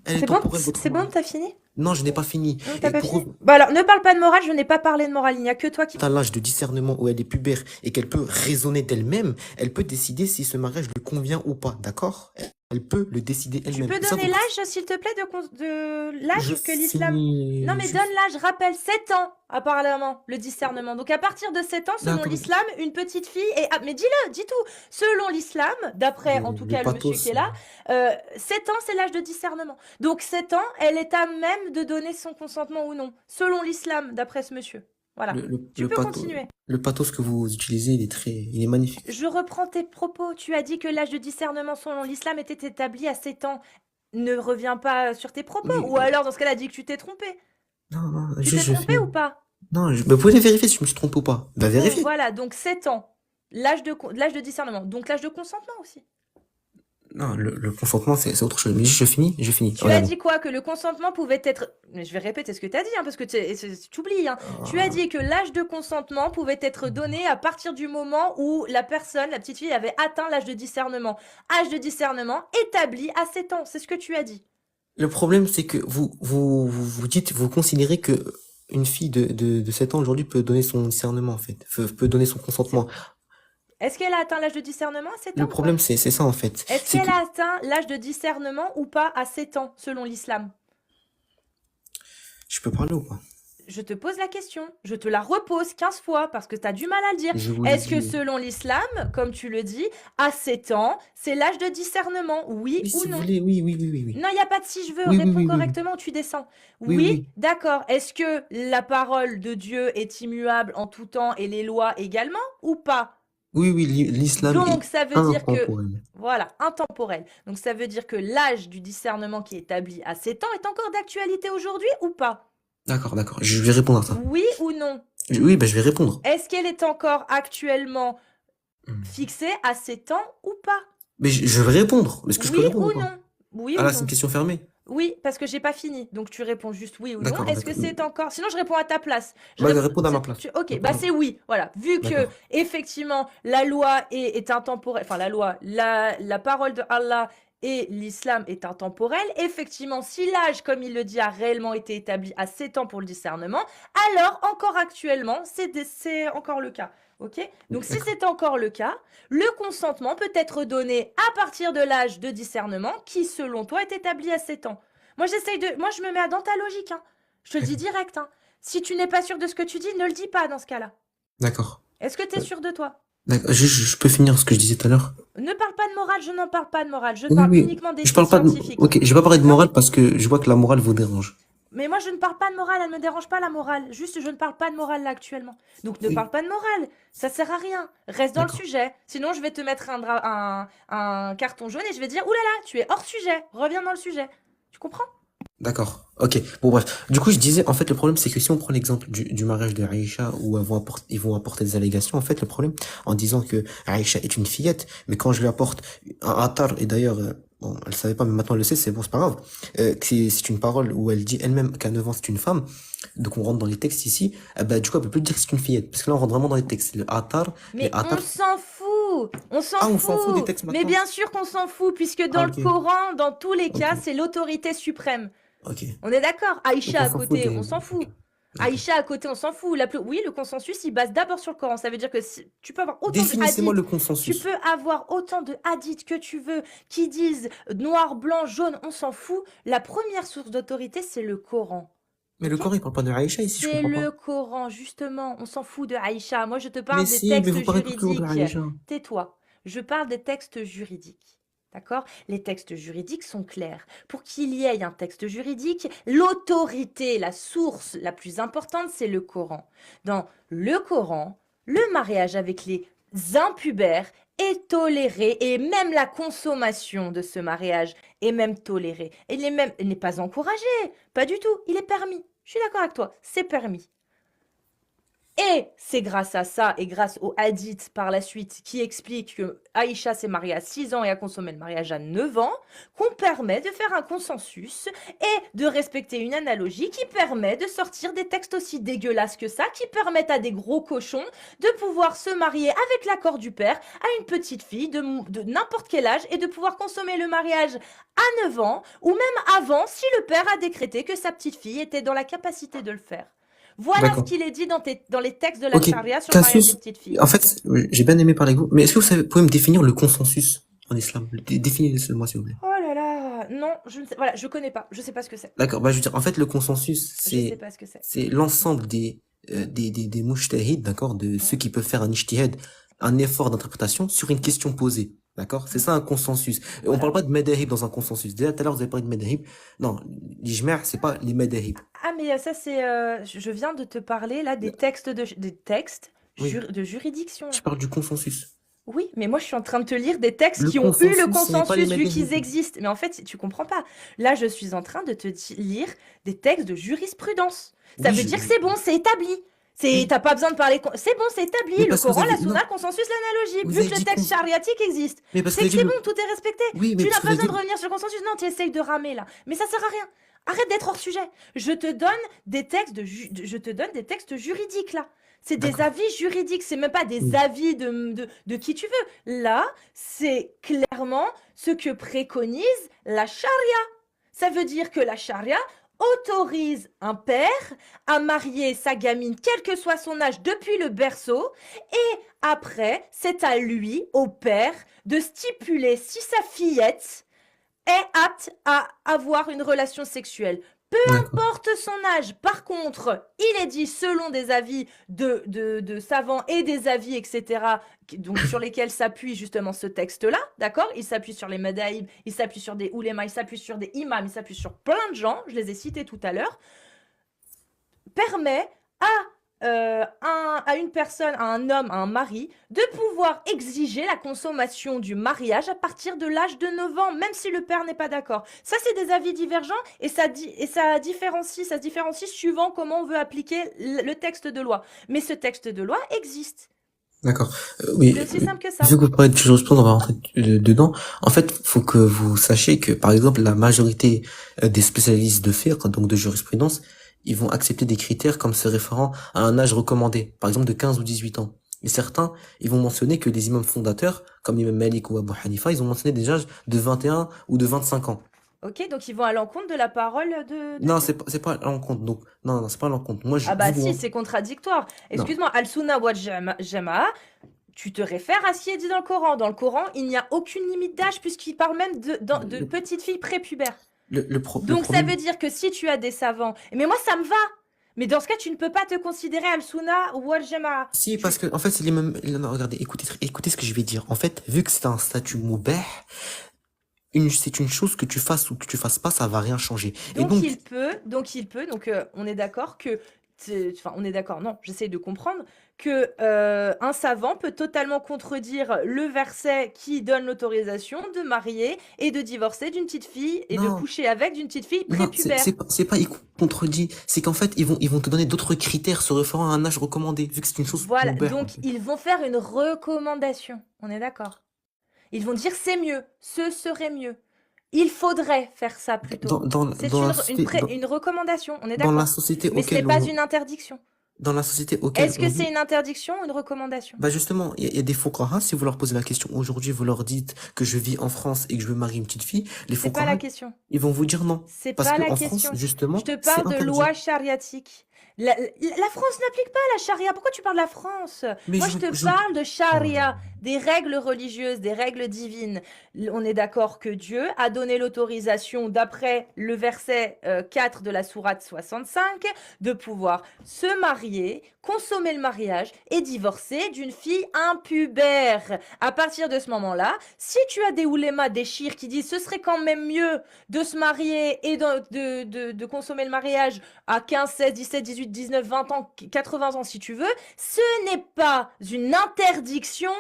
Elle est C'est bon? temporelle, votre C'est bon? morale. T'as fini? Non, je n'ai pas fini. Non, t'as Et pas pour fini? Bah alors, ne parle pas de morale, je n'ai pas parlé de morale. Il n'y a que toi qui... à l'âge de discernement où elle est pubère et qu'elle peut raisonner d'elle-même, elle peut décider si ce mariage lui convient ou pas, d'accord? Elle peut le décider Tu elle-même. peux Ça, donner vous- l'âge, s'il te plaît, de l'âge Je que l'islam... finis. Non, mais je- donne l'âge, rappelle, 7 ans, apparemment, le discernement. Donc, à partir de 7 ans, selon D'accord. l'islam, une petite fille est... Ah, mais dis-le, dis tout. Selon l'islam, d'après, en tout cas, le monsieur pathos, qui est là, 7 ans, c'est l'âge de discernement. Donc, 7 ans, elle est à même de donner son consentement ou non, selon l'islam, d'après ce monsieur. Voilà. Tu le peux pathos, continuer. le pathos que vous utilisez, il est magnifique. Je reprends tes propos. Tu as dit que l'âge de discernement selon l'islam était établi à 7 ans. Ne reviens pas sur tes propos. Oui, Ou alors, dans ce cas-là, dis que tu t'es trompé. non, Tu juste, t'es je trompé finis. ou pas? Non, vous pouvez vérifier si je me suis trompé ou pas. Bah, Bon, vérifiez. voilà, donc 7 ans. L'âge de discernement. Donc l'âge de consentement aussi. Non, le consentement, c'est autre chose. Mais juste, je finis. Tu as Regarde. dit quoi? Que le consentement pouvait être... Mais je vais répéter ce que tu as dit, hein, parce que tu oublies. Hein. Tu as dit que l'âge de consentement pouvait être donné à partir du moment où la personne, la petite fille, avait atteint l'âge de discernement. Âge de discernement établi à 7 ans. C'est ce que tu as dit. Le problème, c'est que vous considérez que une fille de 7 ans aujourd'hui peut donner son discernement, en fait. Peut donner son consentement. Est-ce qu'elle a atteint l'âge de discernement à 7 ans Le ou pas? problème, c'est ça en fait. Est-ce C'est qu'elle que a atteint l'âge de discernement ou pas à 7 ans, selon l'islam? je peux parler ou pas? Je te pose la question, je te la repose 15 fois parce que tu as du mal à le dire. Je vous l'ai Est-ce que dit. selon l'islam, comme tu le dis, à 7 ans, c'est l'âge de discernement, oui Oui, ou si vous non? voulez, oui, oui, oui, oui, oui. Non, il n'y a pas de si je veux, Oui, oui, réponds oui, oui, oui. correctement ou tu descends. Oui, Oui, oui. d'accord. Est-ce que la parole de Dieu est immuable en tout temps et les lois également ou pas? Oui, oui, l'islam Donc, est ça veut dire que, intemporel. voilà, intemporel. Donc, ça veut dire que l'âge du discernement qui est établi à 7 ans est encore d'actualité aujourd'hui ou pas? D'accord, d'accord. Je vais répondre à ça. Oui ou non? Oui, bah, je vais répondre. Est-ce qu'elle est encore actuellement fixée à 7 ans ou pas? Mais je vais répondre. Est-ce que je peux Oui répondre ou ou pas? non? Oui Ah ou là, c'est non? une question fermée. Oui, parce que j'ai pas fini. Donc tu réponds juste oui ou non. D'accord, Est-ce que d'accord. c'est encore... Sinon, je réponds à ta place. Je Bah, réponds... réponds à ma place. Ok, bah c'est oui. Voilà. Vu que, D'accord. effectivement, la loi est intemporelle, enfin la loi, la parole de Allah et l'islam est intemporel, effectivement, si l'âge, comme il le dit, a réellement été établi à 7 ans pour le discernement, alors encore actuellement, c'est encore le cas. Ok? Donc si c'est encore le cas, le consentement peut être donné à partir de l'âge de discernement qui, selon toi, est établi à 7 ans. Moi, moi, je me mets dans ta logique. Hein. Je te le dis direct. Hein. Si tu n'es pas sûr de ce que tu dis, ne le dis pas dans ce cas-là. D'accord. Est-ce que tu es sûr de toi? Je peux finir ce que je disais tout à l'heure? Ne parle pas de morale, je n'en parle pas de morale. Je Oui, parle oui. uniquement des Je parle faits pas de... scientifiques. Ok, je vais pas parler de morale parce que je vois que la morale vous dérange. Mais moi, je ne parle pas de morale, elle ne me dérange pas la morale. Juste, je ne parle pas de morale là actuellement. Donc, ne Oui. parle pas de morale, ça sert à rien. Reste dans le D'accord. sujet. Sinon, je vais te mettre un carton jaune et je vais dire, oulala, tu es hors sujet, reviens dans le sujet. Tu comprends? D'accord. Ok. Bon, bref. Du coup, je disais, en fait, le problème, c'est que si on prend l'exemple du mariage de Aïcha où ils vont apporter des allégations, en fait, le problème, en disant que Aïcha est une fillette, mais quand je lui apporte un attar, et d'ailleurs, bon, elle savait pas, mais maintenant elle le sait, c'est bon, c'est pas grave, que c'est une parole où elle dit elle-même qu'à 9 ans, c'est une femme. Donc, on rentre dans les textes ici. Bah, du coup, elle peut plus dire que c'est une fillette. Parce que là, on rentre vraiment dans les textes. Le attar, Mais les attar. on s'en fout, on s'en Ah, on s'en fout des fout. textes Mais maintenant? bien sûr qu'on s'en fout, puisque dans Ah, le ok. Coran, dans tous les cas, Ok. c'est l'autorité suprême. Ok. On est d'accord? Donc, Aïcha on à s'en fout côté, des... on s'en fout. Ok. D'accord. Aïcha à côté, on s'en fout. Oui, le consensus, il base d'abord sur le Coran. Ça veut dire que tu peux avoir autant de Définissez-moi hadiths, le tu consensus. peux avoir autant de hadiths que tu veux qui disent noir, blanc, jaune, on s'en fout. La première source d'autorité, c'est le Coran. Mais le Ok? Coran, il parle pas de Aïcha ici, je C'est comprends le pas. Coran, justement. On s'en fout de Aïcha. Moi, je te Mais parle des si, mais textes vous parlez toujours de juridiques. Aïcha. Tais-toi. Je parle des textes juridiques. D'accord? Les textes juridiques sont clairs. Pour qu'il y ait un texte juridique, l'autorité, la source la plus importante, c'est le Coran. Dans le Coran, le mariage avec les impubères est toléré et même la consommation de ce mariage est même tolérée. Elle n'est pas encouragée, pas du tout, il est permis. Je suis d'accord avec toi, c'est permis. Et c'est grâce à ça et grâce au hadith par la suite qui explique que Aïcha s'est mariée à 6 ans et a consommé le mariage à 9 ans qu'on permet de faire un consensus et de respecter une analogie qui permet de sortir des textes aussi dégueulasses que ça, qui permettent à des gros cochons de pouvoir se marier avec l'accord du père à une petite fille de n'importe quel âge et de pouvoir consommer le mariage à 9 ans ou même avant si le père a décrété que sa petite fille était dans la capacité de le faire. Voilà ce qu'il est dit dans les textes de la charia sur le mariage des petites filles. En fait, j'ai bien aimé parler avec vous, mais est-ce que vous pouvez me définir le consensus en islam? Définissez-le moi, s'il vous plaît. Oh là là, non, je ne sais, voilà, je connais pas, je sais pas ce que c'est. D'accord, bah je veux dire, en fait, le consensus, Je sais pas ce que c'est. c'est l'ensemble des mujtahid, d'accord, de ceux qui peuvent faire un ijtihad, un effort d'interprétation sur une question posée. D'accord? C'est ça un consensus. Voilà. On parle pas de madahib dans un consensus. Déjà, tout à l'heure, vous avez parlé de madahib. Non, l'ijma', c'est pas les madahib. Ah, mais ça, c'est. Je viens de te parler là des textes de juridiction. Là. Je parle du consensus. Oui, mais moi je suis en train de te lire des textes qui ont eu le consensus vu qu'ils existent. Mais en fait, tu comprends pas. Là, je suis en train de te lire des textes de jurisprudence. Ça veut dire que c'est bon, c'est établi. T'as pas besoin de parler. C'est bon, c'est établi. Le Coran, la Sunna, le consensus, l'analogie. Vu que le texte chariatique existe. C'est que c'est bon, tout est respecté. Oui, mais tu n'as pas besoin de revenir sur le consensus. Non, tu essayes de ramer là. Mais ça sert à rien. Arrête d'être hors sujet. Je te donne des textes juridiques là. C'est des avis juridiques, c'est même pas des avis de qui tu veux. Là, c'est clairement ce que préconise la charia. Ça veut dire que la charia autorise un père à marier sa gamine, quel que soit son âge, depuis le berceau, et après, c'est à lui, au père, de stipuler si sa fillette est apte à avoir une relation sexuelle. Peu importe son âge. Par contre, il est dit, selon des avis de savants et des avis, etc., donc sur lesquels s'appuie justement ce texte-là, d'accord? Il s'appuie sur les madhaïb, il s'appuie sur des oulémas, il s'appuie sur des imams, il s'appuie sur plein de gens, je les ai cités tout à l'heure, permet à une personne, à un homme, à un mari, de pouvoir exiger la consommation du mariage à partir de l'âge de 9 ans, même si le père n'est pas d'accord. Ça, c'est des avis divergents et ça se différencie suivant comment on veut appliquer le texte de loi. Mais ce texte de loi existe. D'accord. Oui. C'est aussi simple que ça. Vu que vous parlez de jurisprudence, on va rentrer dedans. En fait, faut que vous sachiez que, par exemple, la majorité des spécialistes de fiqh, donc de jurisprudence, ils vont accepter des critères comme se référant à un âge recommandé, par exemple de 15 ou 18 ans. Et certains, ils vont mentionner que les imams fondateurs, comme l'imam Malik ou Abu Hanifa, ils ont mentionné des âges de 21 ou de 25 ans. Ok, donc ils vont à l'encontre de la parole Non, c'est pas à l'encontre. Donc, non, c'est pas à l'encontre. Moi, Ah bah si, c'est contradictoire. Excuse-moi, Al-Sunna wal Jama'a, tu te réfères à ce qui est dit dans le Coran. Dans le Coran, il n'y a aucune limite d'âge puisqu'il parle même de petites filles prépubères. Donc ça veut dire que si tu as des savants... Mais moi, ça me va. Mais dans ce cas, tu ne peux pas te considérer Al-Sunna ou Al-Jama'a. Si, parce que, en fait, c'est les mêmes... Non, regardez, écoutez ce que je vais dire. En fait, vu que c'est un statut moubah, c'est une chose que tu fasses ou que tu fasses pas, ça va rien changer. Donc on est d'accord que... Enfin, on est d'accord, non, j'essaie de comprendre que un savant peut totalement contredire le verset qui donne l'autorisation de marier et de divorcer d'une petite fille et de coucher avec d'une petite fille prépubère. C'est pas il contredit, c'est qu'en fait ils vont te donner d'autres critères se référant à un âge recommandé, vu que c'est une chose. Voilà, donc ils vont faire une recommandation, on est d'accord. Ils vont dire c'est mieux, ce serait mieux. Il faudrait faire ça plutôt. C'est une recommandation, on est d'accord. Dans la société mais ce n'est pas une interdiction. Dans la société auquel Est-ce que c'est une interdiction ou une recommandation? Bah justement, il y a des fuqaha, si vous leur posez la question aujourd'hui, vous leur dites que je vis en France et que je veux marier une petite fille, les fuqaha, c'est pas la question. Ils vont vous dire non. C'est pas la question. France, justement, je te parle de loi chariatique. La France n'applique pas la charia. Pourquoi tu parles de la France? Moi, je te parle de charia, des règles religieuses, des règles divines. On est d'accord que Dieu a donné l'autorisation, d'après le verset 4 de la sourate 65, de pouvoir se marier, consommer le mariage et divorcer d'une fille impubère. À partir de ce moment-là, si tu as des oulémas, des chirs qui disent ce serait quand même mieux de se marier et de consommer le mariage à 15, 16, 17, 18, 19, 20 ans, 80 ans si tu veux, ce n'est pas une interdiction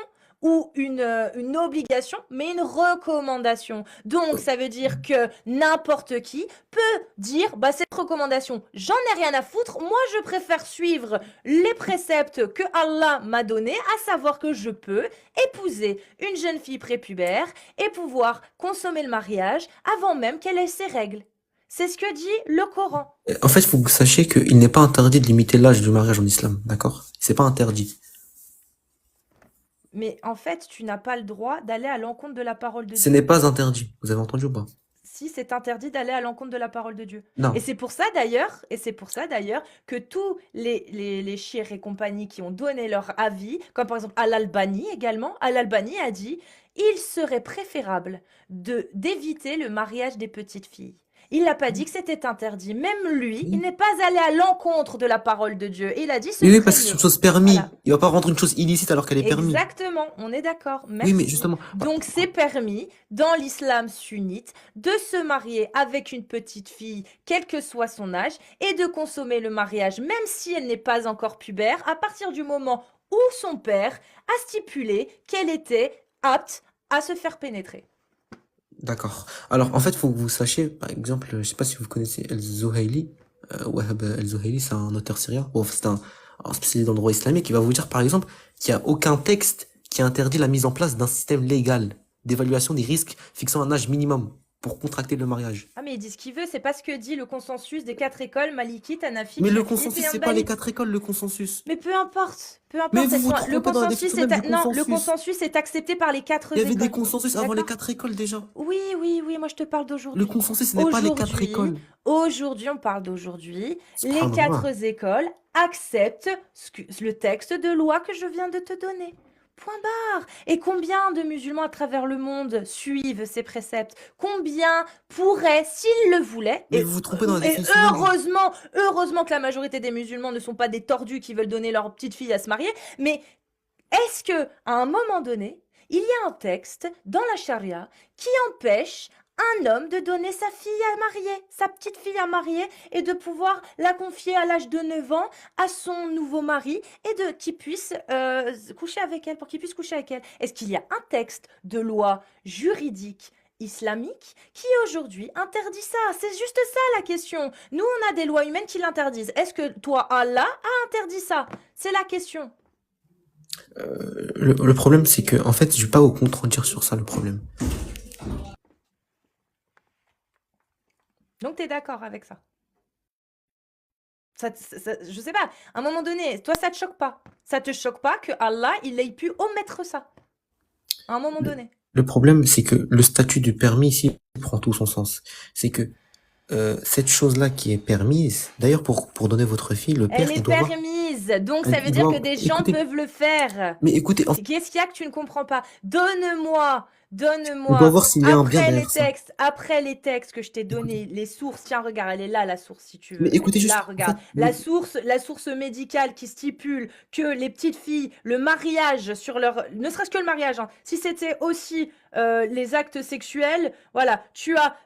ou une obligation, mais une recommandation. Donc, ça veut dire que n'importe qui peut dire, bah, cette recommandation, j'en ai rien à foutre, moi, je préfère suivre les préceptes que Allah m'a donnés, à savoir que je peux épouser une jeune fille prépubère et pouvoir consommer le mariage avant même qu'elle ait ses règles. C'est ce que dit le Coran. En fait, il faut que vous sachiez qu'il n'est pas interdit de limiter l'âge du mariage en islam, d'accord? C'est pas interdit. Mais en fait, tu n'as pas le droit d'aller à l'encontre de la parole de Dieu. Ce n'est pas interdit. Vous avez entendu ou pas? Si, c'est interdit d'aller à l'encontre de la parole de Dieu. Non. Et c'est pour ça d'ailleurs que tous les chiites et compagnie qui ont donné leur avis, comme par exemple Al-Albani également, Al-Albani a dit il serait préférable d'éviter le mariage des petites filles. Il n'a pas dit que c'était interdit. Même lui, il n'est pas allé à l'encontre de la parole de Dieu. Et il a dit oui, parce que c'est une chose permise. Voilà. Il va pas rendre une chose illicite alors qu'elle est permise. Exactement, on est d'accord. Merci. Oui, mais justement. Donc c'est permis dans l'islam sunnite de se marier avec une petite fille, quel que soit son âge, et de consommer le mariage, même si elle n'est pas encore pubère, à partir du moment où son père a stipulé qu'elle était apte à se faire pénétrer. D'accord. Alors, en fait, faut que vous sachiez, par exemple, je sais pas si vous connaissez El-Zuhayli, Wahab El-Zuhayli, c'est un auteur syrien, bon, c'est un spécialiste dans le droit islamique, qui va vous dire, par exemple, qu'il n'y a aucun texte qui interdit la mise en place d'un système légal d'évaluation des risques fixant un âge minimum pour contracter le mariage. Ah, mais il dit ce qu'il veut, c'est pas ce que dit le consensus des 4 écoles, Malikite, Hanafi, Mais le Shafi'ite consensus, et c'est pas les Hanbalite. 4 écoles, le consensus. Mais peu importe, Mais vous vous le trompez dans la consensus définition même du non, le consensus. consensus est accepté par les 4 Il y avait des écoles. consensus avant les D'accord? 4 écoles déjà. Oui, oui, oui, moi je te parle Le d'aujourd'hui. consensus, ce n'est pas les 4 écoles. Aujourd'hui, on parle d'aujourd'hui. Les Subhanallah. 4 écoles acceptent le texte de loi que je viens de te donner. Point barre. Et combien de musulmans à travers le monde suivent ces préceptes? Combien pourraient, s'ils le voulaient, Mais et, vous vous trompez dans la et définition même du- heureusement que la majorité des musulmans ne sont pas des tordus qui veulent donner leur petite fille à se marier, mais est-ce que, à un moment donné, il y a un texte dans la charia qui empêche un homme de donner sa fille à marier, sa petite fille à marier, et de pouvoir la confier à l'âge de 9 ans à son nouveau mari et de qu'il puisse coucher avec elle, pour qu'il puisse coucher avec elle? Est-ce qu'il y a un texte de loi juridique islamique qui aujourd'hui interdit ça? C'est juste ça la question. Nous, on a des lois humaines qui l'interdisent. Est-ce que toi, Allah, a interdit ça? C'est la question. Le problème, c'est que, en fait, je vais pas vous contredire sur ça, le problème. Donc, tu es d'accord avec ça? Je sais pas, à un moment donné, toi, ça te choque pas? Ça te choque pas que Allah, il ait pu omettre ça? À un moment donné. Le problème, c'est que le statut du permis ici prend tout son sens. C'est que cette chose-là qui est permise, d'ailleurs, pour donner votre fille, le père, Elle est il doit avoir... permise, donc ça il veut dire doit- que des gens écoutez- peuvent le faire. Mais écoutez, Qu'est-ce qu'il y a que tu ne comprends pas? Donne-moi on doit voir s'il y a un bien derrière ça. après les textes que je t'ai donnés, les sources. Tiens, regarde, elle est là, la source, si tu veux. Mais écoutez Elle est juste, là, en regarde. fait, La source médicale qui stipule que les petites filles, le mariage sur leur, ne serait-ce que le mariage, hein, si c'était aussi les actes sexuels, voilà, tu as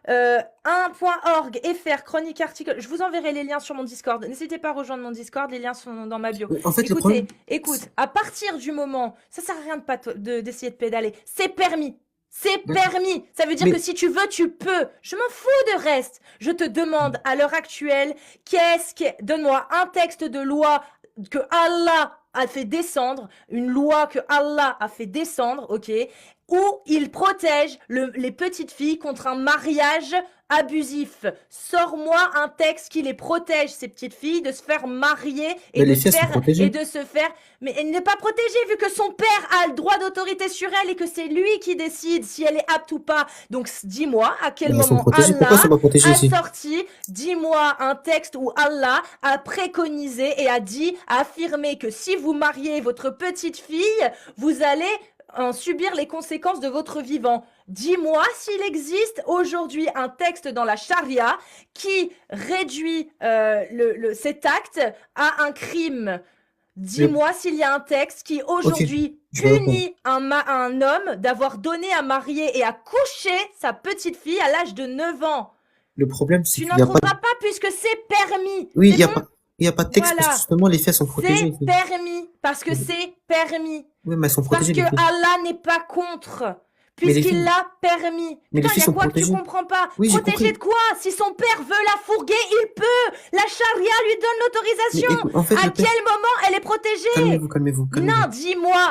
1.org, FR, chronique article. Je vous enverrai les liens sur mon Discord. N'hésitez pas à rejoindre mon Discord, les liens sont dans ma bio. en fait, le problème, Écoute, à partir du moment, ça sert à rien d'essayer de pédaler, c'est permis. C'est D'accord. permis. Ça veut dire Mais- que si tu veux, tu peux. Je m'en fous de reste. Je te demande à l'heure actuelle, donne-moi un texte de loi que Allah a fait descendre, une loi que Allah a fait descendre, ok, où il protège les petites filles contre un mariage abusif. Sors-moi un texte qui les protège, ces petites filles, de se faire marier et Mais de les filles, elles sont protégées. et de se faire. Mais elle n'est pas protégée vu que son père a le droit d'autorité sur elle et que c'est lui qui décide si elle est apte ou pas. Donc dis-moi à quel Mais elles sont moment protégées. Pourquoi elles Allah sont pas protégées a ici? sorti, dis-moi un texte où Allah a préconisé et a affirmé que si vous mariez votre petite fille, vous allez en subir les conséquences de votre vivant. Dis-moi s'il existe aujourd'hui un texte dans la charia qui réduit cet acte à un crime. Dis-moi s'il y a un texte qui aujourd'hui je vais punit un homme d'avoir donné à marier et à coucher sa petite fille à l'âge de 9 ans. Le problème, c'est Tu qu'il n'en n'y a pas... trouveras pas puisque c'est permis. Oui, C'est il y a bon? pas... Il n'y a pas de texte parce Voilà. que justement les filles sont protégées. C'est permis parce que c'est permis. Oui, mais elles sont Parce protégées. que les filles. Allah n'est pas contre. Mais les Puisqu'il filles- l'a permis. Mais les Putain, il filles y a sont quoi que tu protégées. comprends pas? Oui, j'ai Protégé compris. de quoi? Si son père veut la fourguer, il peut. La charia lui donne Mais l'autorisation. écoute, en fait, À le père- quel moment elle est protégée? Calmez-vous. Non,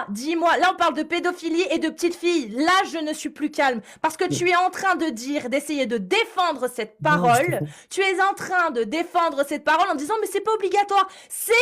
dis-moi. Là, on parle de pédophilie et de petites filles. Là, je ne suis plus calme. Parce que tu es en train de d'essayer de défendre cette Non, je parole. comprends. Tu es en train de défendre cette parole en disant, mais c'est pas obligatoire. C'est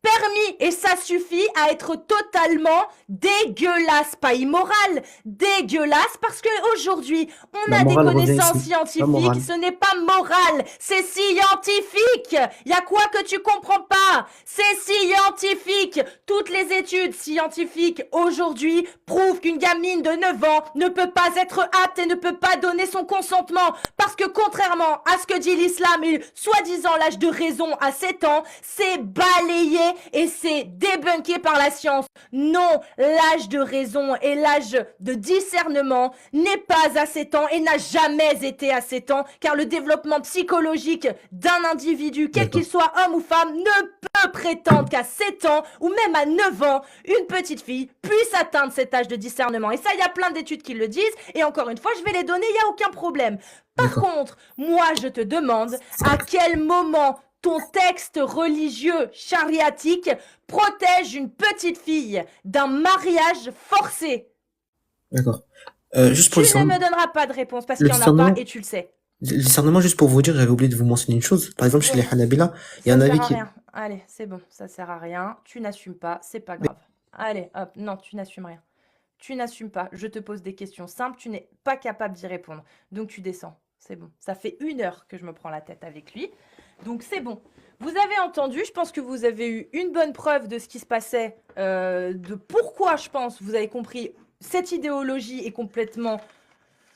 permis et ça suffit à être totalement dégueulasse, pas immoral, dégueulasse parce que aujourd'hui on La a des morale revient connaissances ici, la scientifiques, morale. ce n'est pas moral, c'est scientifique. Il y a quoi que tu comprends pas? C'est scientifique. Toutes les études scientifiques aujourd'hui prouvent qu'une gamine de 9 ans ne peut pas être apte et ne peut pas donner son consentement parce que contrairement à ce que dit l'islam et soi-disant l'âge de raison à 7 ans, c'est balayé et c'est débunké par la science. Non, l'âge de raison et l'âge de discernement n'est pas à 7 ans et n'a jamais été à 7 ans car le développement psychologique d'un individu, quel qu'il soit homme ou femme, ne peut prétendre qu'à 7 ans ou même à 9 ans, une petite fille puisse atteindre cet âge de discernement. Et ça, il y a plein d'études qui le disent et encore une fois, je vais les donner, il n'y a aucun problème. Par contre, moi, je te demande à quel moment ton texte religieux chariatique protège une petite fille d'un mariage forcé. D'accord. Juste Tu pour le ne me discernement, donneras pas de réponse parce le qu'il n'y en a pas discernement, et tu le sais. le discernement, juste pour vous dire, j'avais oublié de vous mentionner une chose. Par exemple, chez les Ouais, Hanabila, il y a ça un sert avis à qui... rien. Allez, c'est bon, ça sert à rien. Tu n'assumes pas, c'est pas Mais grave. Allez, hop, non, tu n'assumes rien. Tu n'assumes pas. Je te pose des questions simples, tu n'es pas capable d'y répondre. Donc tu descends. C'est bon. Ça fait 1 heure que je me prends la tête avec lui. Donc c'est bon. Vous avez entendu, je pense que vous avez eu une bonne preuve de ce qui se passait, de pourquoi, je pense, vous avez compris, cette idéologie est complètement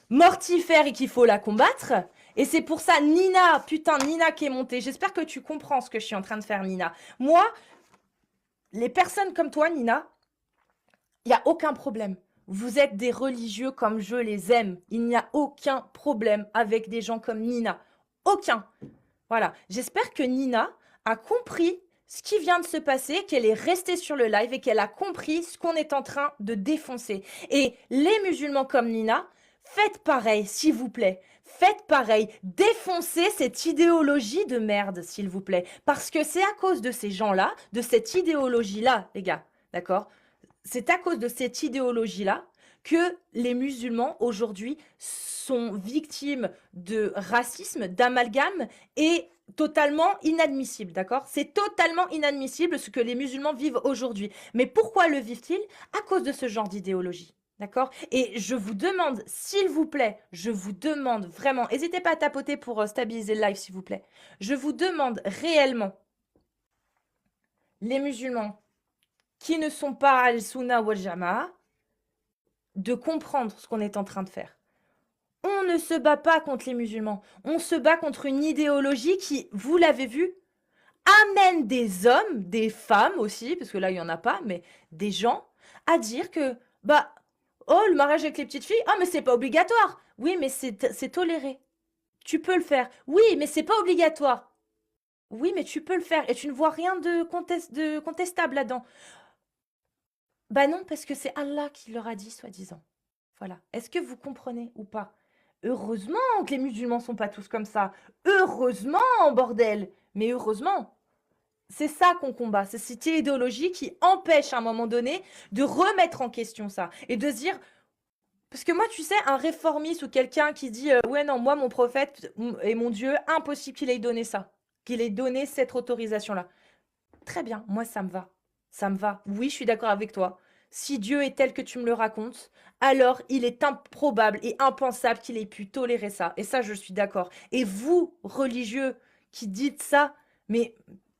mortifère et qu'il faut la combattre. Et c'est pour ça, Nina, putain, Nina qui est montée. J'espère que tu comprends ce que je suis en train de faire, Nina. Moi, les personnes comme toi, Nina, il n'y a aucun problème. Vous êtes des religieux comme je les aime. Il n'y a aucun problème avec des gens comme Nina. Aucun. Voilà. J'espère que Nina a compris ce qui vient de se passer, qu'elle est restée sur le live et qu'elle a compris ce qu'on est en train de défoncer. Et les musulmans comme Nina, faites pareil, s'il vous plaît. Faites pareil. Défoncez cette idéologie de merde, s'il vous plaît. Parce que c'est à cause de ces gens-là, de cette idéologie-là, les gars. D'accord? C'est à cause de cette idéologie-là que les musulmans aujourd'hui sont victimes de racisme, d'amalgame et totalement inadmissible, d'accord? C'est totalement inadmissible ce que les musulmans vivent aujourd'hui. Mais pourquoi le vivent-ils? À cause de ce genre d'idéologie. D'accord? Et je vous demande, s'il vous plaît, je vous demande vraiment, n'hésitez pas à tapoter pour stabiliser le live, s'il vous plaît. Je vous demande réellement, les musulmans qui ne sont pas al-Sunna ou al-Jama'a, de comprendre ce qu'on est en train de faire. On ne se bat pas contre les musulmans. On se bat contre une idéologie qui, vous l'avez vu, amène des hommes, des femmes aussi, parce que là, il n'y en a pas, mais des gens, à dire que, bah, oh, le mariage avec les petites filles, ah, mais c'est pas obligatoire. Oui, mais c'est toléré. Tu peux le faire. Oui, mais c'est pas obligatoire. Oui, mais tu peux le faire. Et tu ne vois rien de contestable là-dedans. Bah non, parce que c'est Allah qui leur a dit, soi-disant. Voilà. Est-ce que vous comprenez ou pas? Heureusement que les musulmans sont pas tous comme ça. Heureusement, bordel. Mais heureusement. C'est ça qu'on combat. C'est cette idéologie qui empêche à un moment donné de remettre en question ça. Et de se dire... Parce que moi, tu sais, un réformiste ou quelqu'un qui dit ouais, non, moi, mon prophète et mon Dieu, impossible qu'il ait donné ça. Qu'il ait donné cette autorisation-là. Très bien, moi, ça me va. Ça me va. Oui, je suis d'accord avec toi. Si Dieu est tel que tu me le racontes, alors il est improbable et impensable qu'il ait pu tolérer ça. Et ça, je suis d'accord. Et vous, religieux, qui dites ça, mais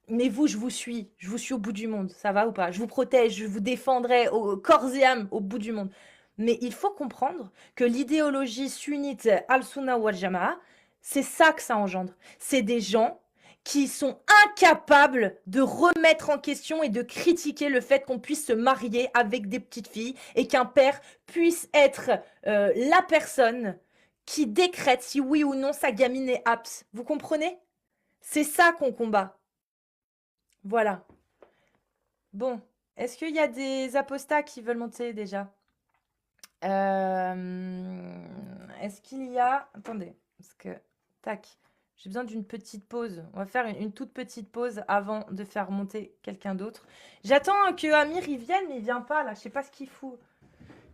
vous, je vous suis. Je vous suis au bout du monde. Ça va ou pas? Je vous protège, je vous défendrai au corps et âme au bout du monde. Mais il faut comprendre que l'idéologie sunnite al-Sunna wal Jama'a, c'est ça que ça engendre. C'est des gens qui sont incapables de remettre en question et de critiquer le fait qu'on puisse se marier avec des petites filles et qu'un père puisse être la personne qui décrète si oui ou non sa gamine est apte. Vous comprenez? C'est ça qu'on combat. Voilà. Bon, est-ce qu'il y a des apostats qui veulent monter déjà? Est-ce qu'il y a... Attendez, parce que... Tac. J'ai besoin d'une petite pause. On va faire une toute petite pause avant de faire monter quelqu'un d'autre. J'attends que Amir il vienne, mais il vient pas là. Je sais pas ce qu'il fout.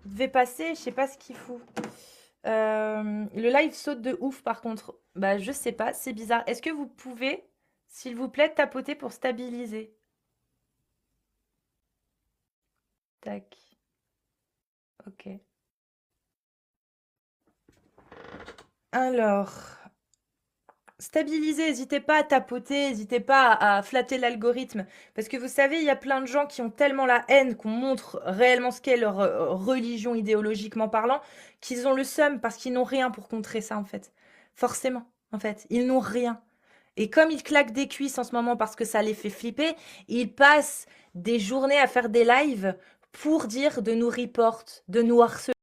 Il devait passer, je sais pas ce qu'il fout. Le live saute de ouf par contre. Bah je sais pas, c'est bizarre. Est-ce que vous pouvez, s'il vous plaît, tapoter pour stabiliser? Tac. Ok. Alors... Stabiliser, n'hésitez pas à tapoter, n'hésitez pas à flatter l'algorithme. Parce que vous savez, il y a plein de gens qui ont tellement la haine qu'on montre réellement ce qu'est leur religion idéologiquement parlant, qu'ils ont le seum parce qu'ils n'ont rien pour contrer ça en fait. Forcément, en fait, ils n'ont rien. Et comme ils claquent des cuisses en ce moment parce que ça les fait flipper, ils passent des journées à faire des lives pour dire de nous report, de nous harceler.